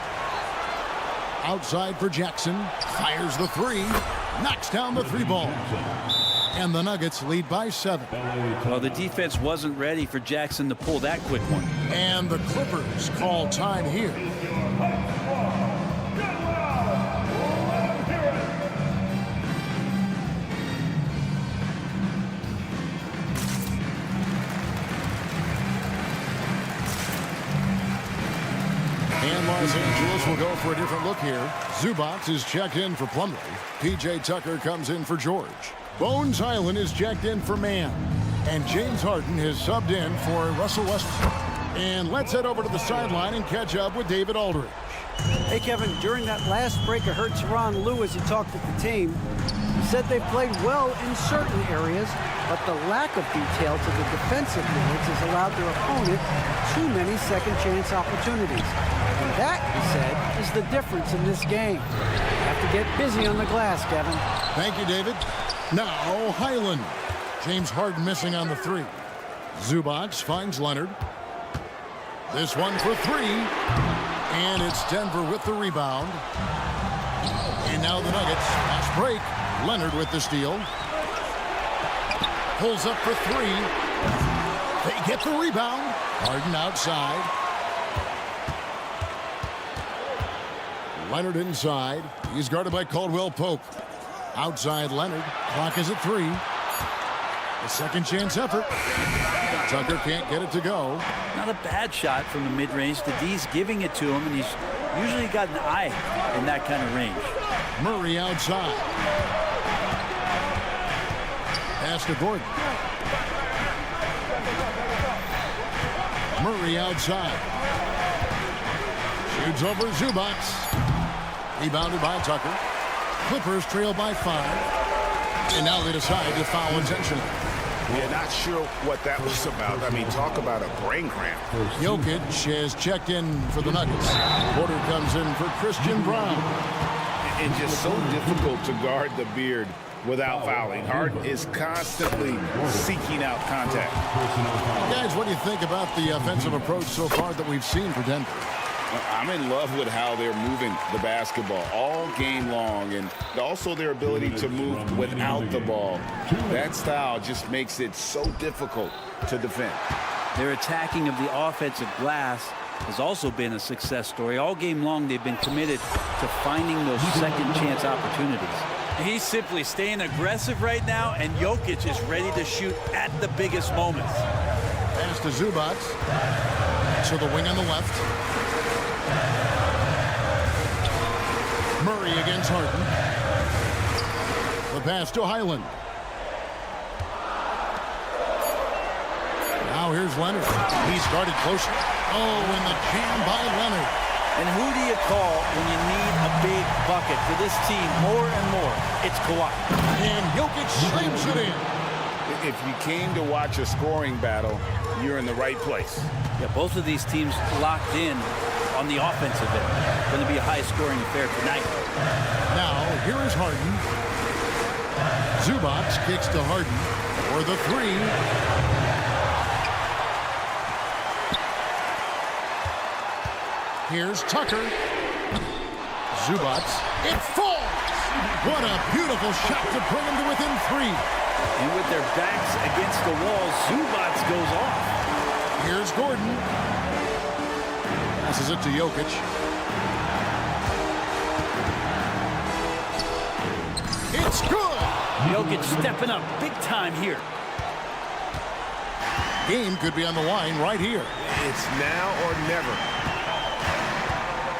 Outside for Jackson. Fires the 3. Knocks down the 3 ball. And the Nuggets lead by 7. Well, the defense wasn't ready for Jackson to pull that quick one. And the Clippers call time here. And Los Angeles will go for a different look here. Zubac is checked in for Plumlee. P.J. Tucker comes in for George. Bones Highland is checked in for Mann. And James Harden has subbed in for Russell Westbrook. And let's head over to the sideline and catch up with David Aldridge. Hey, Kevin, during that last break, I heard Teron Lewis, he talked with the team. He said they played well in certain areas, but the lack of detail to the defensive boards has allowed their opponent too many second-chance opportunities. And that, he said, is the difference in this game. You have to get busy on the glass, Kevin. Thank you, David. Now, Highland. James Harden missing on the 3. Zubac finds Leonard. This one for 3. And it's Denver with the rebound. And now the Nuggets. Fast break. Leonard with the steal. Pulls up for 3. They get the rebound. Harden outside. Leonard inside. He's guarded by Caldwell Pope. Outside Leonard. Clock is at 3. A second chance effort. Tucker can't get it to go. Not a bad shot from the mid-range. The D's giving it to him, and he's usually got an eye in that kind of range. Murray outside. Pass to Gordon. Murray outside. Shoots over Zubac. Rebounded by Tucker. Clippers trail by 5. And now they decide to foul intentionally. Yeah, not sure what that was about. I mean, talk about a brain cramp. Jokic has checked in for the Nuggets. Porter comes in for Christian Brown. It's just so difficult to guard the beard without fouling. Harden is constantly seeking out contact. Guys, what do you think about the offensive approach so far that we've seen for Denver? I'm in love with how they're moving the basketball all game long, and also their ability to move without the ball. That style just makes it so difficult to defend. Their attacking of the offensive glass has also been a success story. All game long, they've been committed to finding those second chance opportunities. He's simply staying aggressive right now, and Jokic is ready to shoot at the biggest moments. Pass to Zubac. To the wing on the left. Murray against Harden. The pass to Highland. Now here's Leonard. He started closer. Oh, and the jam by Leonard. And who do you call when you need a big bucket for this team more and more? It's Kawhi. And Jokic slams it in. If you came to watch a scoring battle, you're in the right place. Yeah, both of these teams locked in on the offensive end. Going to be a high-scoring affair tonight. Now, here is Harden. Zubac kicks to Harden for the 3. Here's Tucker. Zubac. It falls! What a beautiful shot to bring him to within 3. And with their backs against the wall, Zubac goes off. Here's Gordon. Passes it to Jokic. It's good! Jokic stepping up big time here. Game could be on the line right here. It's now or never.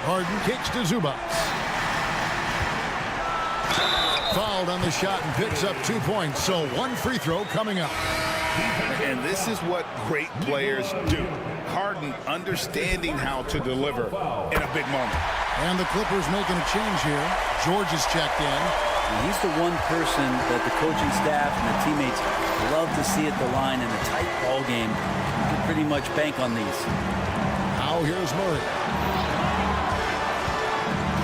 Harden kicks to Zubac. Fouled on the shot and picks up 2 points, so 1 free throw coming up. And this is what great players do. Harden understanding how to deliver in a big moment. And the Clippers making a change here. George is checked in. And he's the one person that the coaching staff and the teammates love to see at the line in a tight ball game. You can pretty much bank on these. Now here's Murray.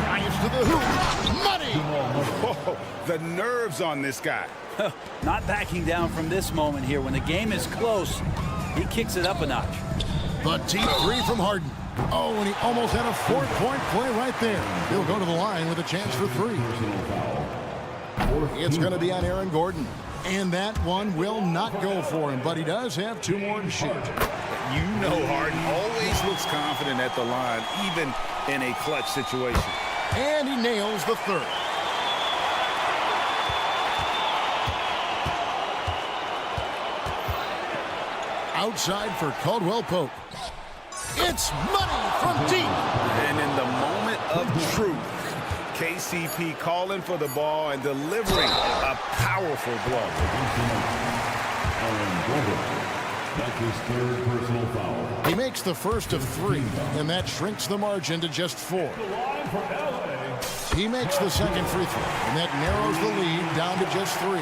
Drives to the hoop. Money! Oh, the nerves on this guy. Not backing down from this moment here. When the game is close, he kicks it up a notch. The deep three from Harden. Oh, and he almost had a 4-point play right there. He'll go to the line with a chance for 3. It's going to be on Aaron Gordon. And that one will not go for him, but he does have 2 more to shoot. You know Harden always looks confident at the line, even in a clutch situation. And he nails the 3rd. Outside for Caldwell Pope. It's money from deep. And in the moment of truth, KCP calling for the ball and delivering a powerful blow. That's his 3rd personal foul. He makes the first of 3, and that shrinks the margin to just 4. He makes the 2nd free throw, and that narrows the lead down to just 3.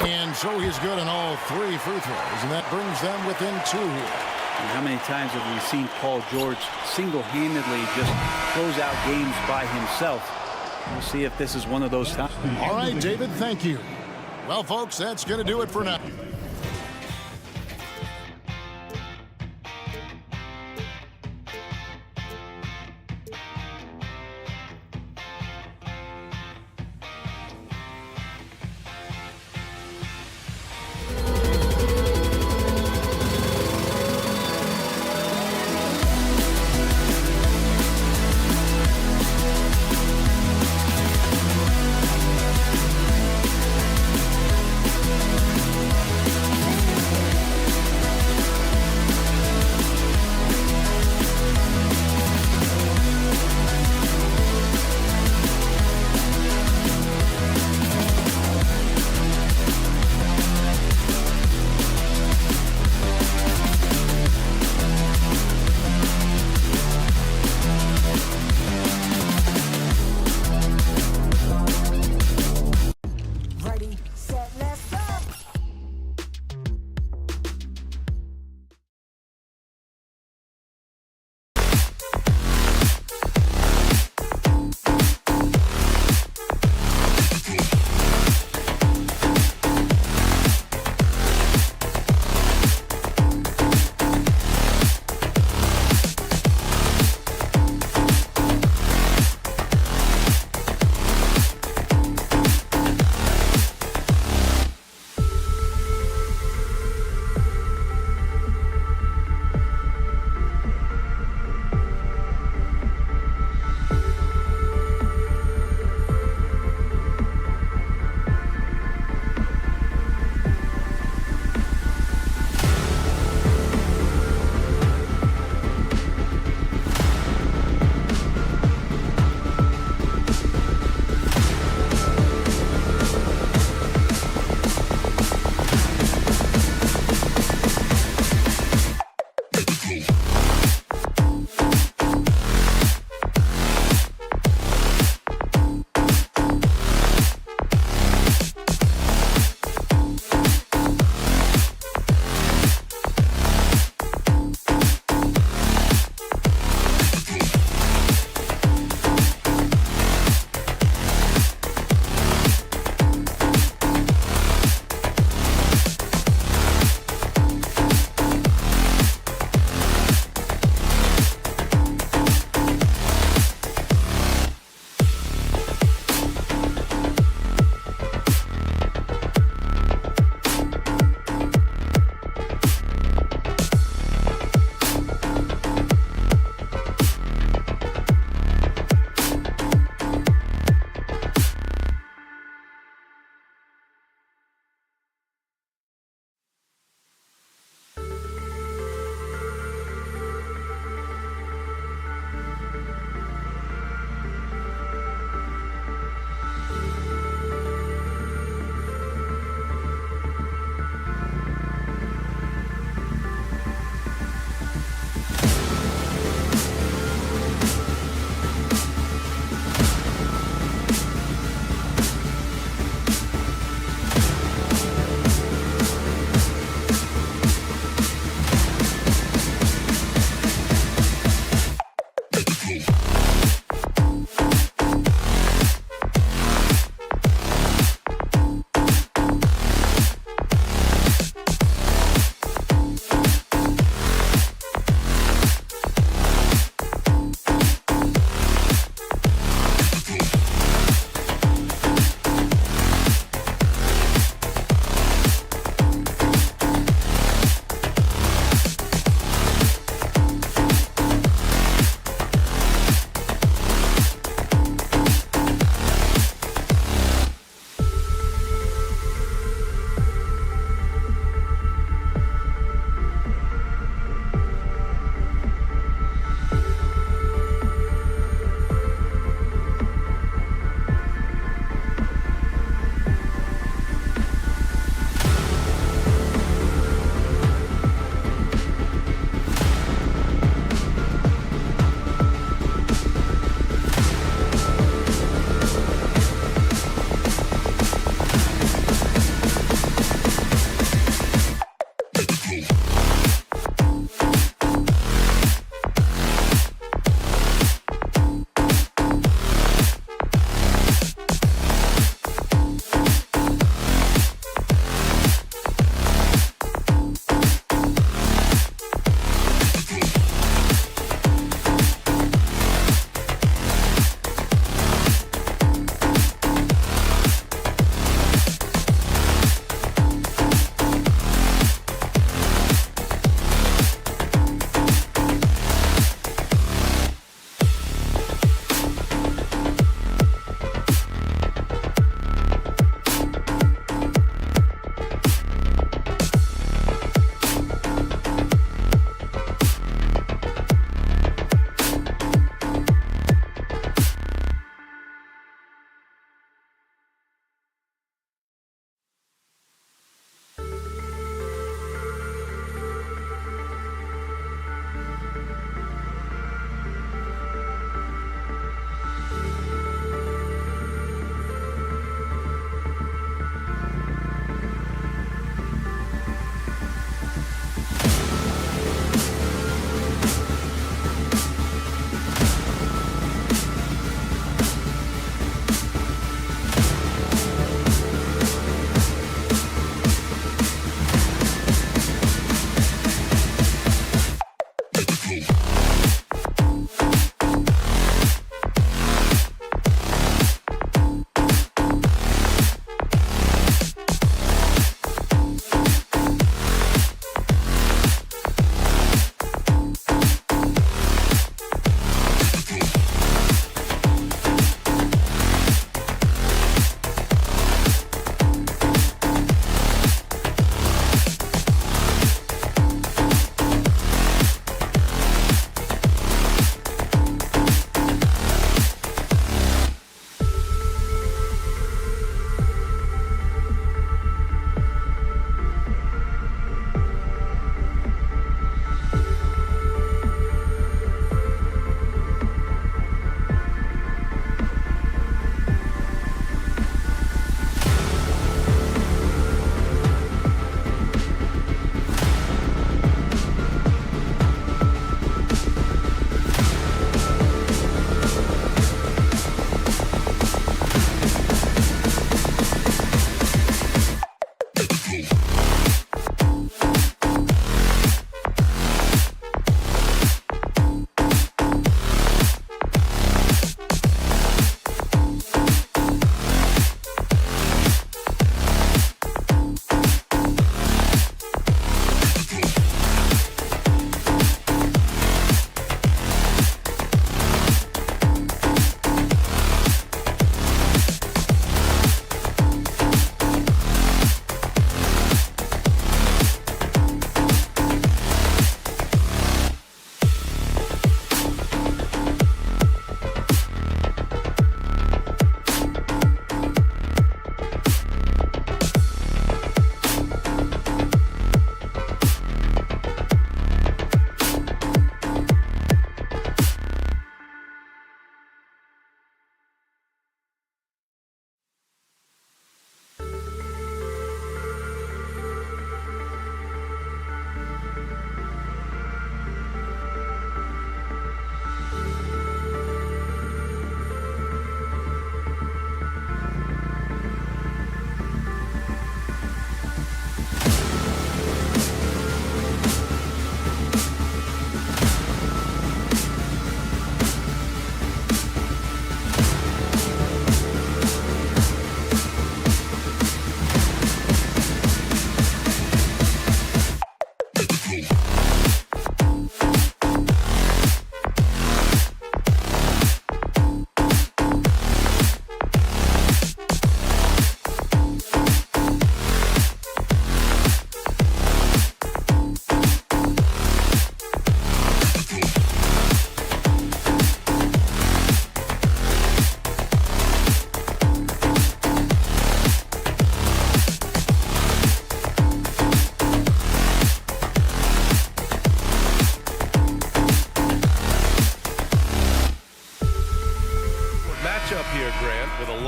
And so he's good on all 3 free throws, and that brings them within 2 here. And how many times have we seen Paul George single-handedly just close out games by himself? We'll see if this is one of those times. All right, David, thank you. Well, folks, that's going to do it for now.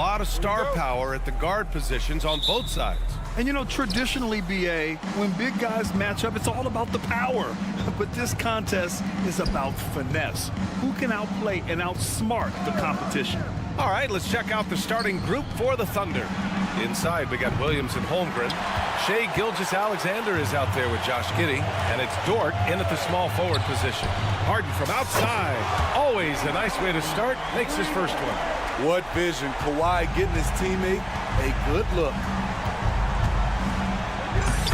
lot of star power at the guard positions on both sides. And you know, traditionally, BA, when big guys match up, it's all about the power. But this contest is about finesse. Who can outplay and outsmart the competition? All right, let's check out the starting group for the Thunder. Inside, we got Williams and Holmgren. Shea Gilgeous-Alexander is out there with Josh Giddey, and it's Dort in at the small forward position. Harden from outside. Always a nice way to start. Makes his first one. What vision. Kawhi getting his teammate a good look.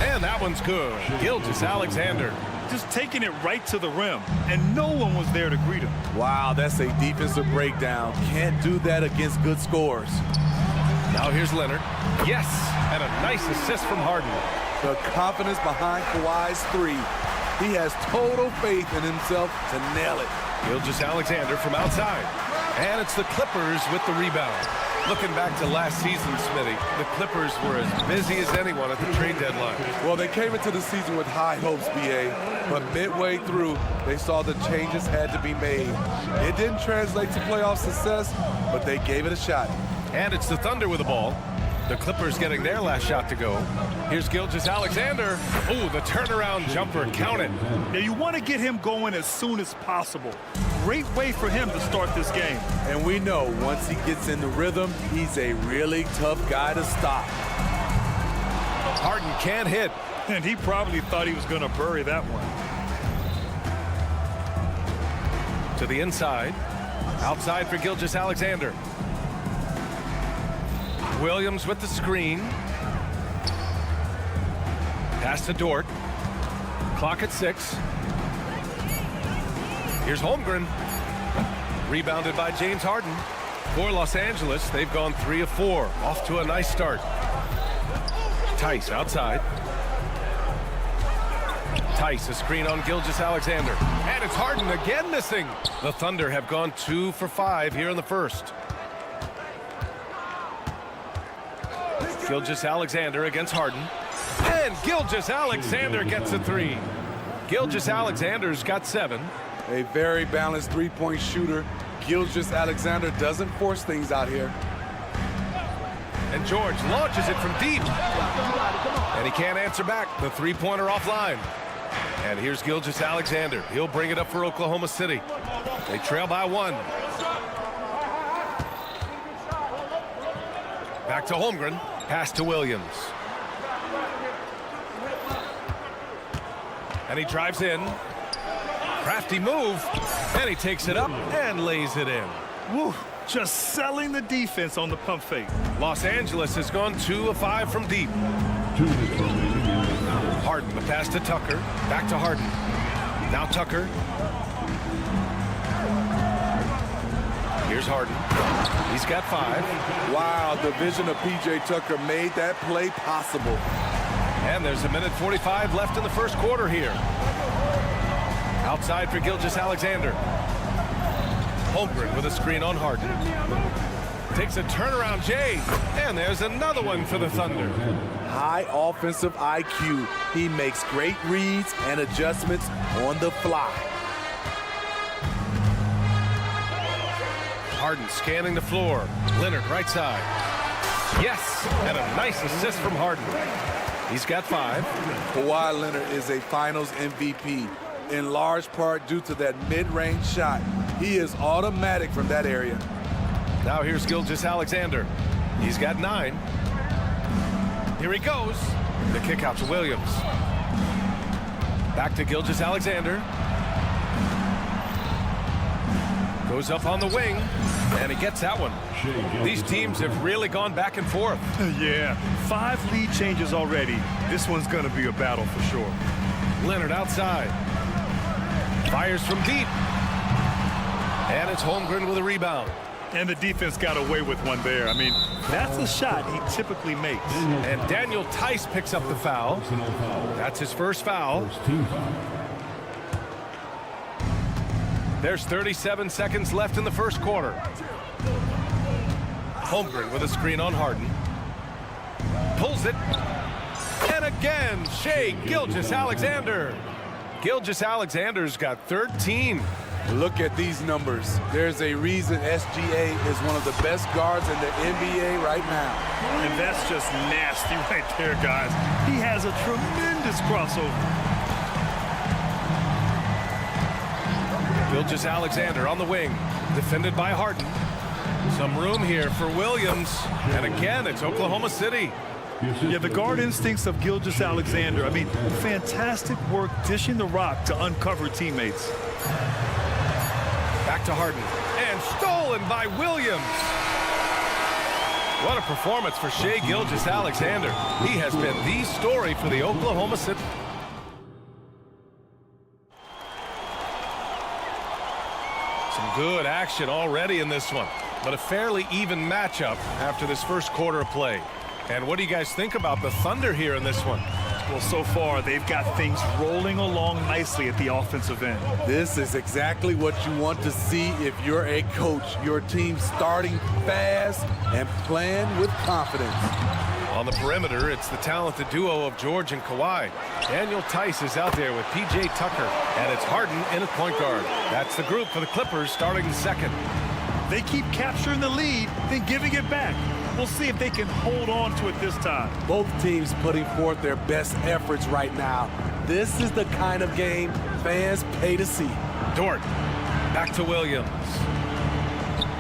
And that one's good. Gilgeous-Alexander. Just taking it right to the rim, and no one was there to greet him. Wow, that's a defensive breakdown. Can't do that against good scores. Now here's Leonard. Yes, and a nice assist from Harden. The confidence behind Kawhi's three. He has total faith in himself to nail it. Gilgeous-Alexander from outside. And it's the Clippers with the rebound. Looking back to last season, Smitty, the Clippers were as busy as anyone at the trade deadline. Well, they came into the season with high hopes, BA, but midway through, they saw the changes had to be made. It didn't translate to playoff success, but they gave it a shot. And it's the Thunder with the ball. The Clippers getting their last shot to go. Here's Gilgeous-Alexander. Oh, the turnaround jumper, count it. Now you want to get him going as soon as possible. Great way for him to start this game. And we know once he gets in the rhythm, he's a really tough guy to stop. Harden can't hit. And he probably thought he was going to bury that one. To the inside. Outside for Gilgeous-Alexander. Williams with the screen. Pass to Dort. Clock at 6. Here's Holmgren. Rebounded by James Harden. For Los Angeles, they've gone 3 of 4. Off to a nice start. Tice outside. Tice, a screen on Gilgeous-Alexander. And it's Harden again missing. The Thunder have gone 2 for 5 here in the first. Gilgeous-Alexander against Harden. And Gilgeous-Alexander gets a 3. Gilgeous-Alexander's got 7. A very balanced three-point shooter. Gilgeous-Alexander doesn't force things out here. And George launches it from deep. And he can't answer back. The three-pointer offline. And here's Gilgeous-Alexander. He'll bring it up for Oklahoma City. They trail by 1. Back to Holmgren. Pass to Williams. And he drives in. Crafty move. And he takes it up and lays it in. Woo, just selling the defense on the pump fake. Los Angeles has gone 2 of 5 from deep. Harden, the pass to Tucker. Back to Harden. Now Tucker. Here's Harden. He's got 5. Wow, the vision of P.J. Tucker made that play possible. And there's a minute 45 left in the first quarter here. Outside for Gilgeous-Alexander. Holmgren with a screen on Harden. Takes a turnaround Jay. And there's another one for the Thunder. High offensive IQ. He makes great reads and adjustments on the fly. Harden scanning the floor. Leonard right side. Yes, and a nice assist from Harden. He's got 5. Kawhi Leonard is a finals MVP, in large part due to that mid-range shot. He is automatic from that area. Now here's Gilgeous-Alexander. He's got 9. Here he goes. The kick out to Williams. Back to Gilgeous-Alexander. Goes up on the wing, and he gets that one. These teams have really gone back and forth. Yeah, 5 lead changes already. This one's going to be a battle for sure. Leonard outside. Fires from deep. And it's Holmgren with a rebound. And the defense got away with one there. I mean, that's a shot he typically makes. And Daniel Tice picks up the foul. That's his first foul. There's 37 seconds left in the first quarter. Holmgren with a screen on Harden. Pulls it. And again, Shea Gilgeous-Alexander. Gilgeous-Alexander's got 13. Look at these numbers. There's a reason SGA is one of the best guards in the NBA right now. And that's just nasty right there, guys. He has a tremendous crossover. Gilgeous-Alexander on the wing, defended by Harden. Some room here for Williams. And again, it's Oklahoma City. Yeah, the guard instincts of Gilgeous-Alexander. I mean, fantastic work dishing the rock to uncover teammates. Back to Harden. And stolen by Williams. What a performance for Shai Gilgeous-Alexander. He has been the story for the Oklahoma City. Some good action already in this one, but a fairly even matchup after this first quarter of play. And what do you guys think about the Thunder here in this one? Well, so far, they've got things rolling along nicely at the offensive end. This is exactly what you want to see if you're a coach. Your team starting fast and playing with confidence. On the perimeter, it's the talented duo of George and Kawhi. Daniel Tice is out there with P.J. Tucker, and it's Harden in at point guard. That's the group for the Clippers starting the second. They keep capturing the lead, then giving it back. We'll see if they can hold on to it this time. Both teams putting forth their best efforts right now. This is the kind of game fans pay to see. Dort, back to Williams.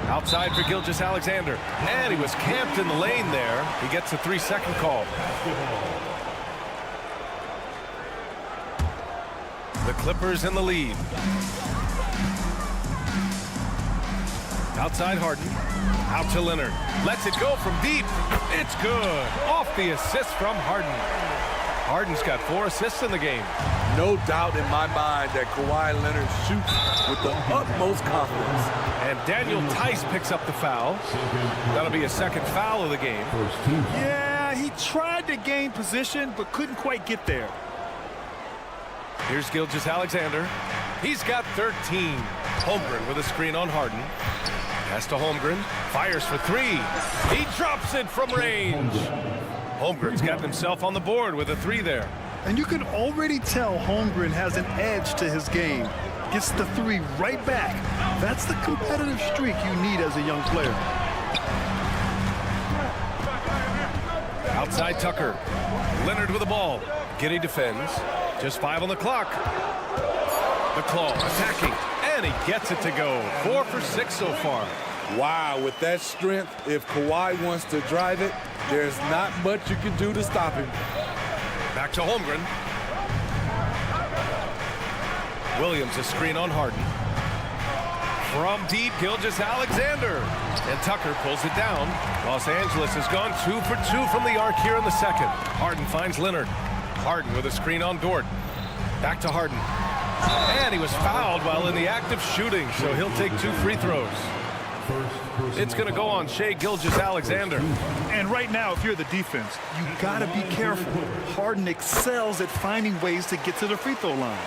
Outside for Gilgeous-Alexander. And he was camped in the lane there. He gets a 3-second call. The Clippers in the lead. Outside Harden. Out to Leonard. Lets it go from deep. It's good. Off the assist from Harden. Harden's got 4 assists in the game. No doubt in my mind that Kawhi Leonard shoots with the utmost confidence. And Daniel Tice picks up the foul. That'll be a second foul of the game. Yeah, he tried to gain position, but couldn't quite get there. Here's Gilgeous-Alexander. He's got 13. Holmgren with a screen on Harden. Pass to Holmgren. Fires for 3. He drops it from range. Holmgren's got himself on the board with a 3 there. And you can already tell Holmgren has an edge to his game. Gets the 3 right back. That's the competitive streak you need as a young player. Outside Tucker. Leonard with the ball. Giddey defends. Just 5 on the clock. The claw attacking. And he gets it to go. 4 for 6 so far. Wow, with that strength, if Kawhi wants to drive it, there's not much you can do to stop him. Back to Holmgren. Williams a screen on Harden. From deep, Gilgeous-Alexander. And Tucker pulls it down. Los Angeles has gone 2 for 2 from the arc here in the second. Harden finds Leonard. Harden with a screen on Dort. Back to Harden. And he was fouled while in the act of shooting, so he'll take 2 free throws. It's going to go on Shai Gilgeous-Alexander. And right now, if you're the defense, you got to be careful. Harden excels at finding ways to get to the free throw line.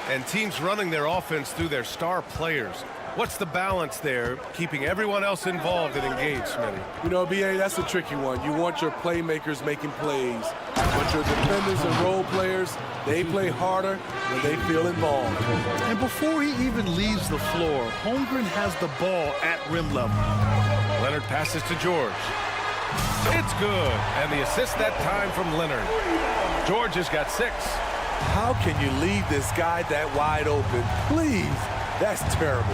And teams running their offense through their star players. What's the balance there, keeping everyone else involved and engaged, Smitty? You know, B.A., that's a tricky one. You want your playmakers making plays. But your defenders and role players, they play harder when they feel involved. And before he even leaves the floor, Holmgren has the ball at rim level. Leonard passes to George. It's good. And the assist that time from Leonard. George has got 6. How can you leave this guy that wide open? Please. That's terrible.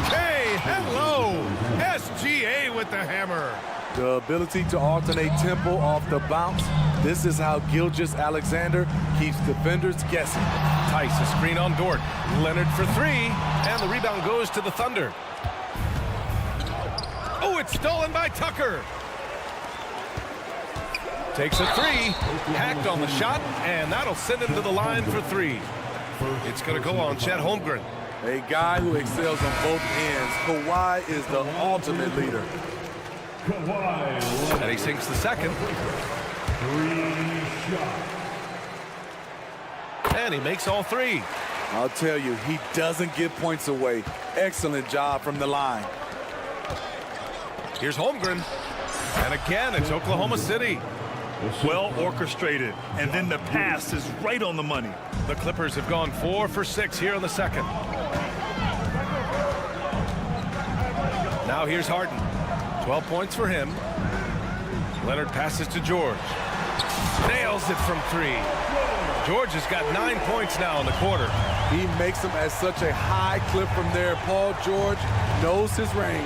Okay, hello. SGA with the hammer. The ability to alternate tempo off the bounce. This is how Gilgeous-Alexander keeps defenders guessing. Tice a screen on Dort. Leonard for 3. And the rebound goes to the Thunder. Oh, it's stolen by Tucker. Takes a 3. Hacked on the shot. And that'll send him to the line for 3. It's going to go on Chet Holmgren. A guy who excels on both ends. Kawhi is the ultimate leader. And he sinks the second. And he makes all 3. I'll tell you, he doesn't give points away. Excellent job from the line. Here's Holmgren. And again, it's Oklahoma City. Well orchestrated. And then the pass is right on the money. The Clippers have gone 4 for 6 here in the second. Now here's Harden. 12 points for him. Leonard passes to George. Nails it from 3. George has got 9 points now in the quarter. He makes them at such a high clip from there. Paul George knows his range.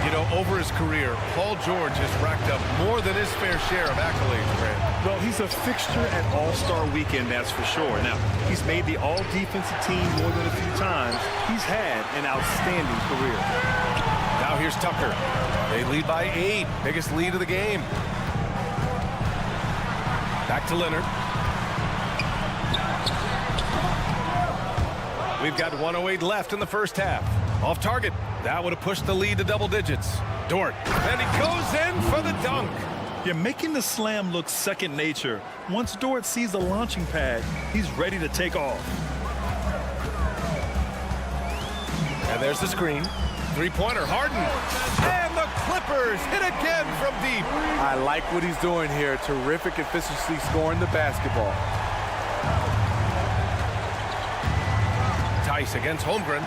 You know, over his career, Paul George has racked up more than his fair share of accolades, Brad. Well, he's a fixture at All-Star Weekend, that's for sure. Now, he's made the All-Defensive Team more than a few times. He's had an outstanding career. Now here's Tucker. They lead by 8. Biggest lead of the game. Back to Leonard. We've got 1:08 left in the first half. Off target. That would have pushed the lead to double digits. Dort. And he goes in for the dunk. You're making the slam look second nature. Once Dort sees the launching pad, he's ready to take off. And there's the screen. Three-pointer, Harden. And the Clippers hit again from deep. I like what he's doing here. Terrific efficiency scoring the basketball. Tice against Holmgren.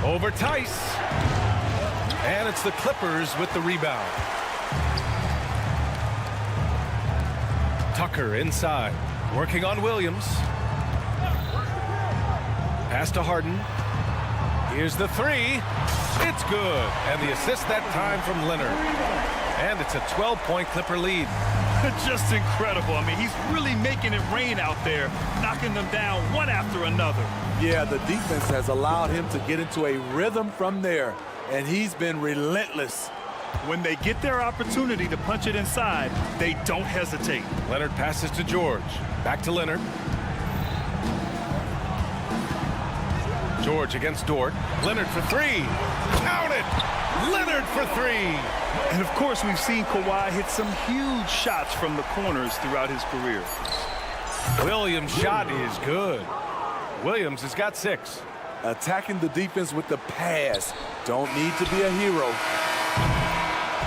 Over Tice. And it's the Clippers with the rebound. Tucker inside. Working on Williams. Pass to Harden. Here's the 3. It's good. And the assist that time from Leonard. And it's a 12-point Clipper lead. Just incredible. I mean, he's really making it rain out there, knocking them down one after another. Yeah, the defense has allowed him to get into a rhythm from there, and he's been relentless. When they get their opportunity to punch it inside, they don't hesitate. Leonard passes to George. Back to Leonard. George against Dort. Leonard for 3. Count it! Leonard for 3. And of course, we've seen Kawhi hit some huge shots from the corners throughout his career. Williams' shot is good. Williams has got 6. Attacking the defense with the pass. Don't need to be a hero.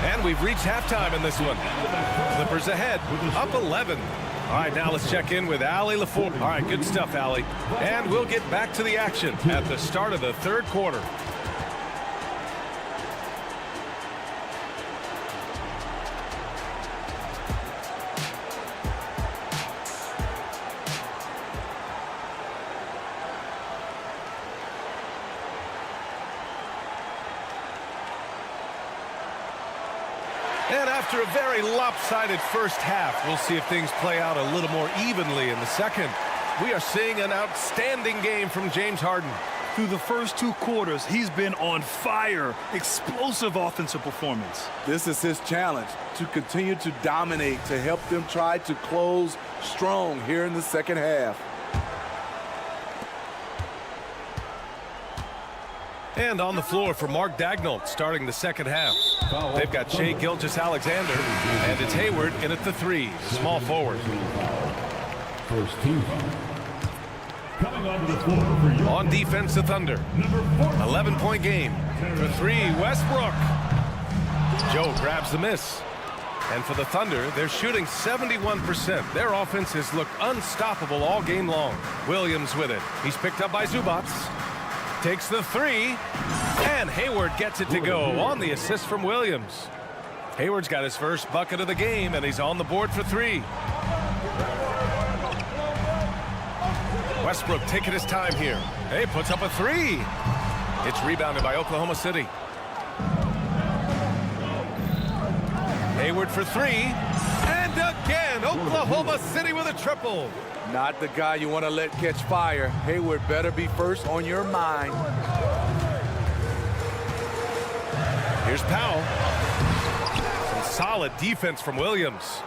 And we've reached halftime in this one. Clippers ahead, up 11. All right, now let's check in with Allie LaFour. All right, good stuff, Allie. And we'll get back to the action at the start of the third quarter. And after a very lopsided first half, we'll see if things play out a little more evenly in the second. We are seeing an outstanding game from James Harden. Through the first 2 quarters, he's been on fire. Explosive offensive performance. This is his challenge, to continue to dominate, to help them try to close strong here in the second half. And on the floor for Mark Daigneault starting the second half. They've got Shai Gilgeous-Alexander, and it's Hayward in at the 3, small forward. First team. Coming onto the floor for your On defense, the Thunder. 11-point game. For 3, Westbrook. Joe grabs the miss. And for the Thunder, they're shooting 71%. Their offense has looked unstoppable all game long. Williams with it. He's picked up by Zubac. Takes the 3, and Hayward gets it to go on the assist from Williams. Hayward's got his first bucket of the game, and he's on the board for 3. Westbrook taking his time here. Hey, puts up a 3. It's rebounded by Oklahoma City. Hayward for 3, and again, Oklahoma City with a triple. Not the guy you want to let catch fire. Hayward better be first on your mind. Here's Powell. Some solid defense from Williams.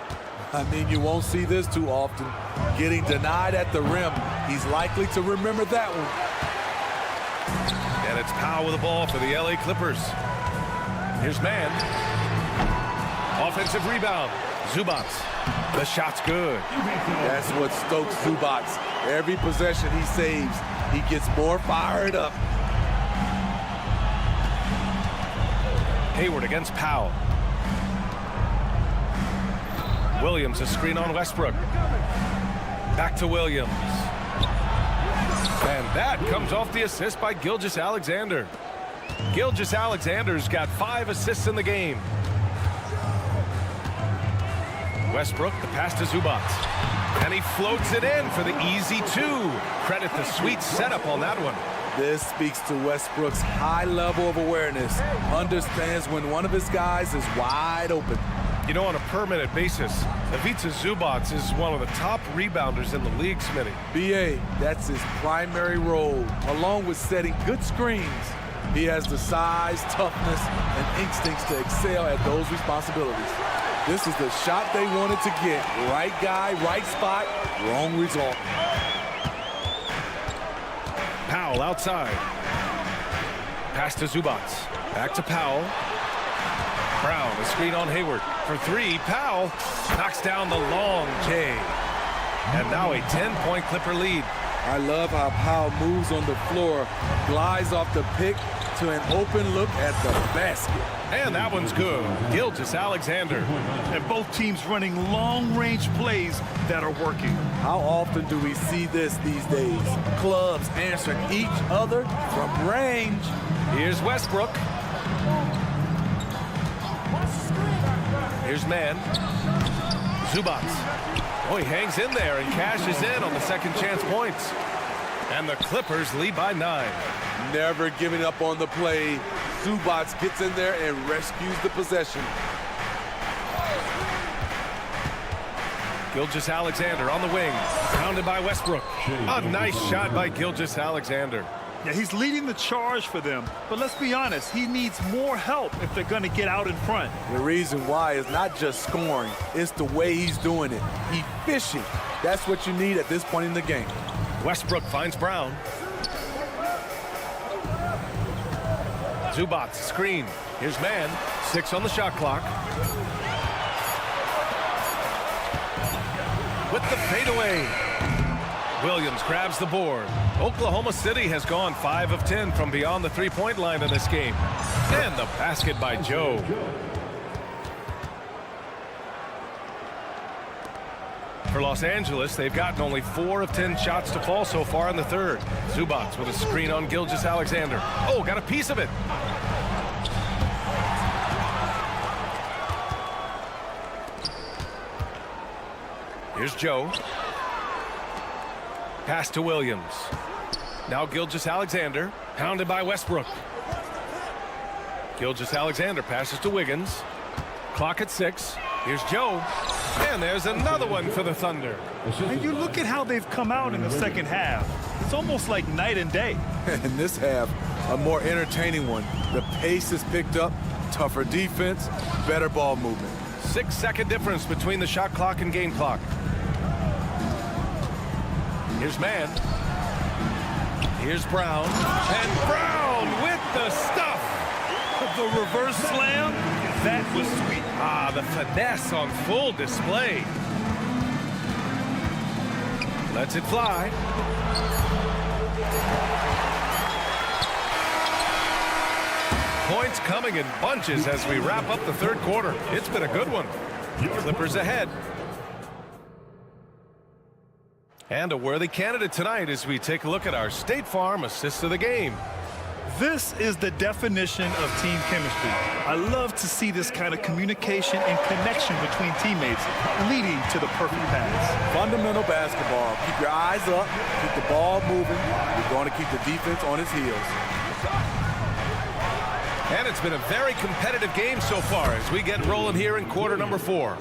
I mean, you won't see this too often. Getting denied at the rim. He's likely to remember that one. And it's Powell with the ball for the LA Clippers. Here's Mann. Offensive rebound. Zubac. The shot's good. That's what stokes Zubac. Every possession he saves, he gets more fired up. Hayward against Powell. Williams, a screen on Westbrook. Back to Williams. And that comes off the assist by Gilgeous-Alexander. Gilgeous-Alexander's got 5 assists in the game. Westbrook, the pass to Zubac. And he floats it in for the easy 2. Credit the sweet setup on that one. This speaks to Westbrook's high level of awareness. Understands when one of his guys is wide open. You know, on a per-minute basis, Ivica Zubac is one of the top rebounders in the league, Smitty. BA, that's his primary role, along with setting good screens. He has the size, toughness, and instincts to excel at those responsibilities. This is the shot they wanted to get. Right guy, right spot, wrong result. Powell outside. Pass to Zubac. Back to Powell. Brown, a screen on Hayward. For 3, Powell knocks down the long J. And now a 10-point Clipper lead. I love how Powell moves on the floor, glides off the pick to an open look at the basket. And that one's good. Gilgeous-Alexander. And both teams running long-range plays that are working. How often do we see this these days? Clubs answering each other from range. Here's Westbrook. Here's Mann. Zubac. Oh, he hangs in there and cashes in on the second chance points. And the Clippers lead by 9. Never giving up on the play. Zubac gets in there and rescues the possession. Gilgeous-Alexander on the wing. Pounded by Westbrook. A nice shot by Gilgeous-Alexander. Yeah, he's leading the charge for them. But let's be honest, he needs more help if they're going to get out in front. The reason why is not just scoring, it's the way he's doing it. Efficient. That's what you need at this point in the game. Westbrook finds Brown. Zubac screen. Here's Mann. 6 on the shot clock. With the fadeaway. Williams grabs the board. Oklahoma City has gone 5 of 10 from beyond the three-point line in this game. And the basket by Joe. For Los Angeles, they've gotten only 4 of 10 shots to fall so far in the third. Zubac with a screen on Gilgeous-Alexander. Oh, got a piece of it. Here's Joe. Pass to Williams. Now Gilgeous-Alexander, pounded by Westbrook. Gilgeous-Alexander passes to Wiggins. Clock at 6. Here's Joe. And there's another one for the Thunder. And you look at how they've come out in the second half. It's almost like night and day. In this half, a more entertaining one. The pace is picked up, tougher defense, better ball movement. 6-second difference between the shot clock and game clock. Here's Mann. Here's Brown. And Brown with the stuff. The reverse slam, that was sweet. Ah, the finesse on full display. Lets it fly. Points coming in bunches as we wrap up the third quarter. It's been a good one. Clippers ahead. And a worthy candidate tonight as we take a look at our State Farm assist of the game. This is the definition of team chemistry. I love to see this kind of communication and connection between teammates leading to the perfect pass. Fundamental basketball. Keep your eyes up, keep the ball moving. You're going to keep the defense on its heels. And it's been a very competitive game so far as we get rolling here in quarter number 4.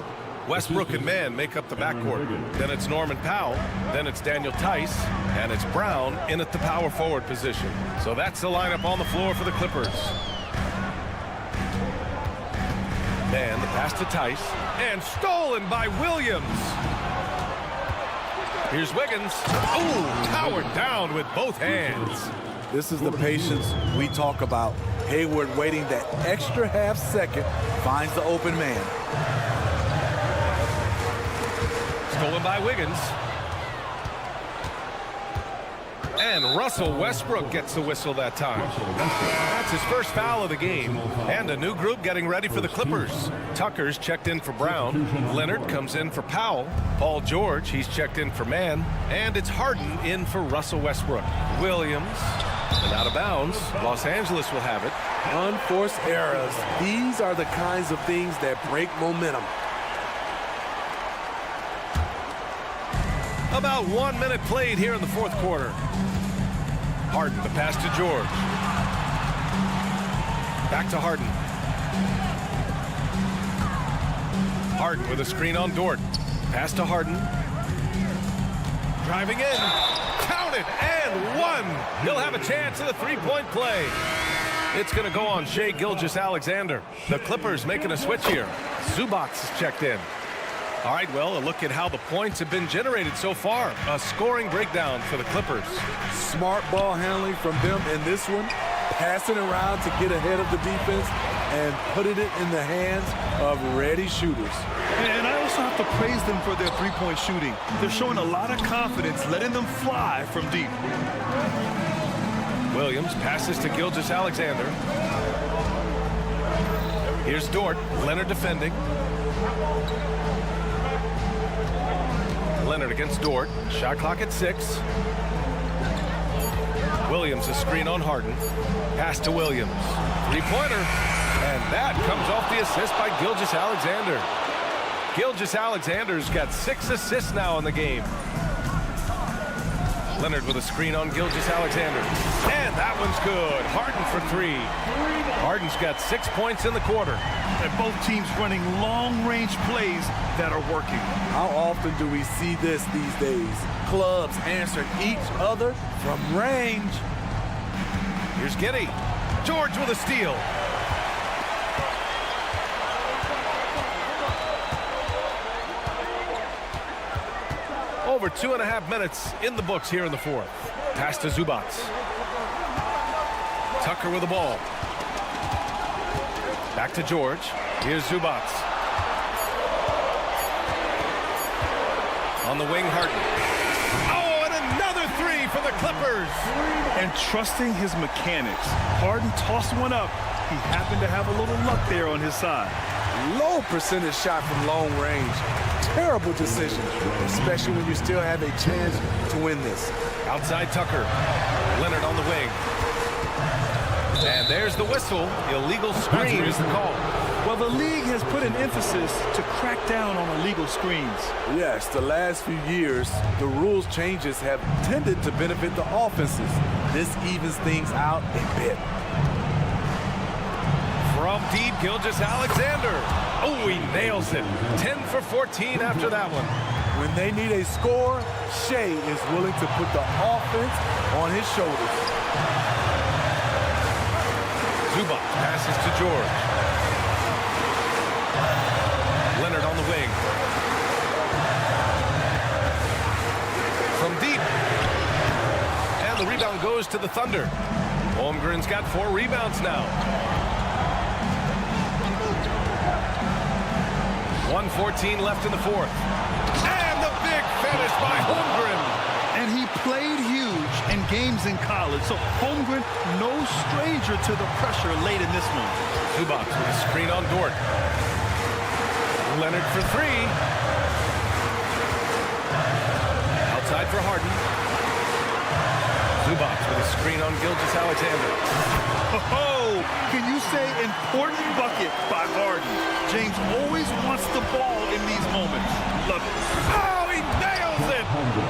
Westbrook and Mann make up the backcourt. Then it's Norman Powell. Then it's Daniel Tice. And it's Brown in at the power forward position. So that's the lineup on the floor for the Clippers. Mann, the pass to Tice. And stolen by Williams. Here's Wiggins. Oh, powered down with both hands. This is the patience we talk about. Hayward waiting that extra half second, finds the open man. Stolen by Wiggins. And Russell Westbrook gets the whistle that time. That's his first foul of the game. And a new group getting ready for the Clippers. Tucker's checked in for Brown. Leonard comes in for Powell. Paul George, he's checked in for Mann. And it's Harden in for Russell Westbrook. Williams, and out of bounds. Los Angeles will have it. Unforced errors. These are the kinds of things that break momentum. About 1 minute played here in the fourth quarter. Harden, the pass to George. Back to Harden. Harden with a screen on Dort. Pass to Harden. Driving in. Count it, and one. He'll have a chance at a three-point play. It's going to go on Shai Gilgeous-Alexander. The Clippers making a switch here. Zubac is checked in. All right, well, a look at how the points have been generated so far. A scoring breakdown for the Clippers. Smart ball handling from them in this one. Passing around to get ahead of the defense and putting it in the hands of ready shooters. And I also have to praise them for their three-point shooting. They're showing a lot of confidence, letting them fly from deep. Williams passes to Gilgeous-Alexander. Here's Dort. Leonard defending. Leonard against Dort. Shot clock at 6. Williams a screen on Harden. Pass to Williams. Three-pointer. And that comes off the assist by Gilgeous-Alexander. Gilgeous-Alexander's got 6 assists now in the game. Leonard with a screen on Gilgeous-Alexander. And that one's good. Harden for 3. Harden's got 6 points in the quarter. And both teams running long-range plays that are working. How often do we see this these days? Clubs answering each other from range. Here's Giddey. George with a steal. Over 2.5 minutes in the books here in the fourth. Pass to Zubac. Tucker with the ball. Back to George. Here's Zubac. On the wing, Harden. Oh, and another 3 for the Clippers. And trusting his mechanics. Harden tossed one up. He happened to have a little luck there on his side. Low percentage shot from long range. Terrible decision, especially when you still have a chance to win this. Outside Tucker. Leonard on the wing. And there's the whistle. Illegal screen is the call. Well, the league has put an emphasis to crack down on illegal screens. Yes, the last few years, the rules changes have tended to benefit the offenses. This evens things out a bit. From deep, Gilgeous-Alexander. Oh, he nails it. 10 for 14 after that one. When they need a score, Shai is willing to put the offense on his shoulders. Zubac passes to George. Leonard on the wing. From deep. And the rebound goes to the Thunder. Holmgren's got 4 rebounds now. 1:14 left in the fourth. And the big finish by Holmgren. And he played huge in games in college, so Holmgren no stranger to the pressure late in this one. Zubac with a screen on Dort. Leonard for 3. Outside for Harden. Zubac with a screen on Gilgeous-Alexander. Oh, can you say important bucket by Harden? James always wants the ball in these moments. Love it. Oh, he nails it!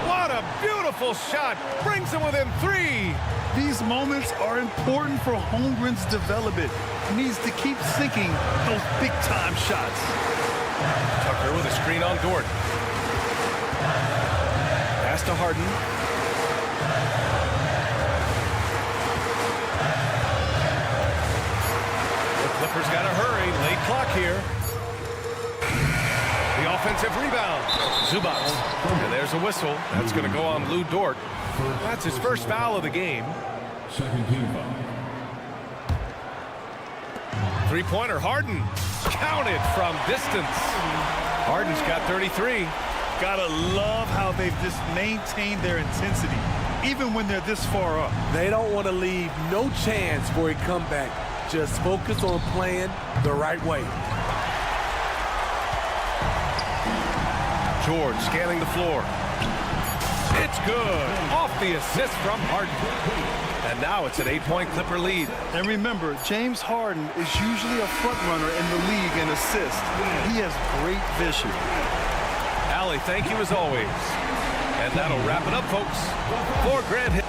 What a beautiful shot! Brings him within 3. These moments are important for Holmgren's development. He needs to keep sinking those big-time shots. Tucker with a screen on Dort. Pass to Harden. The Clippers got to hurry. Late clock here. The offensive rebound. Zubac. And there's a whistle. That's going to go on Lou Dort. That's his first foul of the game. Second team foul. Three-pointer, Harden. Counted from distance. Harden's got 33. Gotta love how they've just maintained their intensity. even when they're this far up. They don't want to leave no chance for a comeback. Just focus on playing the right way. George scanning the floor. It's good. Off the assist from Harden. And now it's an 8-point Clipper lead. And remember, James Harden is usually a front runner in the league in assists. He has great vision. Allie, thank you as always. And that'll wrap it up, folks. For Grant Hill.